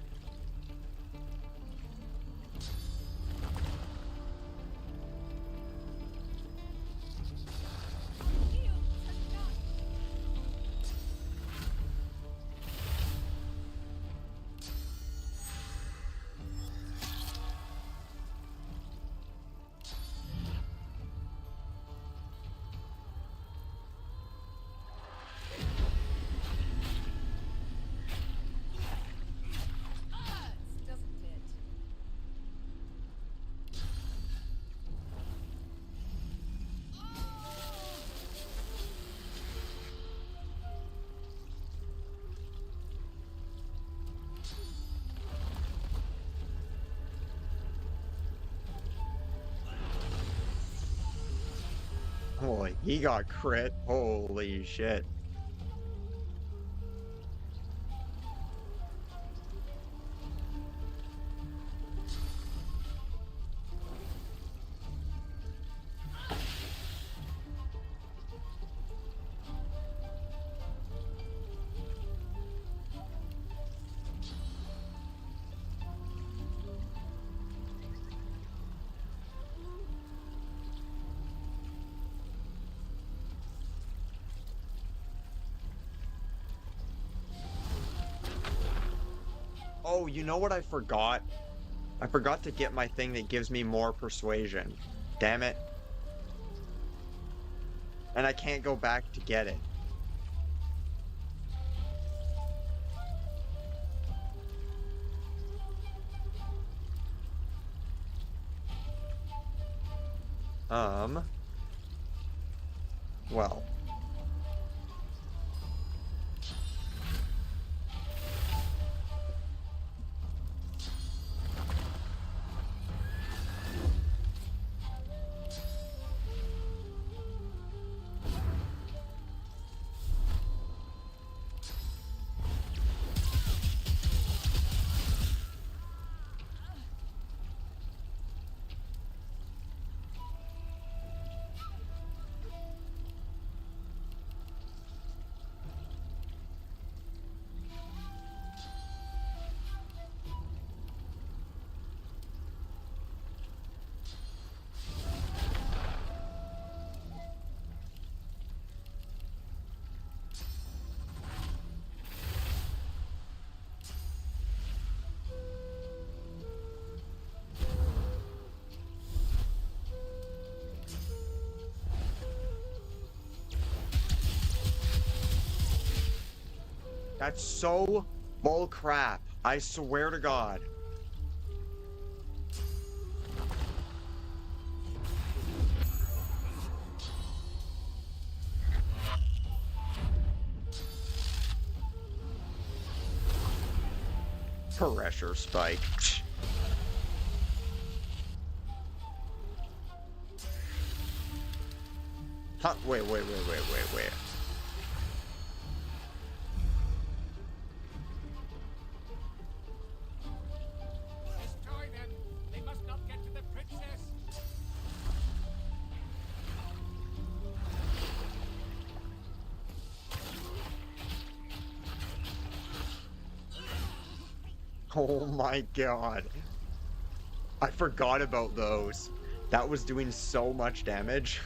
Holy, he got crit. Holy shit. Oh, you know what I forgot? I forgot to get my thing that gives me more persuasion. Damn it. And I can't go back to get it. Well. That's so bull crap. I swear to God. Pressure spike. Huh, wait. Destroy them! They must not get to the princess! Oh my God. I forgot about those. That was doing so much damage.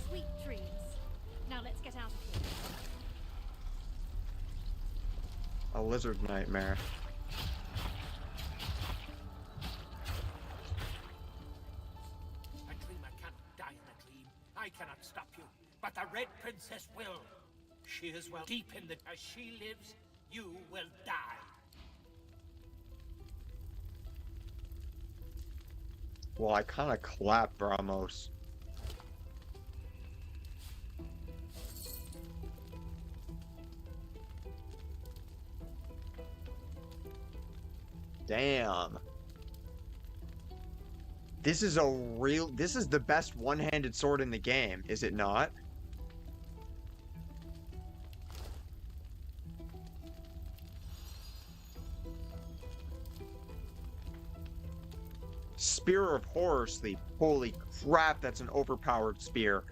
Sweet dreams. Now let's get out of here. A lizard nightmare. A dreamer cannot die in a dream. I cannot stop you, but the Red Princess will. She is well deep in the... As she lives, you will die. Well, I kind of clapped Ramos. Damn. This is the best one-handed sword in the game, is it not? Spear of Horror Sleep. Holy crap, that's an overpowered spear.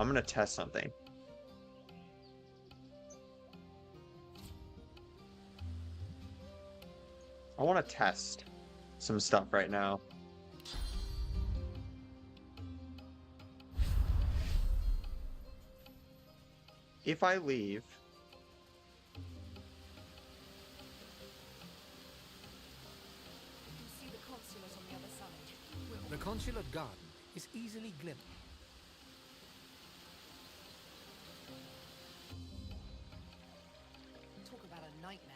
I'm gonna test something. I want to test some stuff right now. If I leave... You can see the consulate on the other side. The consulate garden is easily glimpsed. Talk about a nightmare.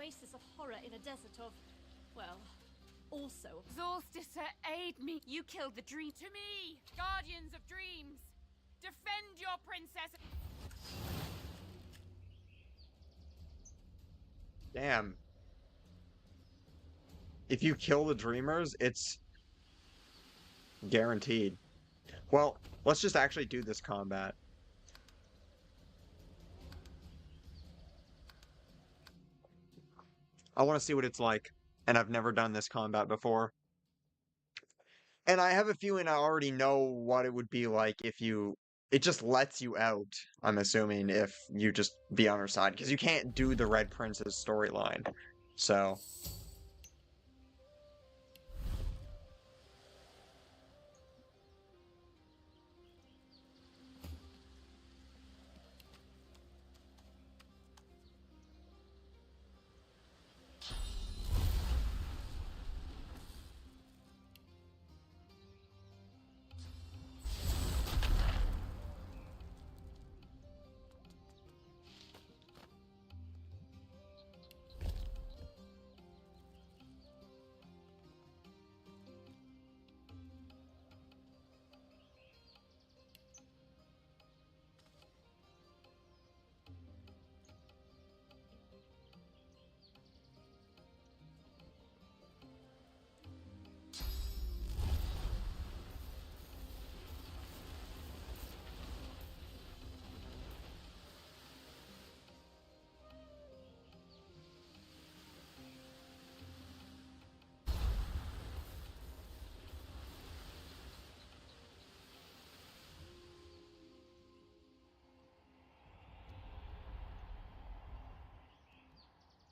oasis of horror in a desert of, well, also. Zorsticer, aid me! You killed the dream. To me, guardians of dreams! Defend your princess! Damn. If you kill the dreamers, it's guaranteed. Well, let's just actually do this combat. I want to see what it's like, and I've never done this combat before. And I have a feeling I already know what it would be like if you... It just lets you out, I'm assuming, if you just be on her side, because you can't do the Red Prince's storyline. So...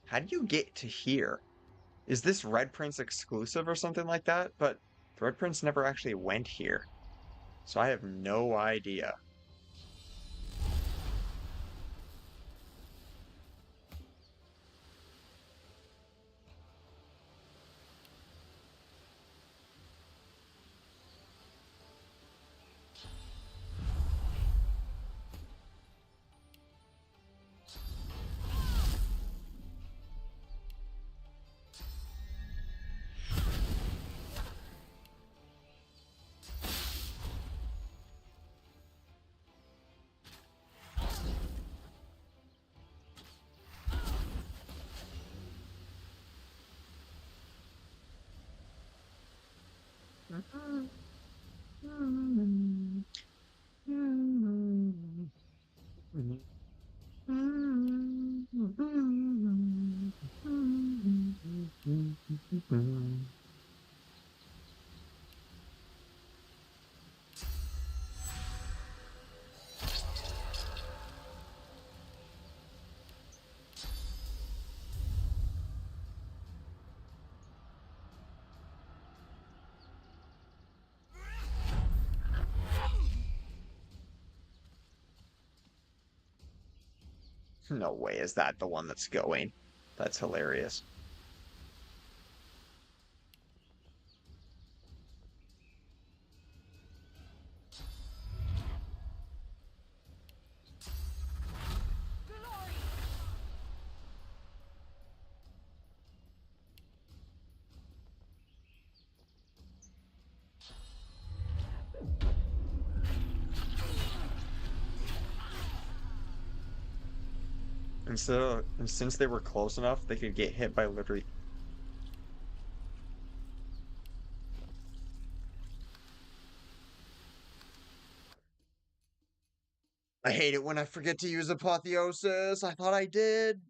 How do you get to here? Is this Red Prince exclusive or something like that? But the Red Prince never actually went here. So I have no idea. No way is that the one that's going. That's hilarious. And since they were close enough, they could get hit by literally... I hate it when I forget to use Apotheosis. I thought I did.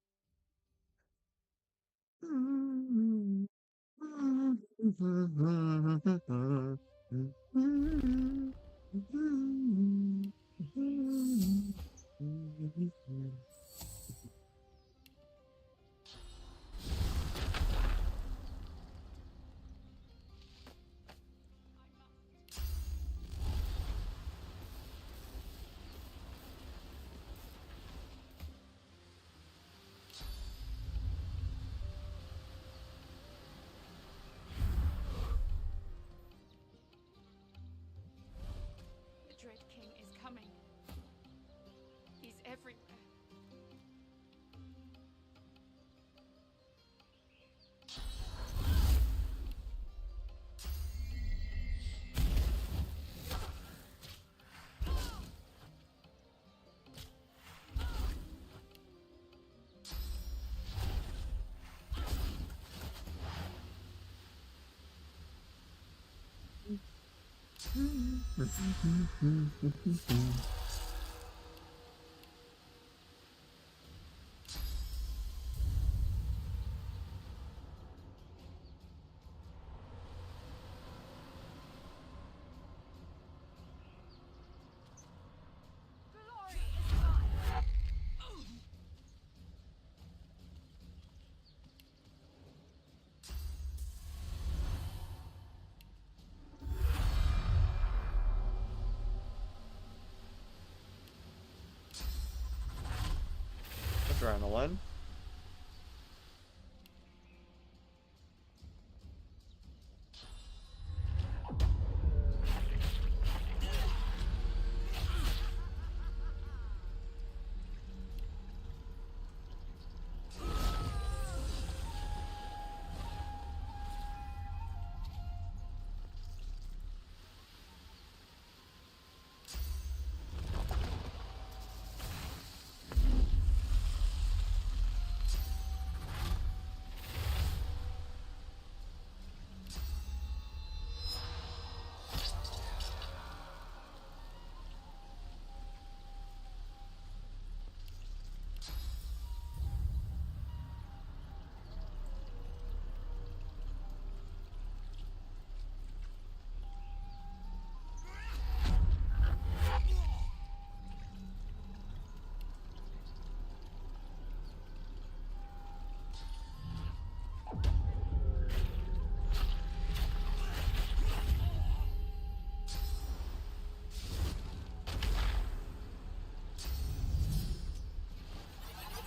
Adrenaline.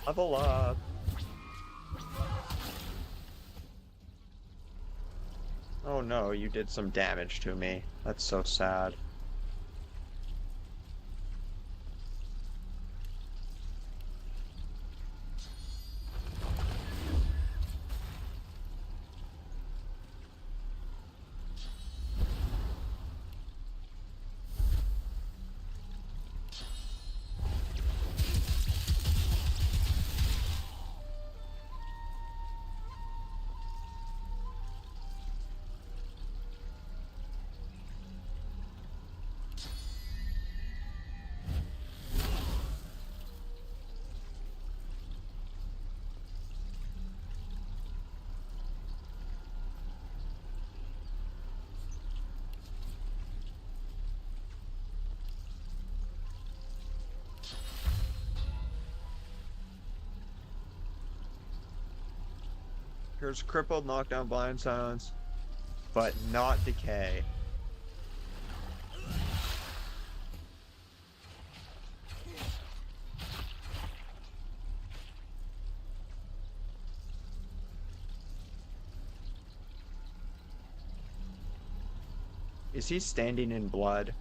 Level up. Oh no, you did some damage to me. That's so sad. Here's crippled, knockdown, blind, silence, but not decay. Is he standing in blood?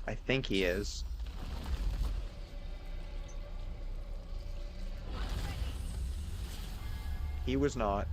I think he is. He was not.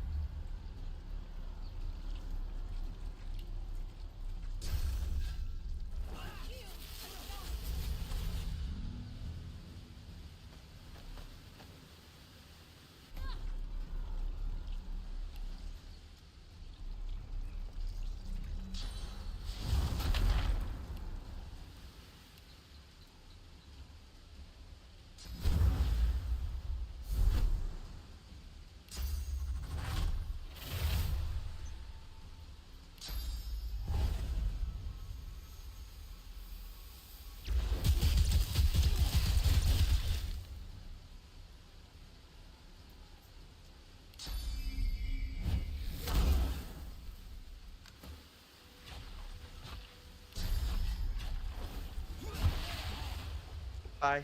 Bye.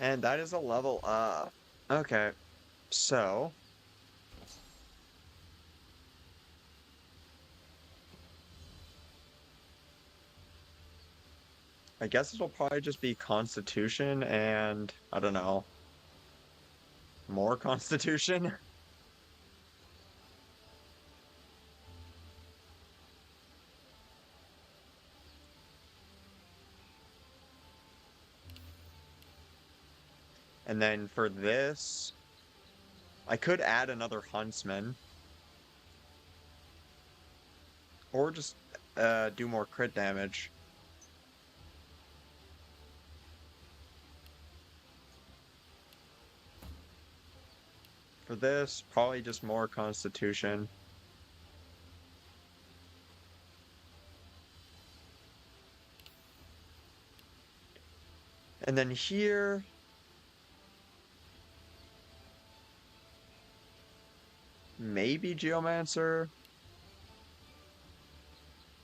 And that is a level up. Okay, so I guess it'll probably just be Constitution and, I don't know, more Constitution? And then for this, I could add another huntsman. Or just do more crit damage. For this, probably just more constitution. And then here... Maybe Geomancer?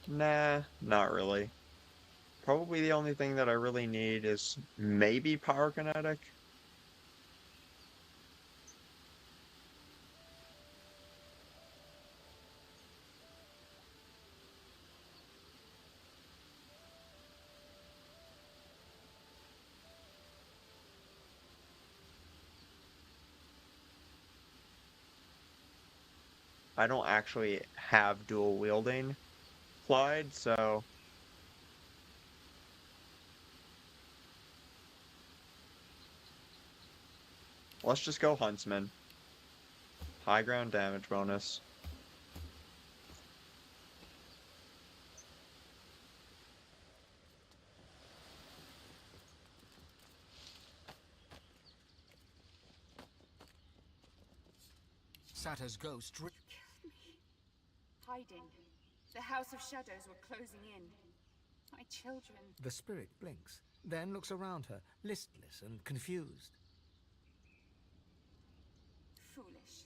Nah, not really. Probably the only thing that I really need is maybe Power Kinetic. I don't actually have dual wielding applied, so let's just go Huntsman. High ground damage bonus. Satter's ghost. Hiding. The House of Shadows were closing in. My children. The spirit blinks, then looks around her, listless and confused. Foolish.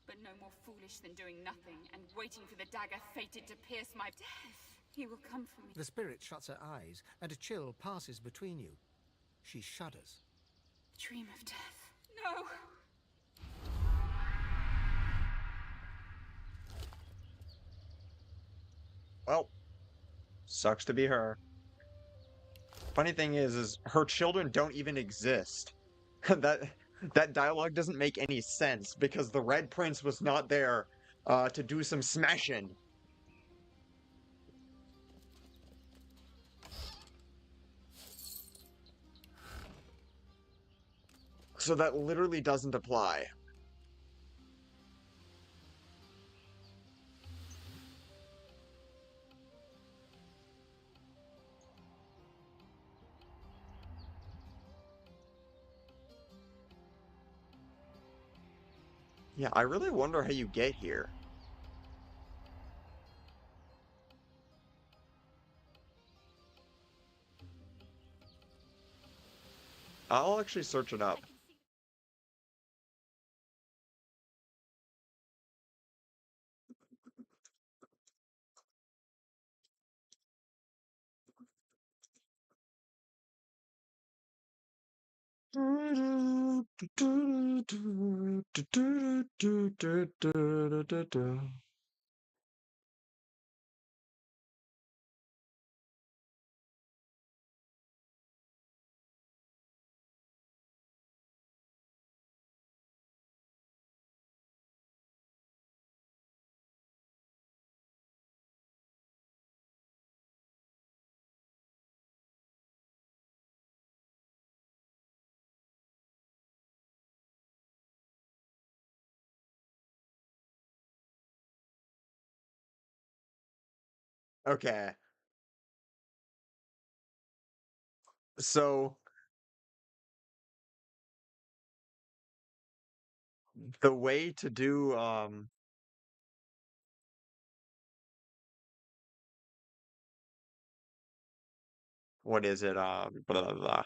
But no more foolish than doing nothing and waiting for the dagger fated to pierce my death. He will come for me. The spirit shuts her eyes, and a chill passes between you. She shudders. Dream of death. No! Well, sucks to be her. Funny thing is her children don't even exist. That dialogue doesn't make any sense because the Red Prince was not there to do some smashing. So that literally doesn't apply. Yeah, I really wonder how you get here. I'll actually search it up. Okay. So the way to do what is it? Blah blah blah.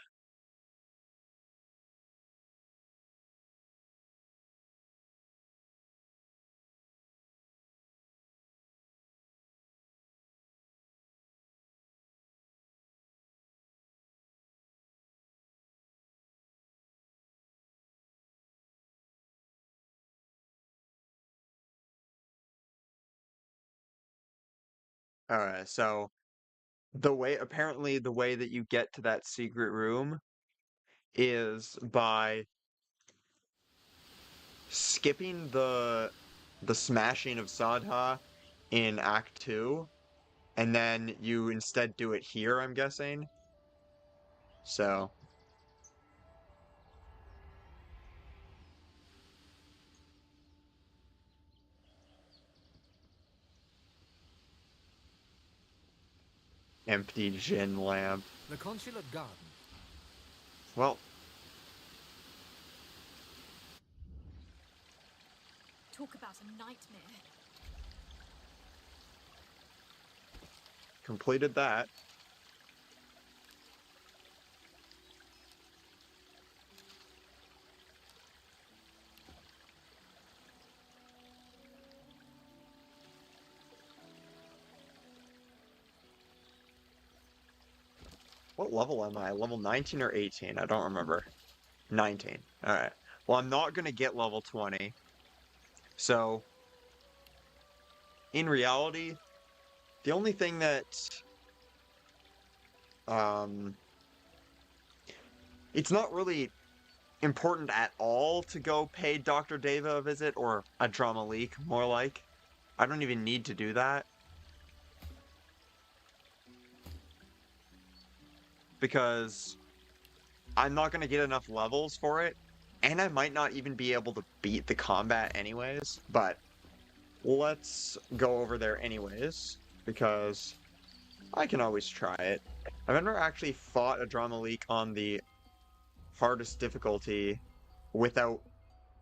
Alright, so apparently the way that you get to that secret room is by skipping the smashing of Sadha in Act 2, and then you instead do it here, I'm guessing. So Empty gin lamp. The consulate garden. Well, Talk about a nightmare. completed that. What level am I? Level 19 or 18? I don't remember. 19. Alright. Well, I'm not gonna get level 20. So, in reality, the only thing that it's not really important at all to go pay Dr. Deva a visit, or a drama leak, more like. I don't even need to do that. Because I'm not going to get enough levels for it, and I might not even be able to beat the combat anyways, but let's go over there anyways, because I can always try it. I've never actually fought a drama leak on the hardest difficulty without,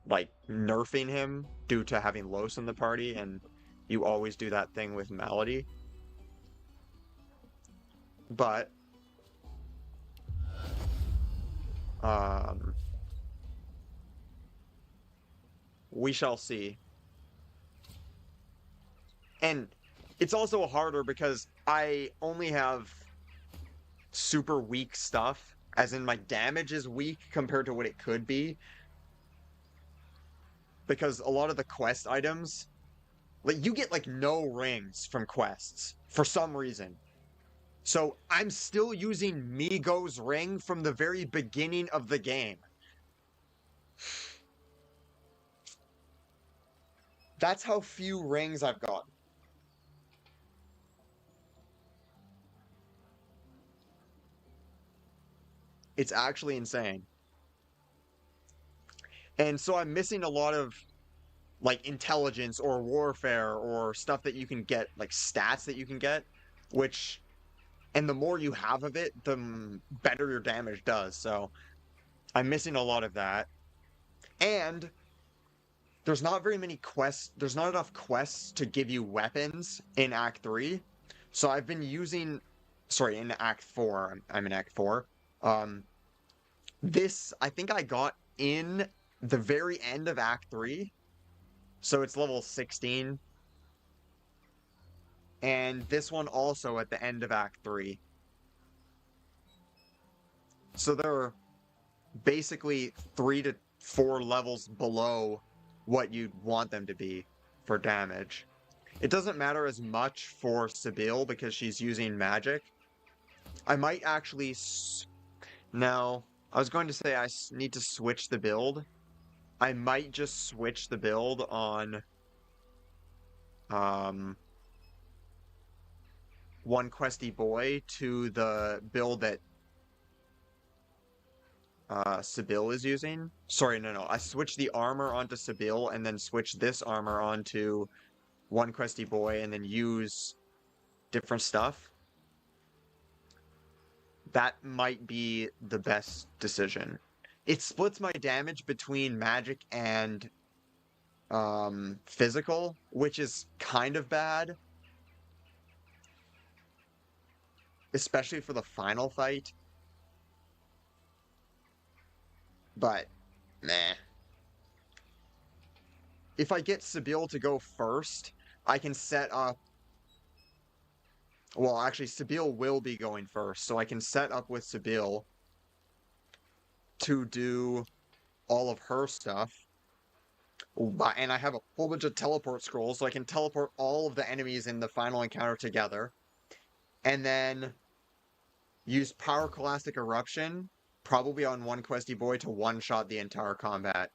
like, nerfing him due to having Los in the party, and you always do that thing with Malady. But, we shall see. And it's also harder because I only have super weak stuff, as in my damage is weak compared to what it could be. Because a lot of the quest items, like, you get, like, no rings from quests for some reason. So I'm still using Migo's ring from the very beginning of the game. That's how few rings I've gotten. It's actually insane. And so I'm missing a lot of, like, intelligence or warfare or stuff that you can get, like stats that you can get, which, and the more you have of it, the better your damage does. So I'm missing a lot of that. And there's not very many quests, there's not enough quests to give you weapons in Act 3. So I've been using, sorry, in Act 4, I'm in Act 4. This, I think I got in the very end of Act 3. So it's level 16. And this one also at the end of Act 3. So they're basically 3 to 4 levels below what you'd want them to be for damage. It doesn't matter as much for Sibyl because she's using magic. I might actually... No, I was going to say I need to switch the build. I might just switch the build on... One Questy Boy to the build that Sibyl is using. Sorry, no. I switched the armor onto Sibyl and then switched this armor onto One Questy Boy and then use different stuff. That might be the best decision. It splits my damage between magic and physical, which is kind of bad. Especially for the final fight. But, meh. If I get Sibyl to go first, I can set up... Well, actually, Sibyl will be going first, so I can set up with Sibyl to do all of her stuff. And I have a whole bunch of teleport scrolls, so I can teleport all of the enemies in the final encounter together. And then use Pyroclastic Eruption, probably on One Questy Boy, to one-shot the entire combat,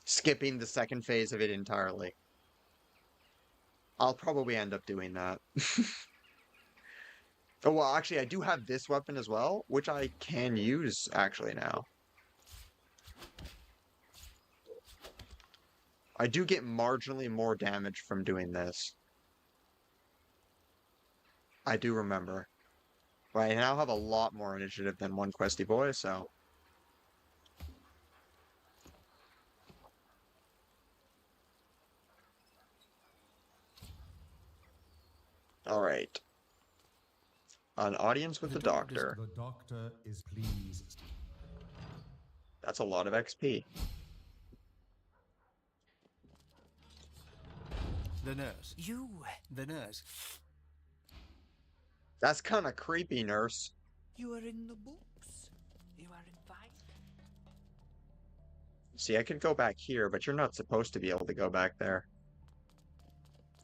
skipping the second phase of it entirely. I'll probably end up doing that. Oh, well, actually, I do have this weapon as well, which I can use, actually, now. I do get marginally more damage from doing this. I do remember. Right, I now have a lot more initiative than one questy boy, so. Alright. An audience with the doctor. The doctor is pleased. That's a lot of XP. The nurse. The nurse. That's kind of creepy, nurse. You are in the books. You are invited. See, I could go back here, but you're not supposed to be able to go back there.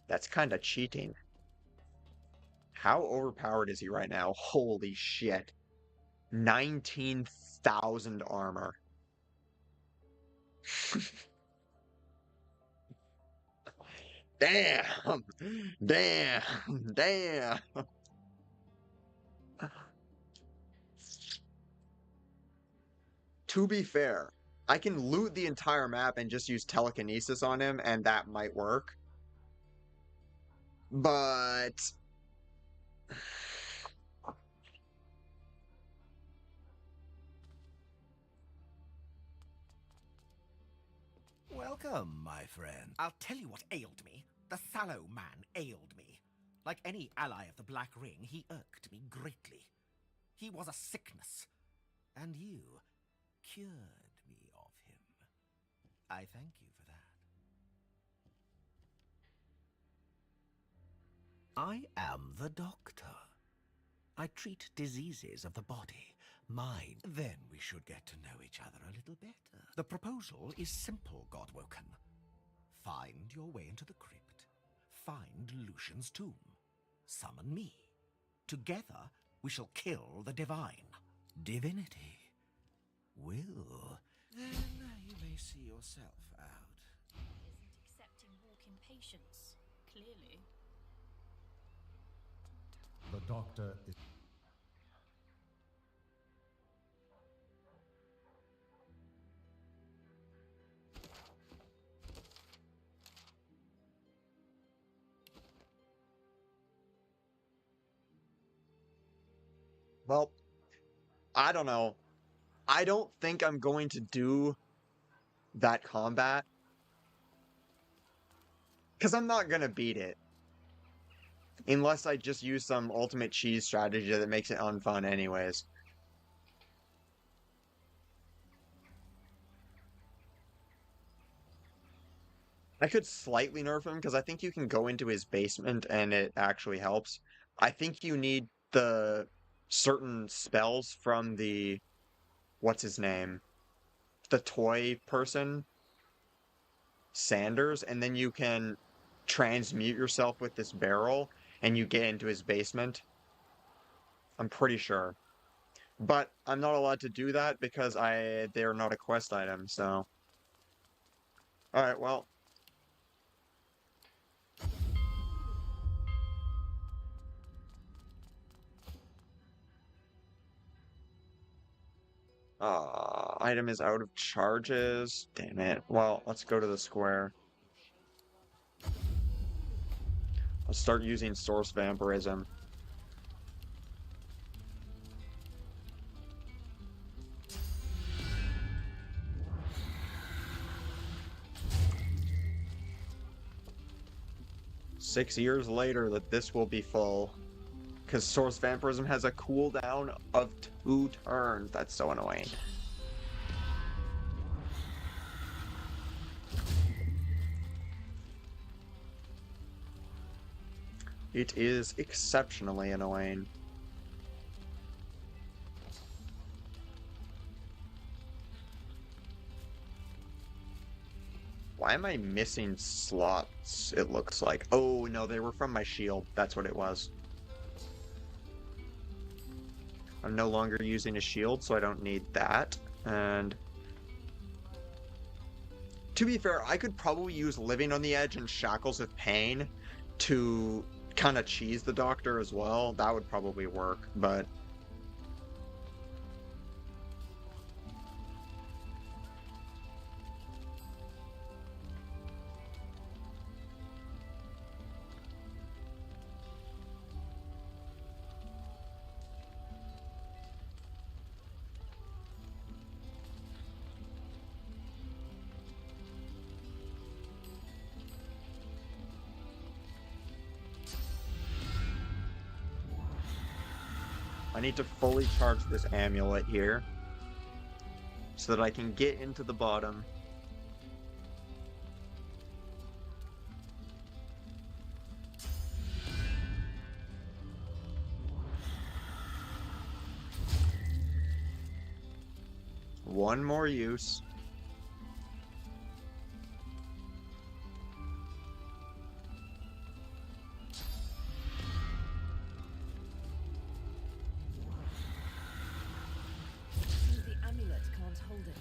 That's kind of cheating. How overpowered is he right now? Holy shit. 19,000 armor. Damn! Damn! Damn! To be fair, I can loot the entire map and just use telekinesis on him, and that might work. But... Welcome, my friend. I'll tell you what ailed me. The sallow man ailed me. Like any ally of the Black Ring, he irked me greatly. He was a sickness, and you cured me of him. I thank you for that. I am the doctor. I treat diseases of the body, mind. Then we should get to know each other a little better. The proposal is simple, Godwoken. Find your way into the crypt. Find Lucian's tomb. Summon me. Together, we shall kill the divine. Divinity will. Then you may see yourself out. Isn't accepting walk-in patients, clearly. The doctor is... Well, I don't know. I don't think I'm going to do that combat. Because I'm not going to beat it. Unless I just use some ultimate cheese strategy that makes it unfun anyways. I could slightly nerf him because I think you can go into his basement and it actually helps. I think you need the certain spells from the... What's his name? The toy person? Sanders, and then you can transmute yourself with this barrel and you get into his basement. I'm pretty sure. But I'm not allowed to do that because they're not a quest item, so. Alright, well. Item is out of charges. Damn it. Well, let's go to the square. Let's start using source vampirism. Six years later that this will be full. Because source vampirism has a cooldown of 2 turns. That's so annoying. It is exceptionally annoying. Why am I missing slots, it looks like? Oh, no, they were from my shield. That's what it was. I'm no longer using a shield, so I don't need that. And to be fair, I could probably use Living on the Edge and Shackles of Pain to kind of cheese the doctor as well. That would probably work, but... I need to fully charge this amulet here so that I can get into the bottom. One more use. Seems the amulet can't hold it.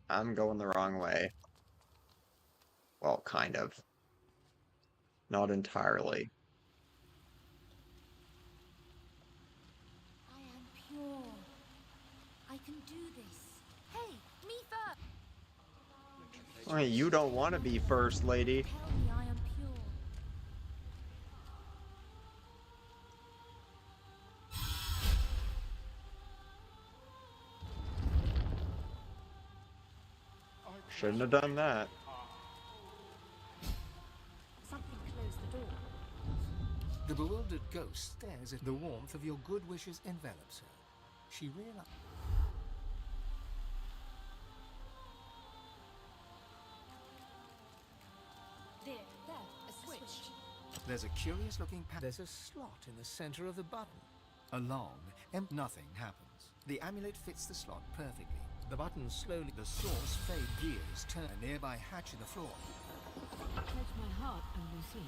I'm going the wrong way. Well, kind of. Not entirely. I am pure. I can do this. Hey, me first. Hey, you don't want to be first, lady. Tell me I am pure. Shouldn't have done that. Something closed the door. The bewildered ghost stares at the warmth of your good wishes envelops her. She realizes. There, a switch. There's a curious looking There's a slot in the center of the button. Along, and nothing happens. The amulet fits the slot perfectly. The button slowly, the source fade gears, turn a nearby hatch in the floor. Touch my heart and we'll see.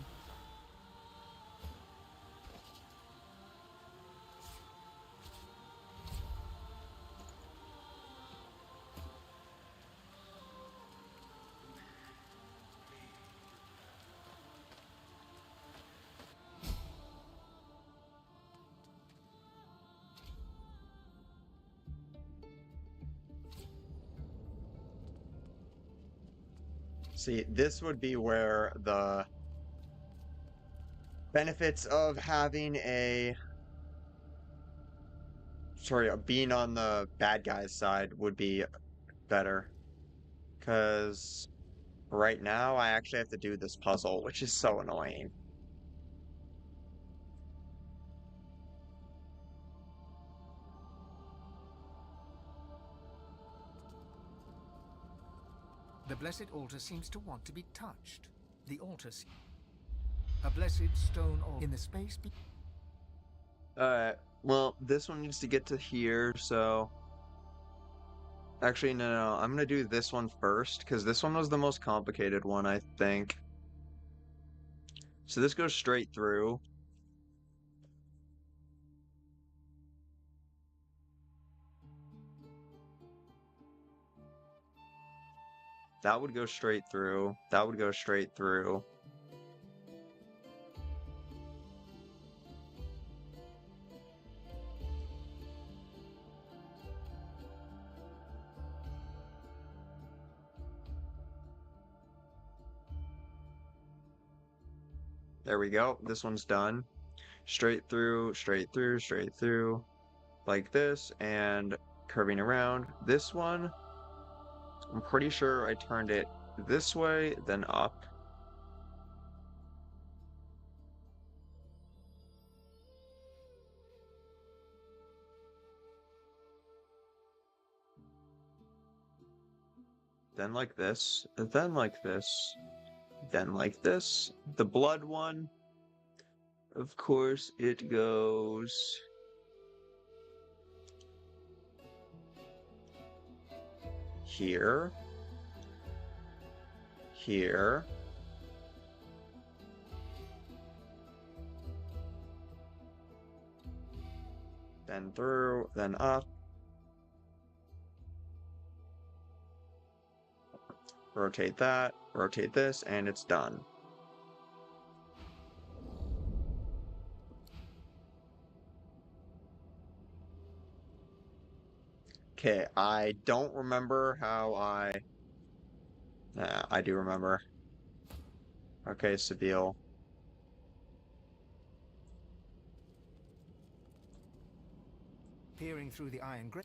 See, this would be where the benefits of having being on the bad guy's side would be better. Because right now I actually have to do this puzzle, which is so annoying. The blessed altar seems to want to be touched. The altar a blessed stone altar in the space Alright, well, this one needs to get to here, so... Actually, no, I'm gonna do this one first, because this one was the most complicated one, I think. So this goes straight through. That would go straight through. That would go straight through. There we go. This one's done. Straight through, straight through, straight through. Like this, and curving around. This one, I'm pretty sure I turned it this way, then up. Then like this, then like this, then like this. The blood one, of course, it goes here, here, then through, then up. Rotate that, rotate this, and it's done. Okay, I don't remember how I... I do remember. Okay, Sabine. peering through the iron grate.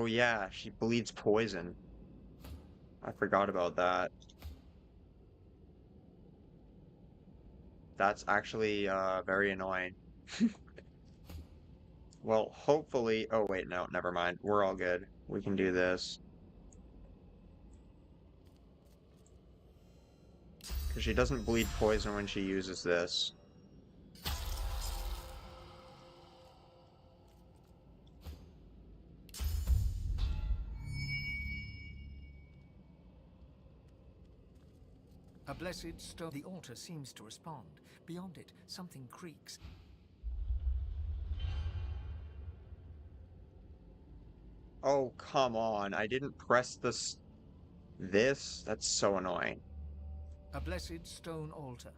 Oh yeah, she bleeds poison. I forgot about that. That's actually very annoying. Well, hopefully... Oh wait, no, never mind. We're all good. We can do this. Because she doesn't bleed poison when she uses this. A blessed stone. The altar seems to respond. Beyond it, something creaks. Oh, come on. I didn't press this. This? That's so annoying. A blessed stone altar.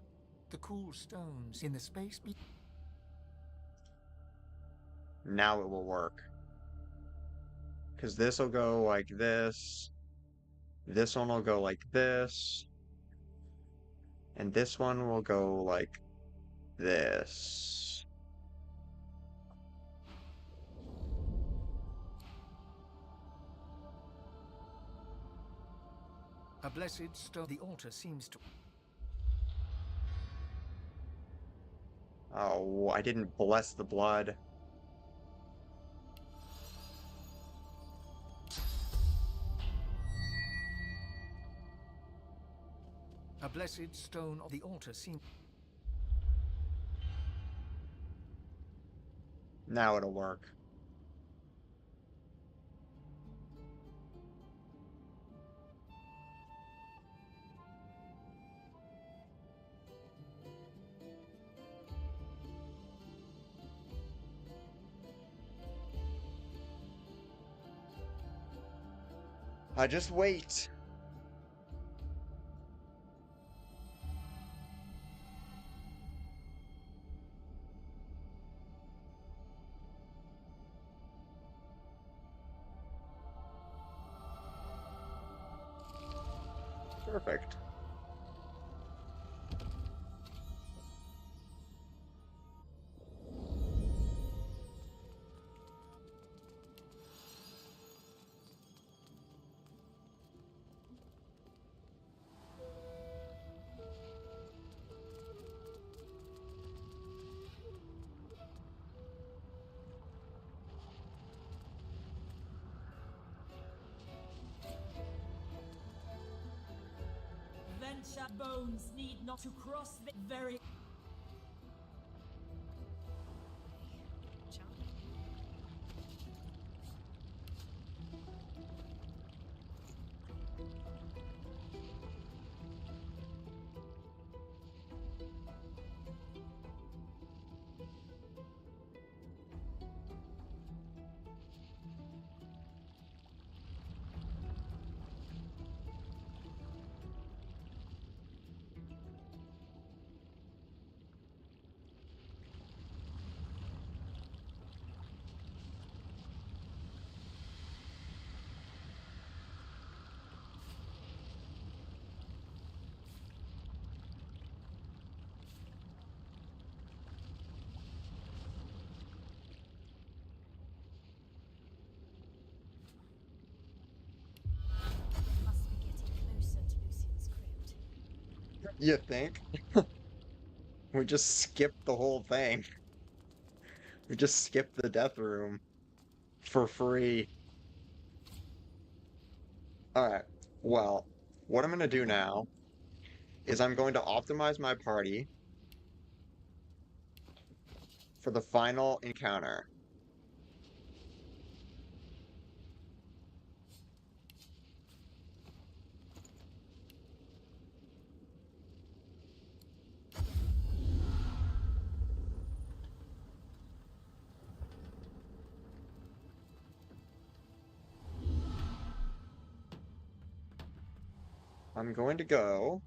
The cool stones in the space Now it will work. Because this will go like this. This one will go like this. And this one will go like this. A blessed stone. The altar seems to... Oh, I didn't bless the blood. A blessed stone. The altar seems... Now it'll work. I just wait. Perfect. Venture bones need not to cross the very... Must be getting closer to Lucian's crypt. You think? We just skipped the whole thing. We just skipped the death room for free. Alright, well, what I'm going to do now is I'm going to optimize my party for the final encounter. I'm going to go...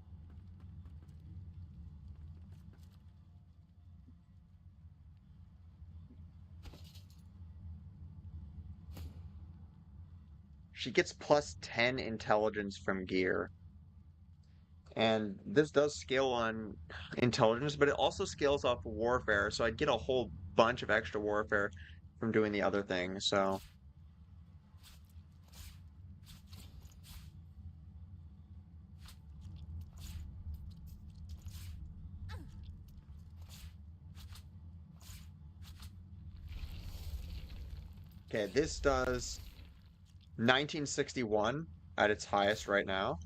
She gets plus 10 intelligence from gear. And this does scale on intelligence, but it also scales off warfare, so I'd get a whole bunch of extra warfare from doing the other thing, so... Okay, this does 1961 at its highest right now.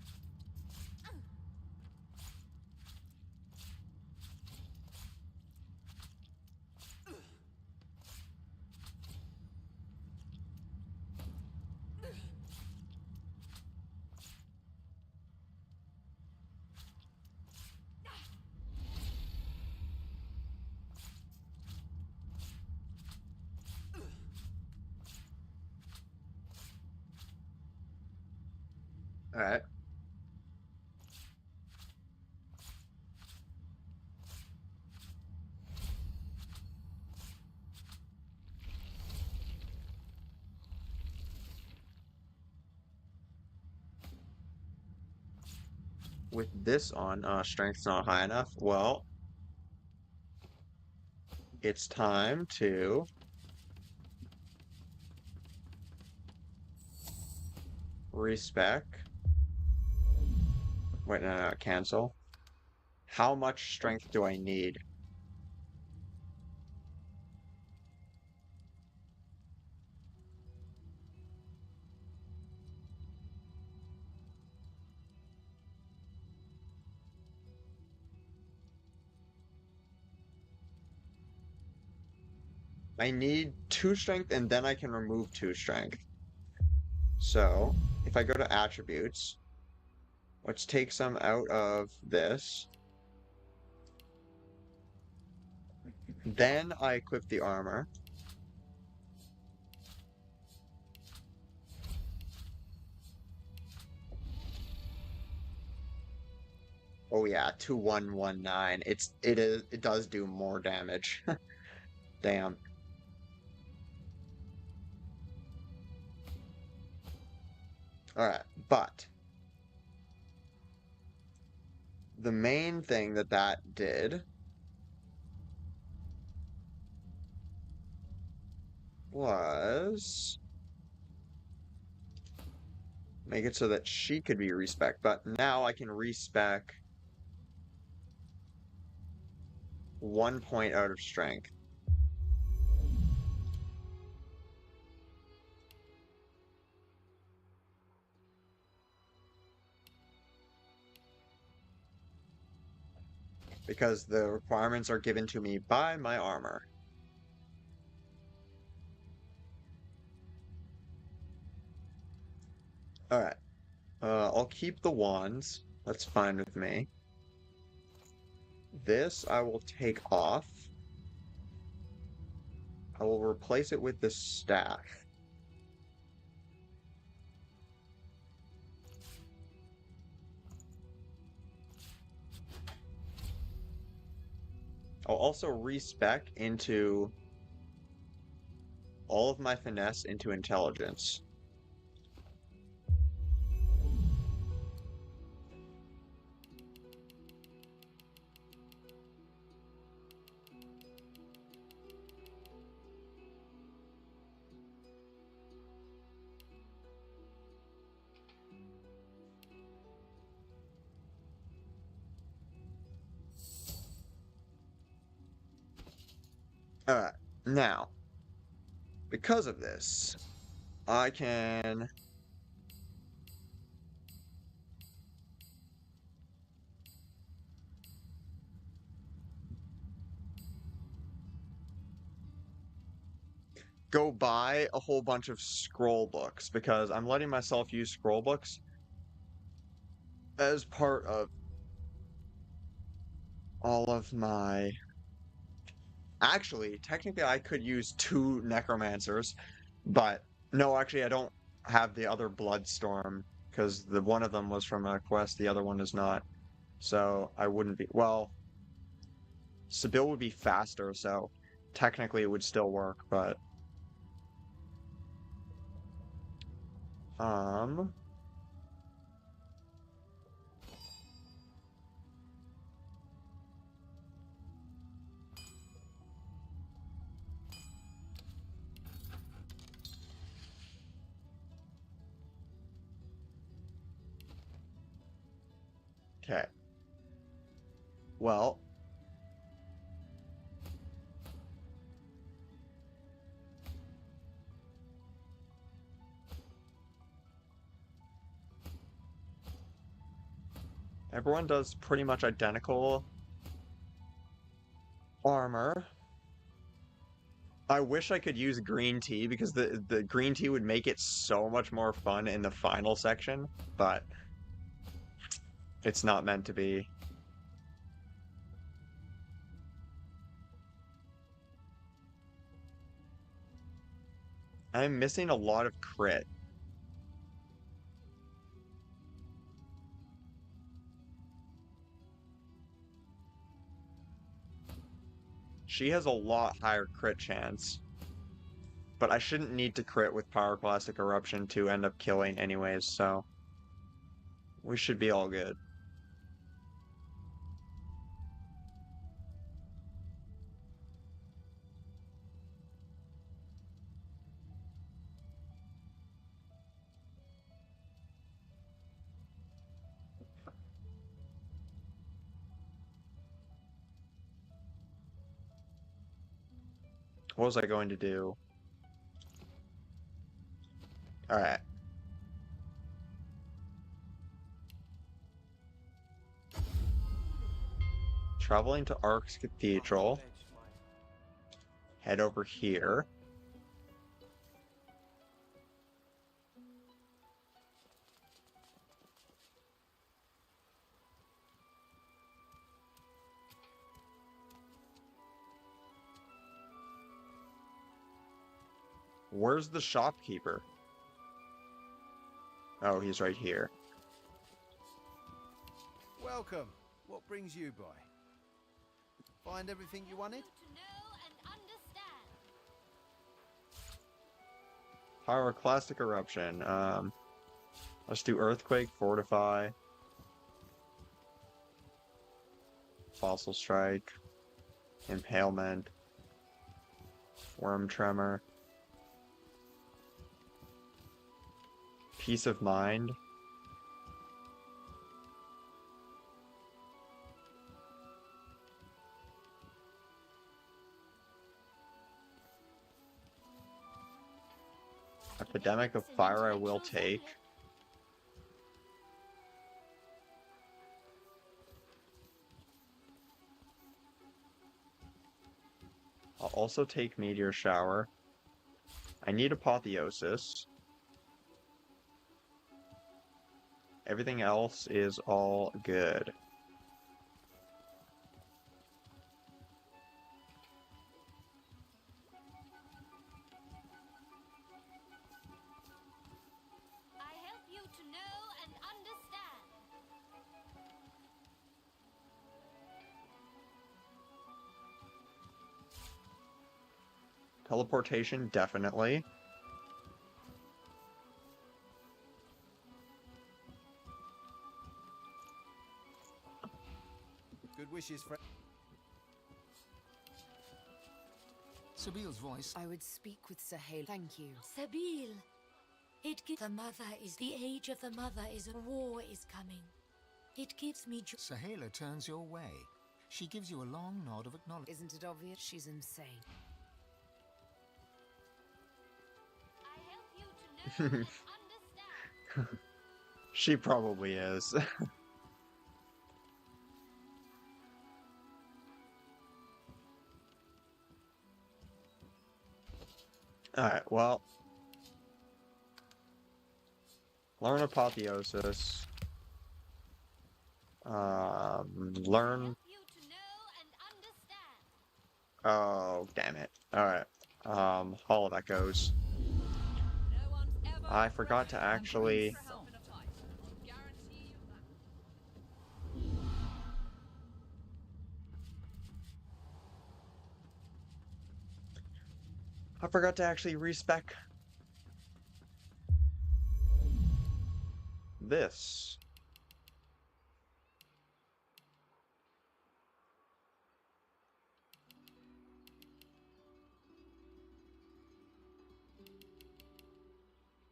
All right. With this on, strength's not high enough. Well, it's time to respec. Wait, no, cancel. How much strength do I need? I need 2 strength and then I can remove 2 strength. So, if I go to attributes, let's take some out of this. Then I equip the armor. Oh yeah, 2119. It does do more damage. Damn. Alright, but the main thing that did was make it so that she could be respec, but now I can respec 1 point out of strength. Because the requirements are given to me by my armor. Alright. I'll keep the wands. That's fine with me. This I will take off. I will replace it with the staff. I'll also respec into all of my finesse into intelligence. Alright, now, because of this, I can go buy a whole bunch of scroll books because I'm letting myself use scroll books as part of all of my... Actually, technically I could use 2 necromancers, but no, actually I don't have the other Bloodstorm because the one of them was from a quest, the other one is not. So I wouldn't be... Well, Sibyl would be faster, so technically it would still work, but... Um... Okay. Well... Everyone does pretty much identical armor. I wish I could use green tea because the green tea would make it so much more fun in the final section, but it's not meant to be. I'm missing a lot of crit. She has a lot higher crit chance. But I shouldn't need to crit with Pyroclastic Eruption to end up killing anyways, so we should be all good. What was I going to do? Alright. Traveling to Ark's Cathedral. Head over here. Where's the shopkeeper? Oh, he's right here. Welcome. What brings you by? Find everything you wanted? Pyroclastic Eruption. Let's do Earthquake, Fortify. Fossil Strike. Impalement. Worm Tremor. Peace of Mind. Epidemic of Fire I will take. I'll also take Meteor Shower. I need Apotheosis. Everything else is all good. I help you to know and understand. Teleportation, definitely. Good wishes, friend. Sabile's voice. I would speak with Sahel. Thank you. Sabile. The mother is the age of the mother is a war is coming. It gives me joy. Sahela turns your way. She gives you a long nod of acknowledgement. Isn't it obvious? She's insane. I help you to know and understand. She probably is. Alright, well. Learn Apotheosis. Learn... Oh, damn it. Alright. Hall of Echoes. I forgot to actually... I forgot to actually respec this.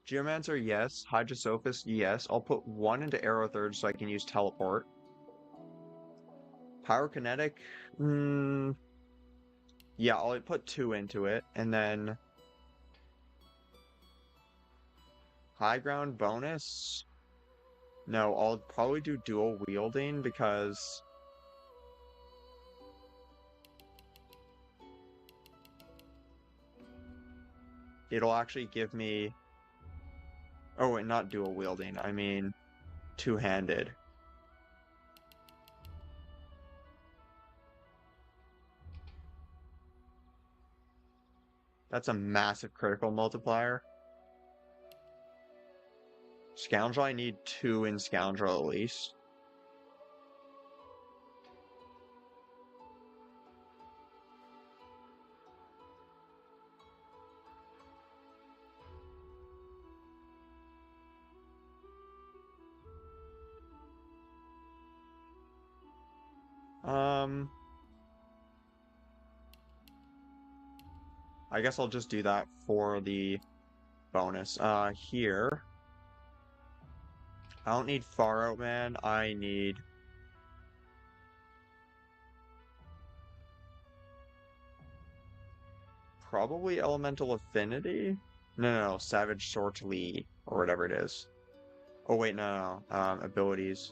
Geomancer, yes. Hydrosophist, yes. I'll put one into Aerothurge so I can use Teleport. Pyrokinetic, yeah, I'll put 2 into it, and then... High Ground bonus? No, I'll probably do dual wielding because it'll actually give me... Oh, wait, not dual wielding. I mean two-handed. That's a massive critical multiplier. Scoundrel, I need 2 in Scoundrel at least. I guess I'll just do that for the bonus. Here. I don't need Far Out Man. I need... Probably Elemental Affinity? No, Savage Sortly, or whatever it is. Oh, wait, no. Abilities.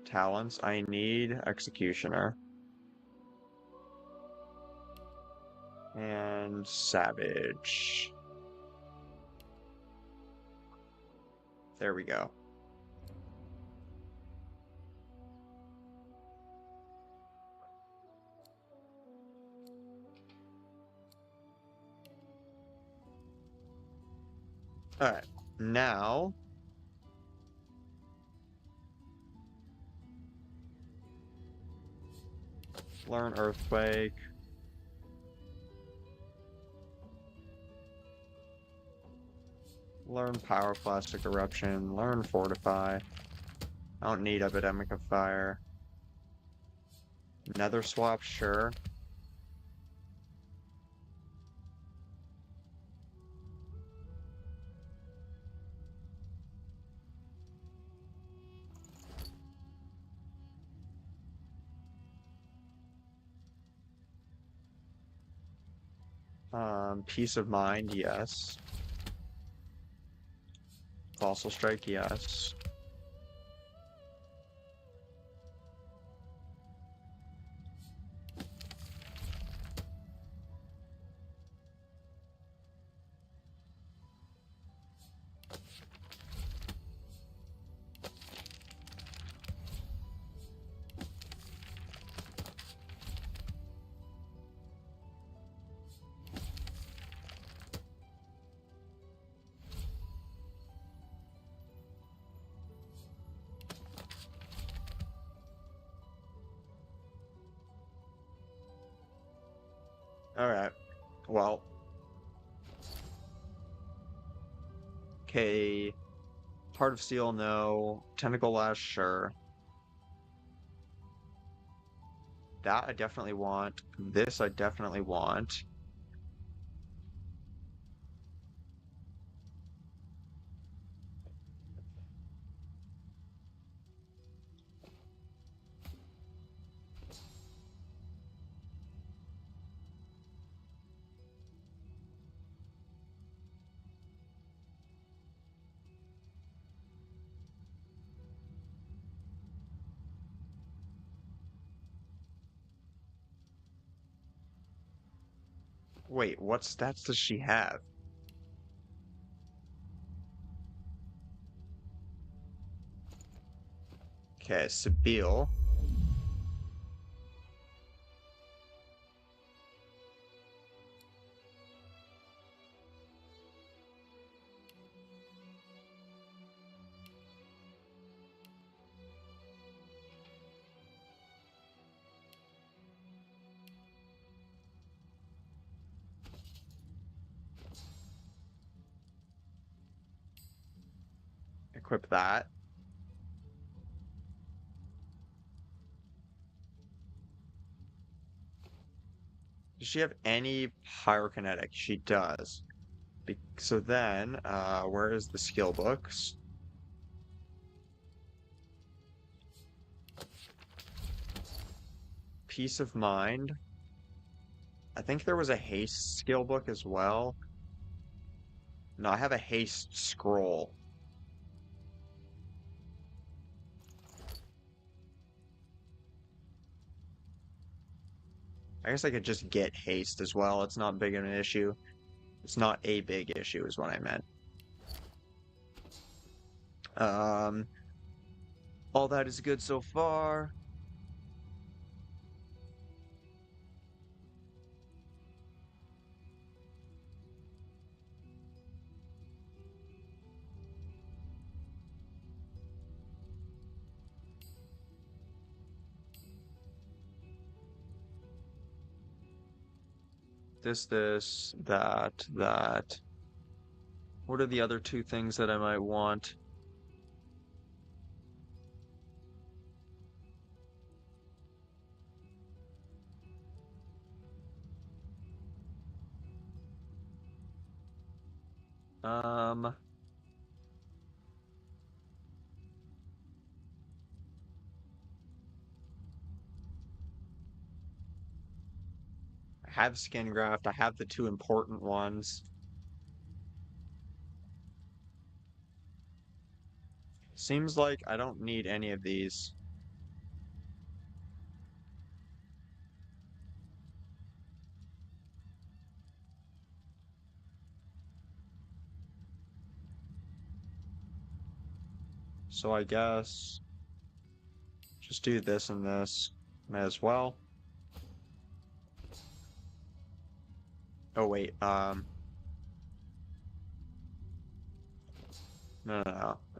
Talents. I need Executioner. And Savage. There we go. Alright, now... Learn Earthquake. Learn Pyroclastic Eruption. Learn Fortify. I don't need Epidemic of Fire. Nether Swap, sure. Peace of Mind, yes. Colossal Strike, yes. Alright. Well. Okay. Heart of Steel, no. Tentacle Lash, sure. That I definitely want. This I definitely want. Wait, what stats does she have? Okay, Sibyl. Equip that. Does she have any pyrokinetic? She does. So then, where is the skill books? Peace of Mind. I think there was a haste skill book as well. No, I have a haste scroll. I guess I could just get haste as well. It's not big of an issue. It's not a big issue is what I meant. Um, all that is good so far. This, that. What are the other two things that I might want? Um, I have skin graft. I have the two important ones. Seems like I don't need any of these. So I guess just do this and this. May as well. Oh wait, no.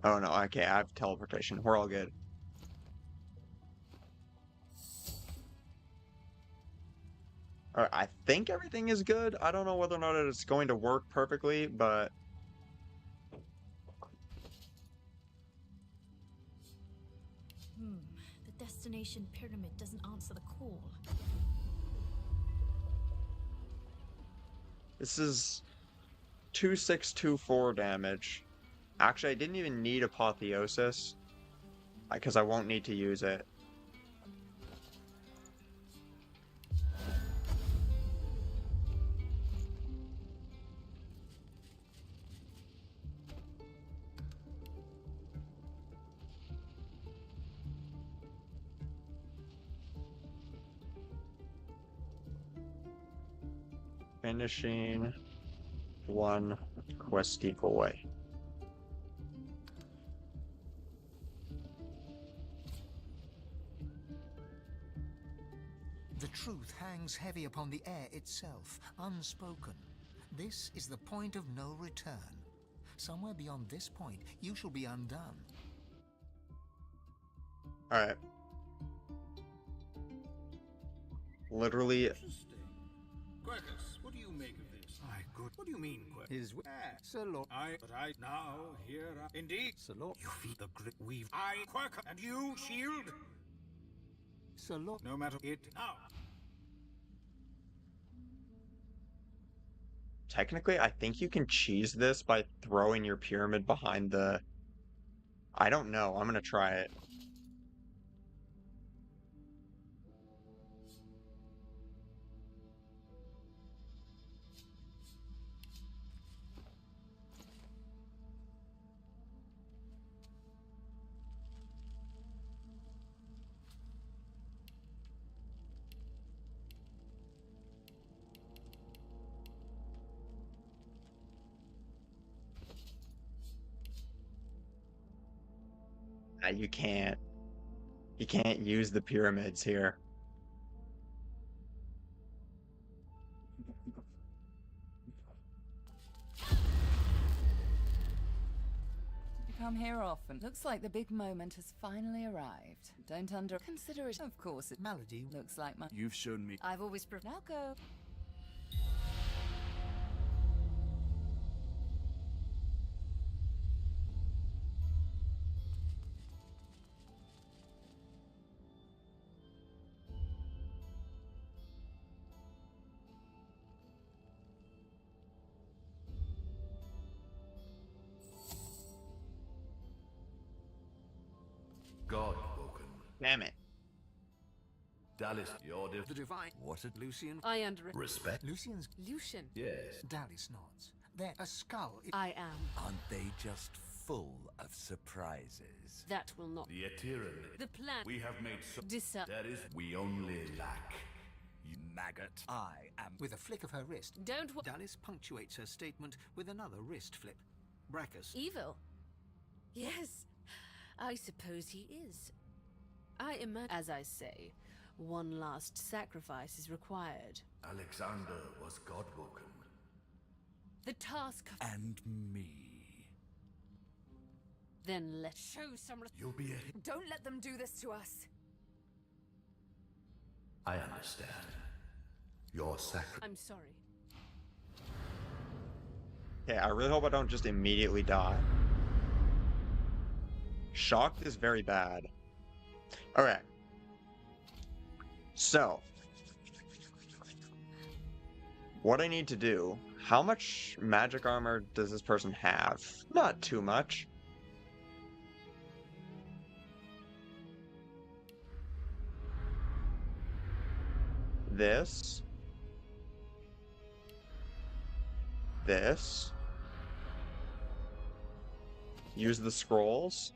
Oh no, okay, I have teleportation. We're all good. Alright, I think everything is good. I don't know whether or not it's going to work perfectly, but The destination pyramid doesn't answer the call. this is 2624 damage. Actually, I didn't even need Apotheosis, because I won't need to use it. Finishing one quest away. The truth hangs heavy upon the air itself, unspoken. This is the point of no return. Somewhere beyond this point, you shall be undone. Alright. Literally. Quercus, what do you make of this? My good. What do you mean, Quercus? His Sir Lord. But I now here. Indeed. Sir Lord. You feel the grit weave. I, Quercus, and you, Shield. Sir Lord. No matter it now. Technically, I think you can cheese this by throwing your pyramid behind the... I don't know. I'm gonna try it. You can't. You can't use the pyramids here. You come here often. Looks like the big moment has finally arrived. Don't consider it. Of course, it Malady looks like my. You've shown me. I've always now go. God spoken. Damn it. Dallas, you're The divine. What it? Lucian. I under Respect? Lucian's. Lucian. Yes. Dallas nods. There, a skull. I am. Aren't they just full of surprises? That will not. The Etirene. The plan. We have made so. Disa. That is, we only lack You maggot. I am... With a flick of her wrist, Don't Dallis punctuates her statement with another wrist flip. Brackus. Evil? Yes, I suppose he is. I imagine, as I say, one last sacrifice is required. Alexander was godwoken. The task of... And me. Then let's show some... You'll be Don't let them do this to us. I understand. Your sacrifice. I'm sorry. Okay, I really hope I don't just immediately die. Shocked is very bad. Okay. So. What I need to do... How much magic armor does this person have? Not too much. This. This. Use the scrolls.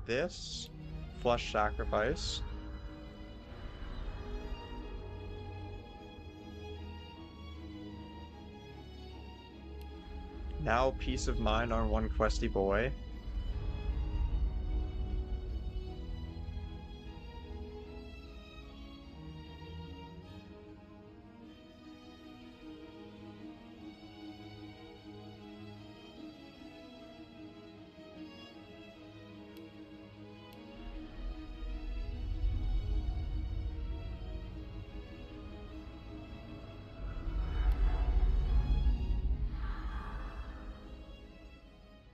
This. Flush sacrifice. Now peace of mind on one questy boy.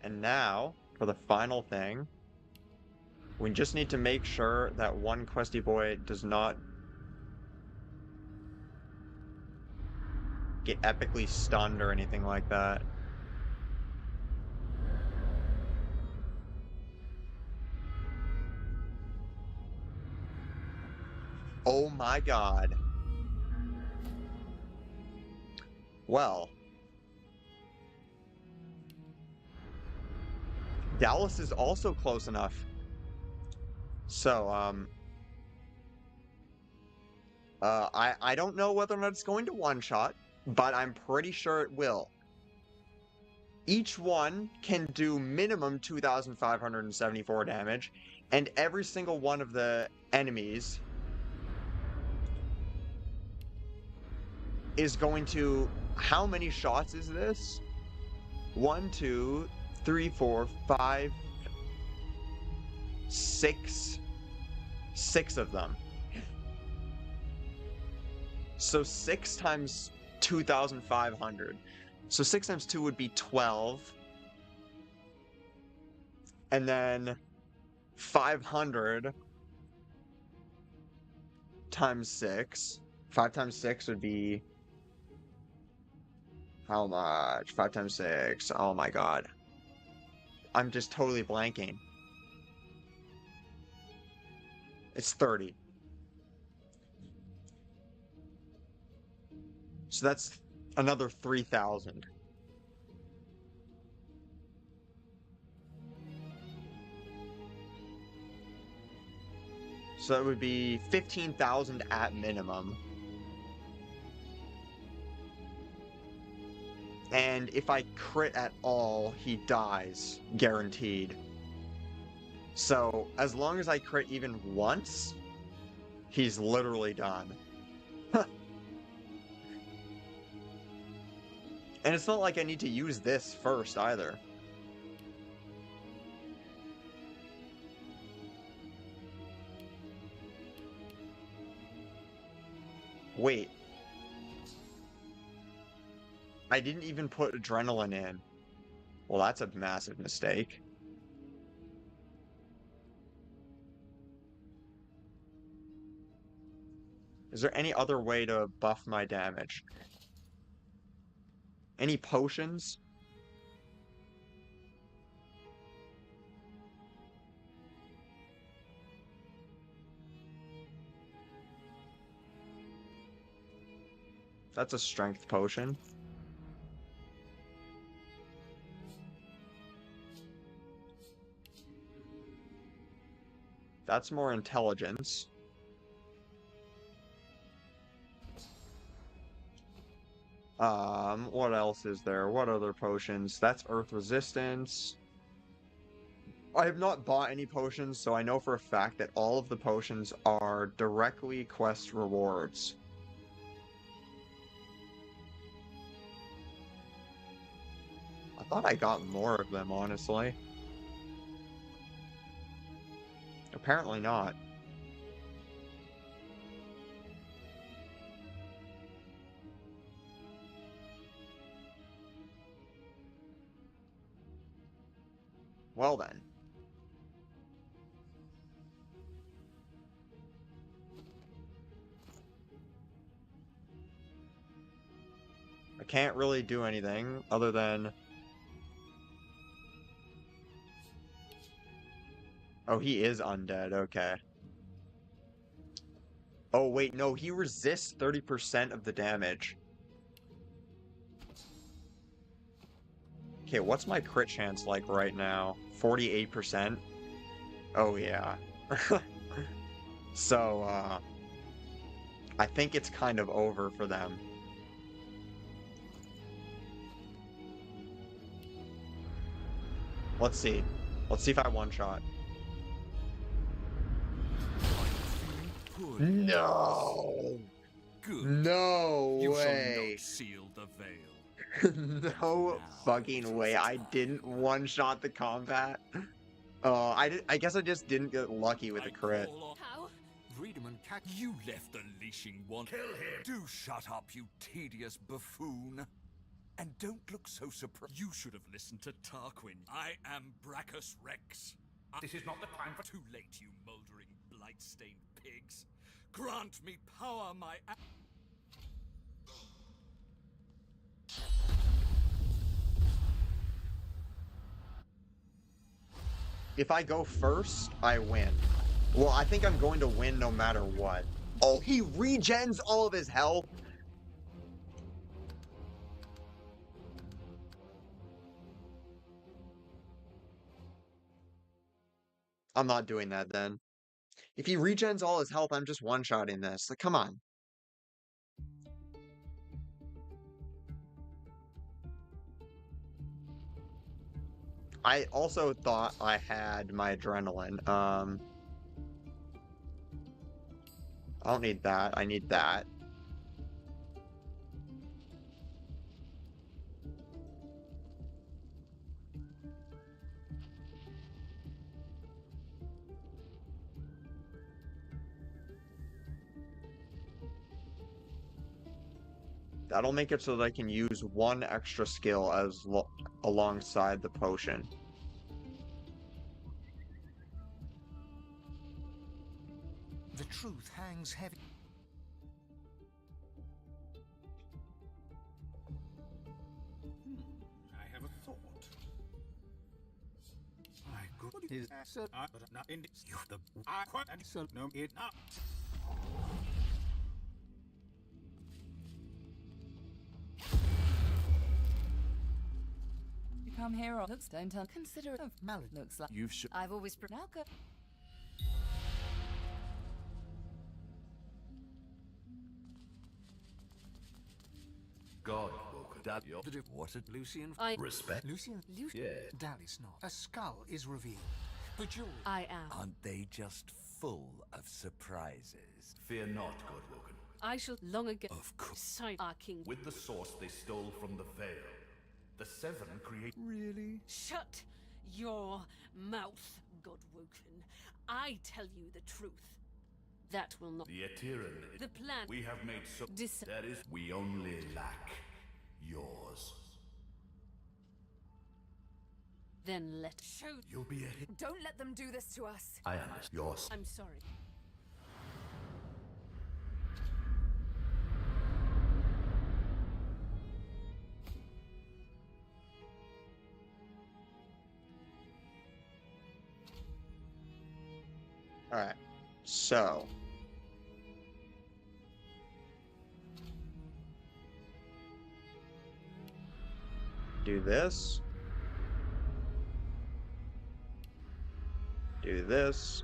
And now, for the final thing, we just need to make sure that one questy boy does not get epically stunned or anything like that. Oh my god. Well. Dallas is also close enough. So, I don't know whether or not it's going to one-shot, but I'm pretty sure it will. Each one can do minimum 2,574 damage, and every single one of the enemies is going to... How many shots is this? 1, 2, 3, 4, 5, 6. 6 of them. So 6 times 2,500. So 6 times 2 would be 12. And then 500 times 6. 5 times 6 would be... How much? 5 times 6. Oh my god. I'm just totally blanking. It's 30. So that's another 3,000. So that would be 15,000 at minimum. And if I crit at all, he dies, guaranteed. So, as long as I crit even once, he's literally done. And it's not like I need to use this first either. Wait. I didn't even put adrenaline in. Well, that's a massive mistake. Is there any other way to buff my damage? Any potions? That's a strength potion. That's more intelligence. What else is there? What other potions? That's earth resistance. I have not bought any potions, so I know for a fact that all of the potions are directly quest rewards. I thought I got more of them, honestly. Apparently not. Well then. I can't really do anything other than... Oh, he is undead, okay. Oh, wait, no, he resists 30% of the damage. Okay, what's my crit chance like right now? 48%? Oh, yeah. So, I think it's kind of over for them. Let's see. Let's see if I one-shot. No! Good. No You shall way! not seal the veil. No fucking way. I didn't one-shot the combat. I guess I just didn't get lucky with the crit. How? Freedom cat, you left the leashing one. Kill him! Do shut up, you tedious buffoon. And don't look so surprised. You should have listened to Tarquin. I am Brachus Rex. This is not the time for... Too late, you mouldering, blight-stained pigs. Grant me power, my... If I go first, I win. Well, I think I'm going to win no matter what. Oh, he regens all of his health? I'm not doing that then. If he regens all his health, I'm just one-shotting this. Like, come on. I also thought I had my adrenaline. I don't need that. I need that. That'll make it so that I can use one extra skill as alongside the potion. The truth hangs heavy. I have a thought. I could his answer, but not in you the I quite and so no it not. You come here or looks don't consider it. Mallet looks like You've should. I've always now go. God woken that your What a Lucian. respect. Lucian. Yeah. Dallas not. A skull is revealed. But you. I am. Aren't they just full of surprises? Fear not, God woken. I shall long ago cite our king. With the source they stole from the Veil, the Seven create. Really? Shut your mouth, Godwoken. I tell you the truth. That will not. The Atiran. The plan. We have made so. That is, we only lack yours. Then let show. You'll be a hit. Don't let them do this to us. I am yours. I'm sorry. Alright, so. Do this. Do this.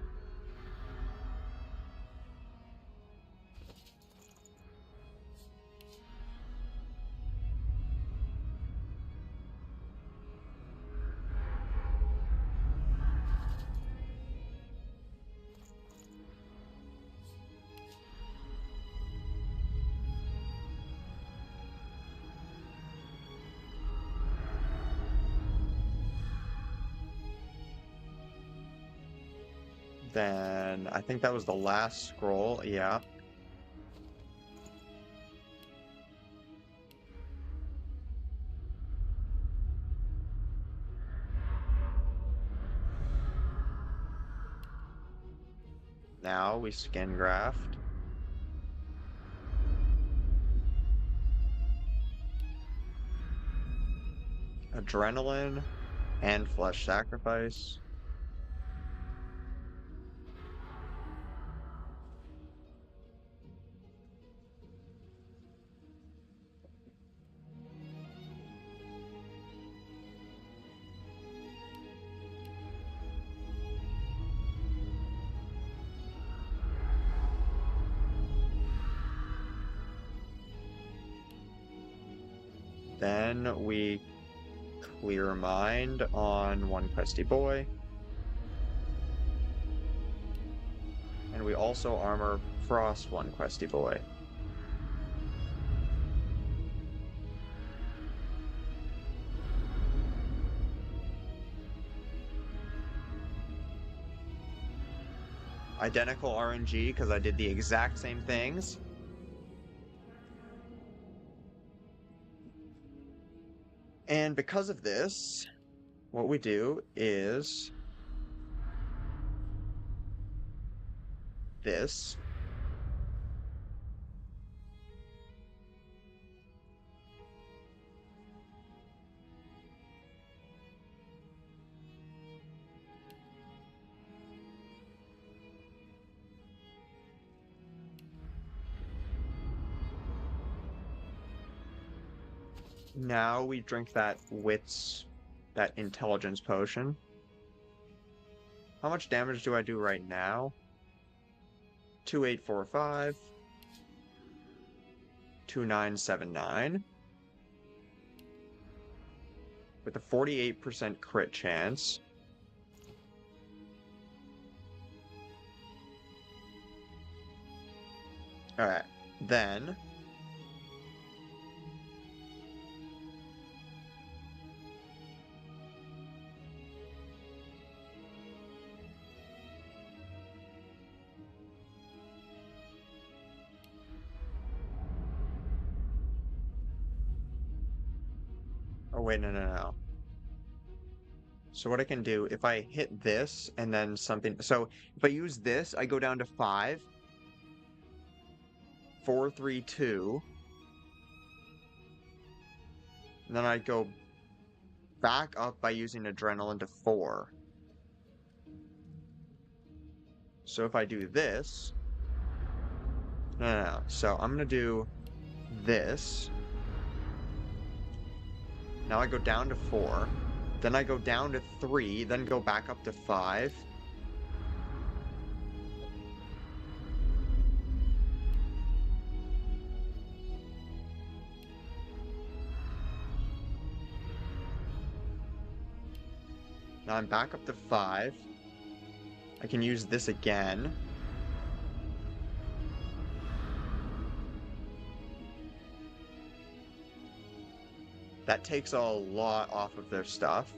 Then I think that was the last scroll, yeah. Now we skin graft. Adrenaline and flesh sacrifice. Then we clear mind on one questy boy. And we also armor frost one questy boy. Identical RNG because I did the exact same things. And because of this, what we do is this. Now we drink that that intelligence potion. How much damage do I do right now? 2845. 2979. With a 48% crit chance. Alright, then oh wait, no. So what I can do, if I hit this and then something... So if I use this, I go down to 5. 4, 3, 2. And then I go back up by using adrenaline to 4. So if I do this... No. So I'm going to do this. Now I go down to 4. Then I go down to 3. Then go back up to 5. Now I'm back up to 5. I can use this again. That takes a lot off of their stuff.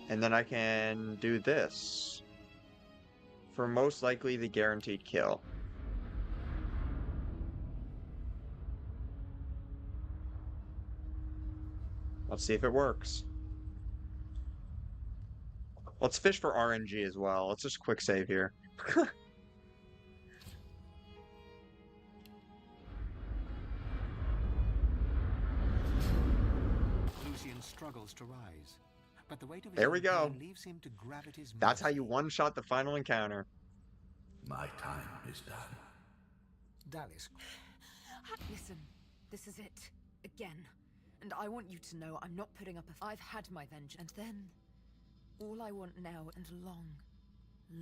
And then I can do this. For most likely the guaranteed kill. Let's see if it works. Let's fish for RNG as well. Let's just quick save here. Lucian struggles to rise, but the weight of his There we own go. pain leaves him to gravity's That's how mercy. you one-shot the final encounter. My time is done. Dallas. Listen, this is it. Again. And I want you to know I'm not putting up a... I've had my vengeance. And then... all I want now and long...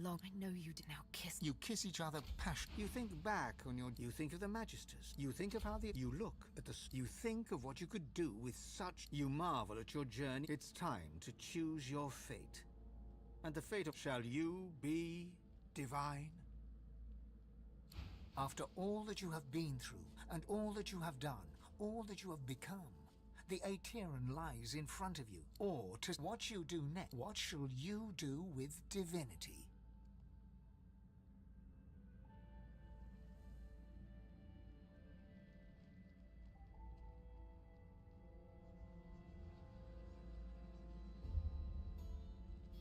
I know you did. Now kiss. You kiss each other passionately. You think back on your... You think of the Magisters. You think of how the... You look at the... You think of what you could do with such... You marvel at your journey. It's time to choose your fate. And the fate of... Shall you be divine? After all that you have been through, and all that you have done, all that you have become, the Aeteran lies in front of you. Or to what you do next. What shall you do with divinity?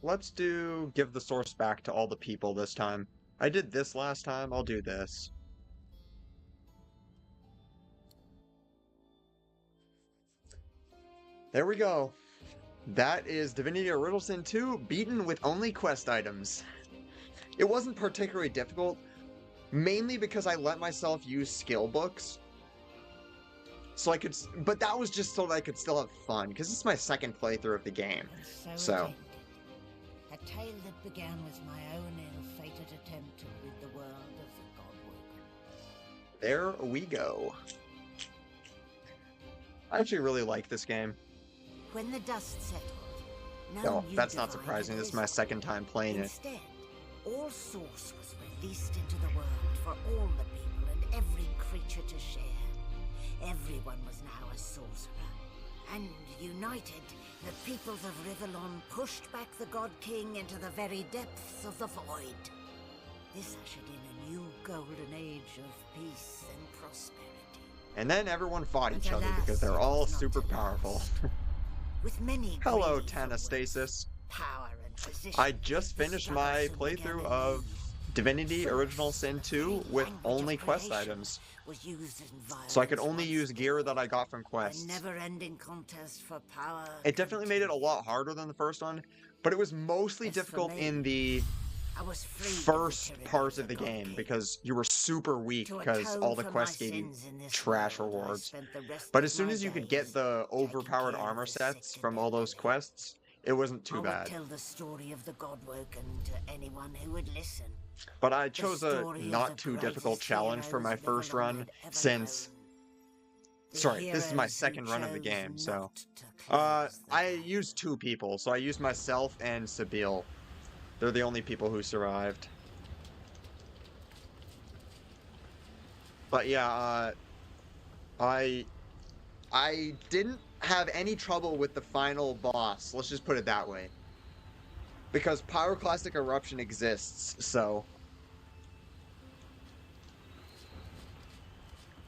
Let's give the source back to all the people this time. I did this last time, I'll do this. There we go. That is Divinity Original Sin 2, beaten with only quest items. It wasn't particularly difficult, mainly because I let myself use skill books. So I could, but that was just so that I could still have fun, because it's my second playthrough of the game. So. A tale that began with my own ill-fated attempt to rid the world of the Godwoken. There we go. I actually really like this game. When the dust settled, No, that's not surprising. This is my second time playing it. Instead, all source was released into the world for all the people and every creature to share. Everyone was now a sorcerer. And united, the peoples of Rivellon pushed back the God King into the very depths of the void. This ushered in a new golden age of peace and prosperity. And then everyone fought each other because they're all super powerful. With many Hello, Tanastasis. power and position, I just finished my playthrough of Divinity Original Sin 2 with only quest items. was used in So I could only use gear that I got from a quests. never-ending contest for power. It definitely made it a lot harder than the first one, but it was mostly difficult in the I was free first parts of the game because you were super weak because all the quests gave you trash rewards. But as soon as you could get the overpowered armor sets from all those quests, it wasn't too I would bad. tell the story of the Godwoken to anyone who would listen. But I chose a not too difficult challenge for my first run since... Sorry, this is my second run of the game, so... I used two people, so I used myself and Sabille. They're the only people who survived. But yeah, I didn't have any trouble with the final boss, let's just put it that way. Because Pyroclastic Eruption exists, so...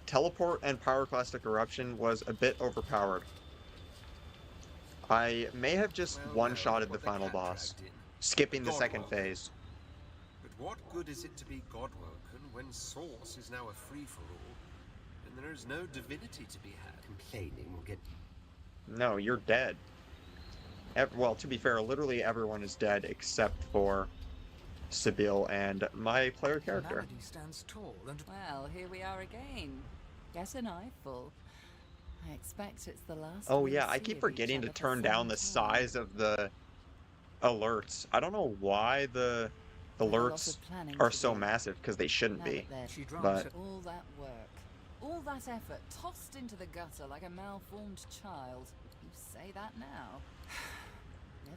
Teleport and Pyroclastic Eruption was a bit overpowered. I may have just one-shotted the final boss, skipping the second phase. But what good is it to be Godwoken when Source is now a free-for-all, and there is no divinity to be had? Complaining will get... No, you're dead. Well, to be fair, literally everyone is dead except for Sabille and my player character. Melody stands tall and... Well, here we are again. Get an eyeful. I expect it's the last. Oh yeah, I keep forgetting to turn down the size of the alerts. I don't know why the alerts are so massive, because they shouldn't be. But all that work, all that effort tossed into the gutter like a malformed child. You say that now.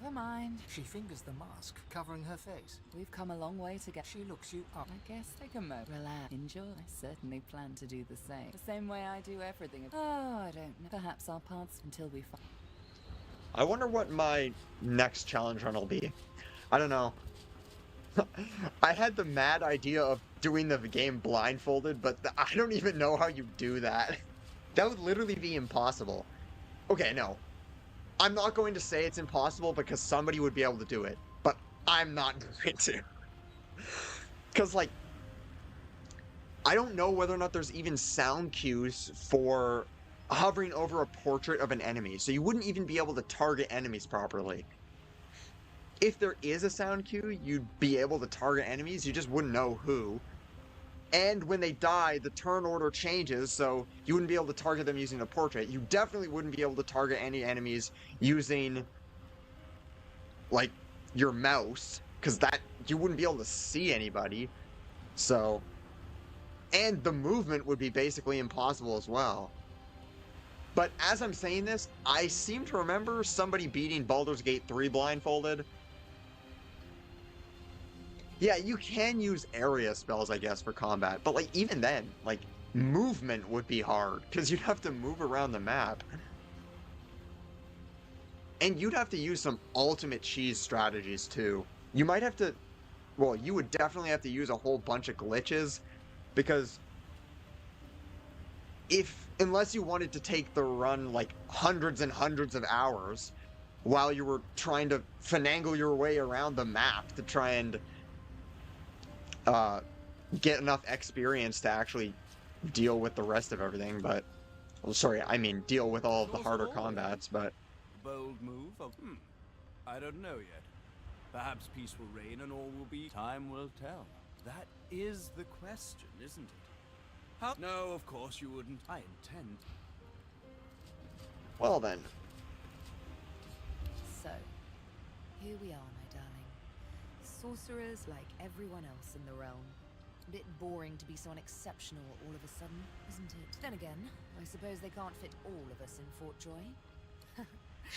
Never mind. She fingers the mask, covering her face. We've come a long way to get. She looks you up. I guess take a moment. Relax. Enjoy. I certainly plan to do the same. The same way I do everything. Oh, I don't know. Perhaps our paths until we find. I wonder what my next challenge run will be. I don't know. I had the mad idea of doing the game blindfolded, but I don't even know how you do that. That would literally be impossible. Okay, no. I'm not going to say it's impossible because somebody would be able to do it, but I'm not going to. Because, like, I don't know whether or not there's even sound cues for hovering over a portrait of an enemy, so you wouldn't even be able to target enemies properly. If there is a sound cue, you'd be able to target enemies, you just wouldn't know who. And when they die, the turn order changes, so you wouldn't be able to target them using a portrait. You definitely wouldn't be able to target any enemies using, like, your mouse, because that, you wouldn't be able to see anybody. So, and the movement would be basically impossible as well. But as I'm saying this, I seem to remember somebody beating Baldur's Gate 3 blindfolded. Yeah, you can use area spells, I guess, for combat, but, like, even then, like, movement would be hard, because you'd have to move around the map. And you'd have to use some ultimate cheese strategies, too. You might have to... Well, you would definitely have to use a whole bunch of glitches, because... Unless you wanted to take the run, like, hundreds and hundreds of hours, while you were trying to finagle your way around the map to try and... get enough experience to actually deal with the rest of everything, but... Well, sorry, I mean deal with all of the harder combats, but... Bold move of... I don't know yet. Perhaps peace will reign and all will be... Time will tell. That is the question, isn't it? How? No, of course you wouldn't. I intend... Well then. So, here we are, my darling. Sorcerers like everyone else in the realm. A bit boring to be so unexceptional all of a sudden, isn't it? Then again, I suppose they can't fit all of us in Fort Joy.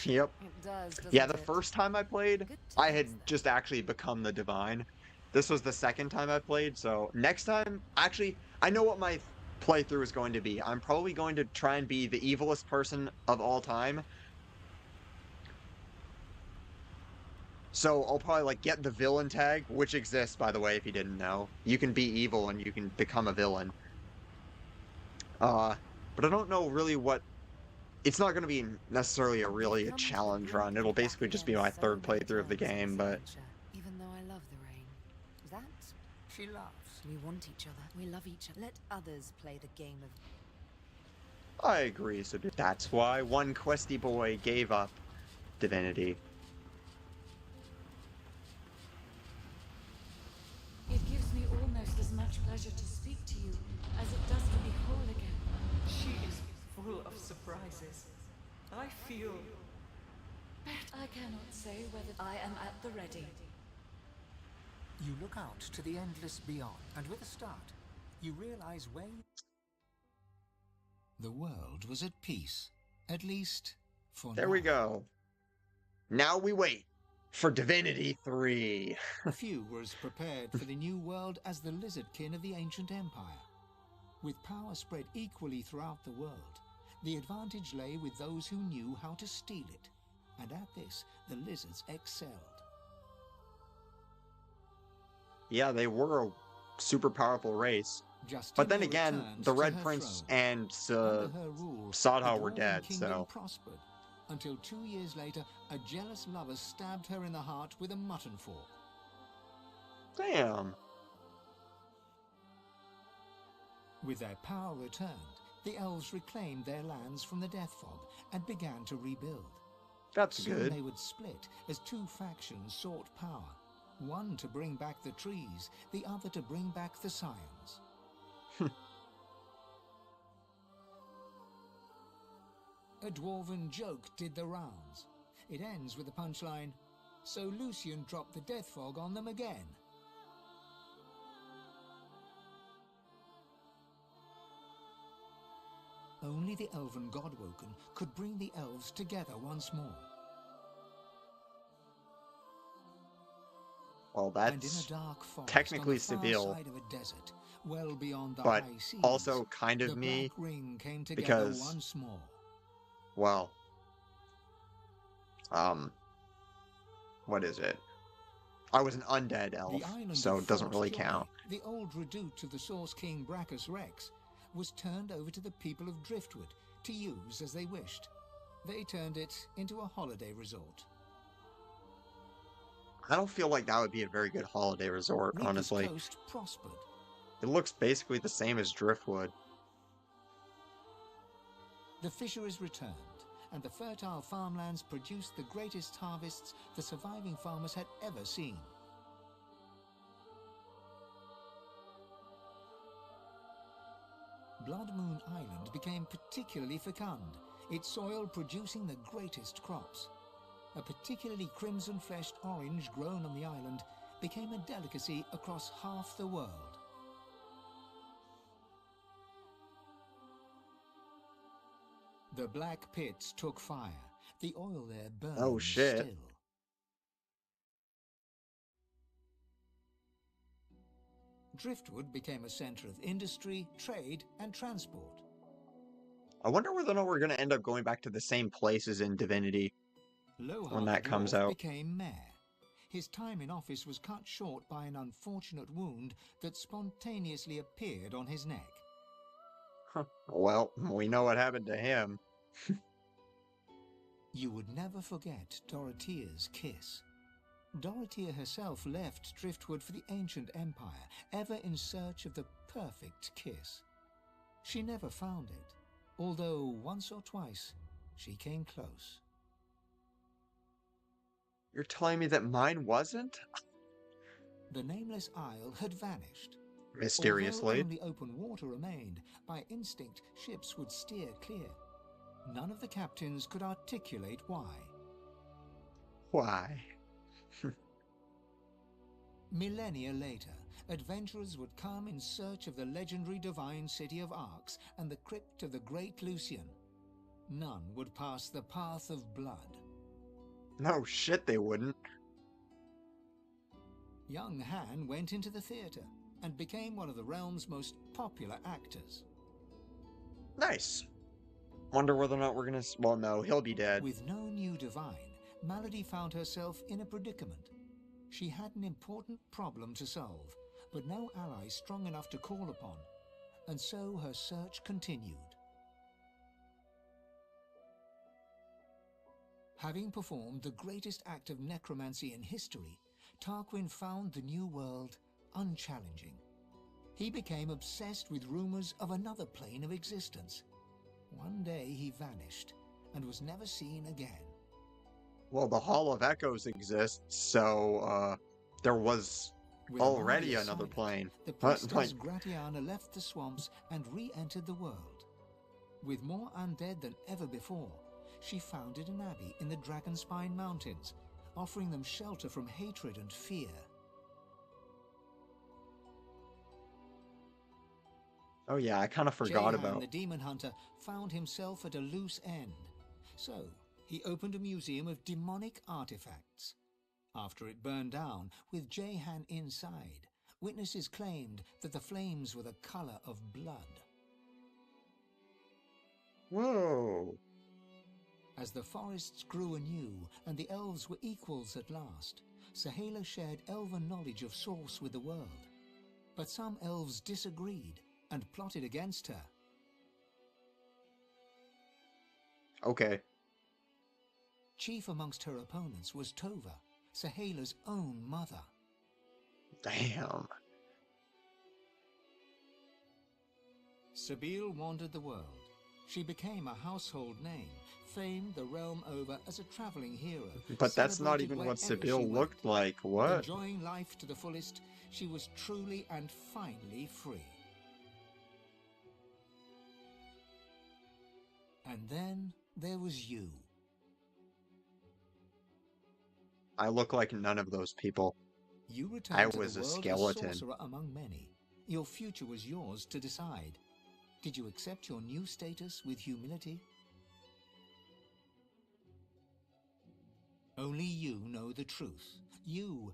Yep. It does, doesn't Yeah, the it? first time I played, I had just actually become the Divine. This was the second time I played, so next time, actually, I know what my playthrough is going to be. I'm probably going to try and be the evilest person of all time. So I'll probably, like, get the villain tag, which exists, by the way, if you didn't know. You can be evil and you can become a villain. But I don't know really what... It's not going to be necessarily a challenge run. It'll basically just be my third playthrough of the game, but... Even though I love the rain. That? She laughs. We want each other. We love each other. Let others play the game of... I agree, so that's why one questy boy gave up Divinity. It gives me almost as much pleasure to speak to you as it does to be whole again. She is full of surprises. I feel... I cannot say whether I am at the ready. You look out to the endless beyond, and with a start, you realize where... The world was at peace, at least for There now. we go. Now we wait for Divinity 3. Few were as prepared for the new world as the Lizardkin of the ancient empire. With power spread equally throughout the world, the advantage lay with those who knew how to steal it, and at this the lizards excelled. Yeah, they were a super powerful race. But then again, the Red Prince and Sadha were dead, so... Prospered, until 2 years later, a jealous lover stabbed her in the heart with a mutton fork. Damn. With their power returned, the elves reclaimed their lands from the Death Fog and began to rebuild. That's Soon good. they would split as two factions sought power. One to bring back the trees, the other to bring back the scions. A dwarven joke did the rounds. It ends with the punchline, so Lucian dropped the Death Fog on them again. Only the elven Godwoken could bring the elves together once more. Well, And in a that's dark forest on technically the far Seville, side of a desert, well beyond the but high seas, also kind the of Black me Ring came together because, once more. well, what is it? I was an undead The elf, island so of it doesn't Fort really Joy, count. the old redoute of the Source King Brachus Rex, was turned over to the people of Driftwood to use as they wished. They turned it into a holiday resort. I don't feel like that would be a very good holiday resort, Reaper's honestly. Coast prospered. It looks basically the same as Driftwood. The fisheries returned, and the fertile farmlands produced the greatest harvests the surviving farmers had ever seen. Blood Moon Island became particularly fecund, its soil producing the greatest crops. A particularly crimson-fleshed orange grown on the island became a delicacy across half the world. The Black Pits took fire. The oil there burned Oh shit. still. Driftwood became a center of industry, trade, and transport. I wonder whether or not we're going to end up going back to the same places in Divinity when Lohar that the comes dwarf out. became mayor. His time in office was cut short by an unfortunate wound that spontaneously appeared on his neck. Well, we know what happened to him. You would never forget Dorothea's kiss. Dorothea herself left Driftwood for the ancient empire, ever in search of the perfect kiss. She never found it, although once or twice she came close. You're telling me that mine wasn't? The nameless isle had vanished. Mysteriously. Although only open water remained, by instinct ships would steer clear. None of the captains could articulate why. Why? Millennia later, adventurers would come in search of the legendary divine city of Arx and the crypt of the great Lucian. None would pass the path of blood. No shit, they wouldn't. Young Han went into the theater and became one of the realm's most popular actors. Nice. Wonder whether or not we're gonna... Well, no, he'll be dead. With no new divine, Malady found herself in a predicament. She had an important problem to solve, but no ally strong enough to call upon, and so her search continued. Having performed the greatest act of necromancy in history, Tarquin found the new world unchallenging. He became obsessed with rumors of another plane of existence. One day he vanished and was never seen again. Well, the Hall of Echoes exists, so, there was With already Amalia another silent, plane. the But, priestess Gratiana left the swamps and re-entered the world. With more undead than ever before, she founded an abbey in the Dragonspine Mountains, offering them shelter from hatred and fear. oh yeah, I kind of forgot Jehan, about... the demon hunter, found himself at a loose end. So, he opened a museum of demonic artifacts. After it burned down, with Jehan inside, witnesses claimed that the flames were the color of blood. Whoa. As the forests grew anew and the elves were equals at last, Sahala shared elven knowledge of source with the world. But some elves disagreed and plotted against her. Okay. Chief amongst her opponents was Tova, Sahala's own mother. Damn. Sabine wandered the world. She became a household name, famed the realm over as a traveling hero. But that's not celebrated even what wherever Seville she went. looked like. What? Enjoying life to the fullest, she was truly and finally free. And then there was you. I look like none of those people. You returned I to was the a world skeleton. a sorcerer among many. Your future was yours to decide. Did you accept your new status with humility? Only you know the truth. You